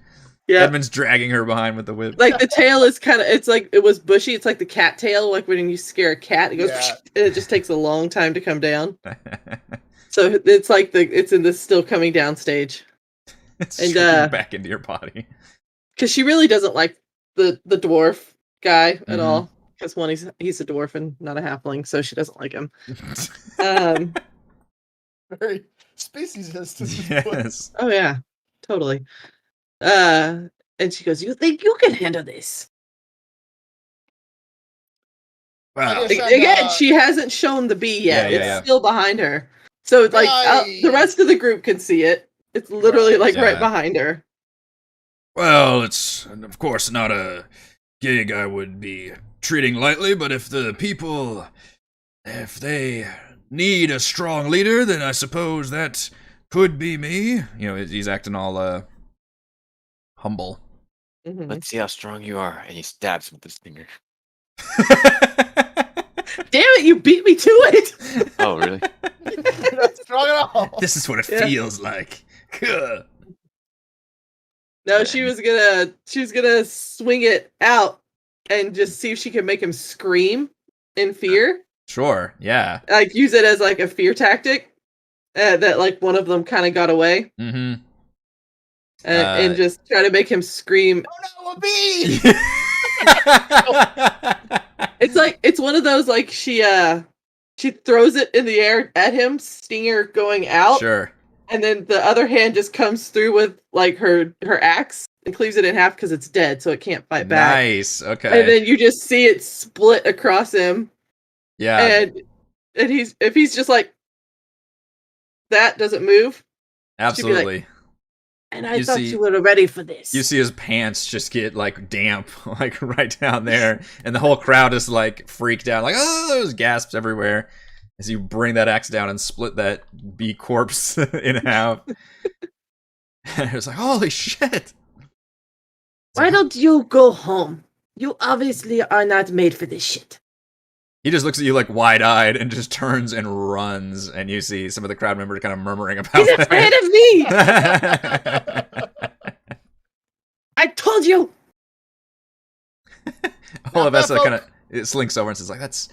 Yeah. Edmund's dragging her behind with the whip. Like, the tail is kind of... It's like... It was bushy. It's like the cat tail. Like, when you scare a cat, it goes... Yeah. And it just takes a long time to come down. So, it's like it's in this still coming down stage. It's And, shrinking back into your body. Because she really doesn't like the dwarf guy at Mhm. all. Because one, he's a dwarf and not a halfling, so she doesn't like him. Very speciesist. Yes. Oh yeah, totally. And she goes, "You think you can handle this?" Wow. I guess- Again, she hasn't shown the bee yet. Yeah, It's yeah. still behind her. So it's like the rest of the group can see it. It's literally like Yeah. right behind her. Well, it's, of course, not a gig I would be treating lightly, but if the people, if they need a strong leader, then I suppose that could be me. He's acting all, humble. Mhm. Let's see how strong you are. And he stabs with his finger. Damn it! You beat me to it. Oh, really? Not strong at all. This is what it Yeah. feels like. Gah. No, she was gonna swing it out and just see if she can make him scream in fear. Sure. Yeah. Like use it as like a fear tactic. That like one of them kind of got away. Mm-hmm. And just try to make him scream. Oh no, a bee! It's one of those like she throws it in the air at him, stinger going out. Sure. And then the other hand just comes through with like her axe and cleaves it in half because it's dead, so it can't fight back. Nice. Okay. And then you just see it split across him. Yeah. And he's just like that doesn't move. Absolutely. Like, and I thought you were ready for this. You see his pants just get like damp, like right down there, and the whole crowd is like freaked out, like oh, there's gasps everywhere as you bring that axe down and split that bee corpse in half. And it was like, holy shit! Why don't you go home? You obviously are not made for this shit. He just looks at you like wide-eyed and just turns and runs, and you see some of the crowd members kind of murmuring about He's afraid of me! that. I told you! Olivessa kind of slinks over and says like, that's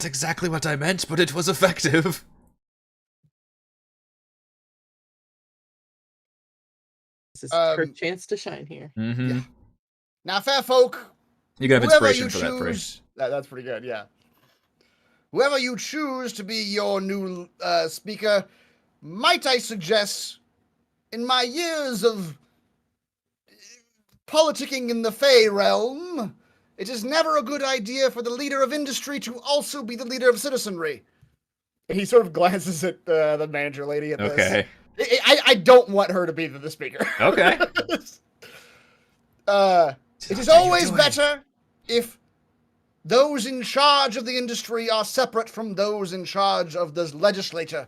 exactly what I meant, but it was effective. This is her chance to shine here. Mm-hmm. Yeah. Now, fair folk, You can have inspiration for that phrase. That's pretty good, yeah. Whoever you choose to be your new speaker, might I suggest, in my years of politicking in the Fey realm, it is never a good idea for the leader of industry to also be the leader of citizenry. He sort of glances at the manager lady at this. I don't want her to be the speaker. Okay. It is always better if those in charge of the industry are separate from those in charge of the legislature.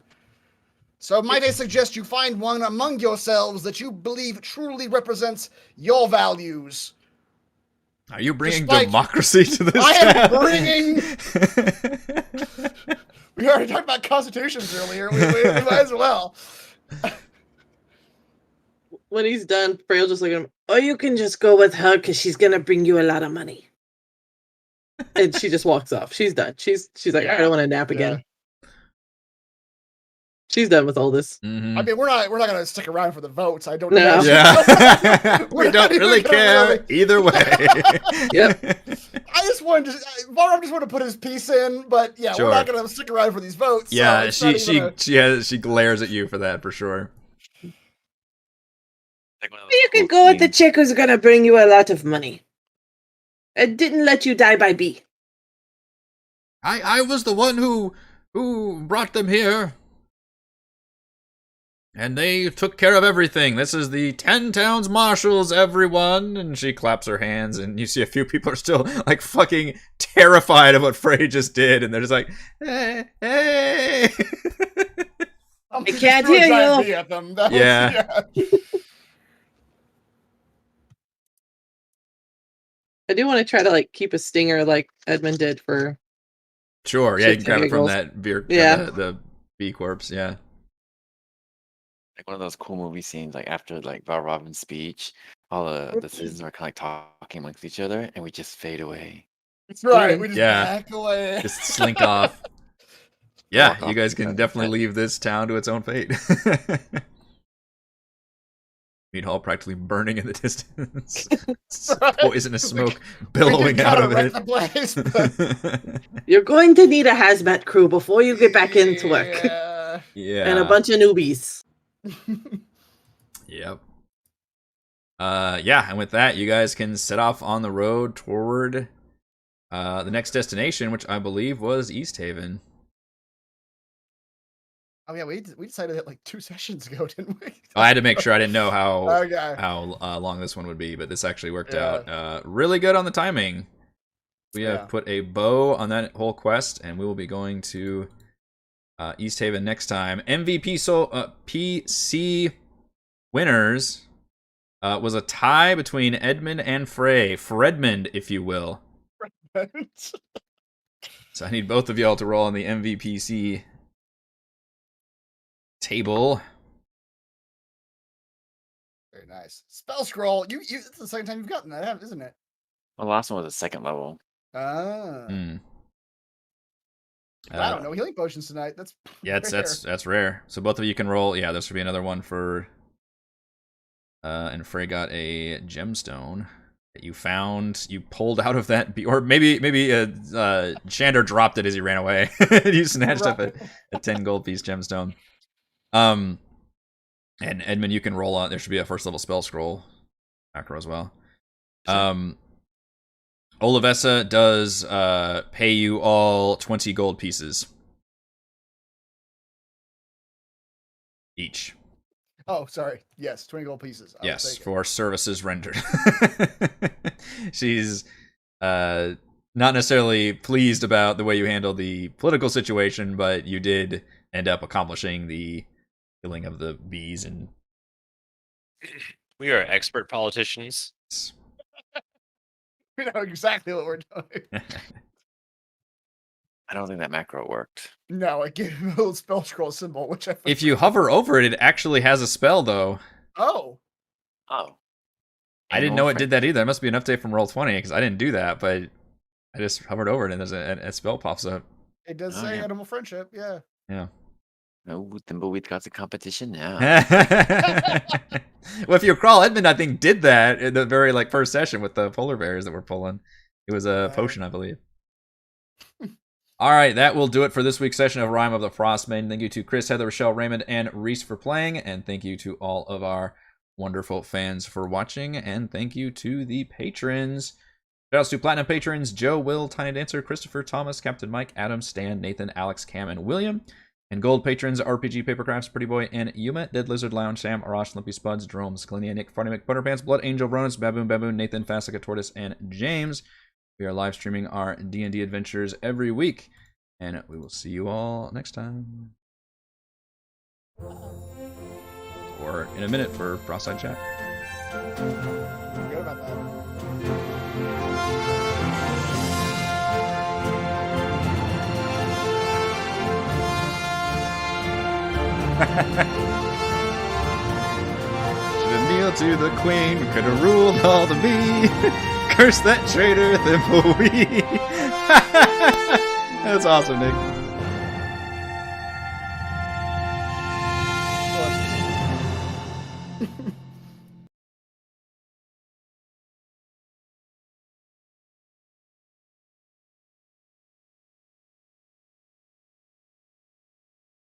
So might I suggest you find one among yourselves that you believe truly represents your values. Are you bringing democracy to this I town? am bringing... We already talked about constitutions earlier. We might as well. When he's done, Frey will just look at him. Or you can just go with her because she's going to bring you a lot of money. And she just walks off. She's done. She's like, I don't want to nap again. She's done with all this. Mm-hmm. I mean, we're not going to stick around for the votes. I don't know. know. Yeah. We don't really care either way. Yep. I just wanted to, Varram just wanted to put his piece in, but yeah, we're not going to stick around for these votes. Yeah, so she glares at you for that for sure. You can go with the chick who's going to bring you a lot of money. It didn't let you die by bee. I was the one who brought them here. And they took care of everything. This is the 10 Towns Marshals, everyone. And she claps her hands, and you see a few people are still, like, fucking terrified of what Frey just did. And they're just like, hey. I can't hear you. At them. Yeah. I do want to try to, like, keep a stinger like Edmund did for... Sure, yeah, you can grab it from that beer, the bee corpse, yeah. Like one of those cool movie scenes, like after like Val Robin's speech, all the citizens are kind of like talking amongst each other, and we just fade away. That's right. We just back away. Just slink off. Yeah, you guys can definitely leave this town to its own fate. Mead Hall practically burning in the distance. Poisonous smoke billowing out of it. You're going to need a hazmat crew before you get back into work. Yeah. And a bunch of newbies. Yep. Yeah, and with that, you guys can set off on the road toward the next destination, which I believe was East Haven. Oh yeah, we decided that like 2 sessions ago, didn't we? I had to make sure. I didn't know how long this one would be, but this actually worked out really good on the timing. We have put a bow on that whole quest, and we will be going to East Haven next time. MVP PC winners was a tie between Edmund and Frey. Fredmund, if you will. So I need both of y'all to roll on the MVPC table. Very nice. Spell scroll. It's the second time you've gotten that, isn't it? The last one was a 2nd level. Ah. I don't know. Healing potions tonight. That's yeah, that's rare. So both of you can roll. Yeah, this would be another one for. And Frey got a gemstone that you found. You pulled out of that, or maybe Shander dropped it as he ran away. You snatched up a 10 gold piece gemstone. And Edmund, you can roll on. There should be a first level spell scroll macro as well. Olivessa does pay you all 20 gold pieces each. Oh, sorry. Yes, 20 gold pieces. Yes, for services rendered. She's not necessarily pleased about the way you handled the political situation, but you did end up accomplishing the killing of the bees. And we are expert politicians. We know exactly what we're doing. I don't think that macro worked. No, I gave him a little spell scroll symbol, which I. If you hover over it, it actually has a spell, though. Oh. Oh. I didn't know it did that either. It must be an update from Roll20 because I didn't do that, but I just hovered over it and there's a spell pops up. It does say animal friendship, yeah. Yeah. Oh, Thimbleweed got the competition now. Well, if you recall, Edmund, I think, did that in the very first session with the polar bears that we're pulling. It was a potion, I believe. All right, that will do it for this week's session of Rime of the Frostmaiden. Thank you to Chris, Heather, Rochelle, Raymond, and Reese for playing, and thank you to all of our wonderful fans for watching, and thank you to the patrons. Shoutouts to Platinum patrons Joe, Will, Tiny Dancer, Christopher, Thomas, Captain Mike, Adam, Stan, Nathan, Alex, Cam, and William. And Gold patrons RPG Papercrafts, Pretty Boy, and Yuma, Dead Lizard, Lounge, Sam, Arash, Limpy Spuds, Jerome, Scalinia, Nick, Farty McButterpants, Blood Angel, Bronus, Baboon, Nathan, Fastica, Tortoise, and James. We are live streaming our D&D adventures every week, and we will see you all next time. Or in a minute for Frostside Chat. Forget about that. Should've kneeled to the queen, we could've ruled all the me. Curse that traitor Thimbleweed. That's awesome, Nick.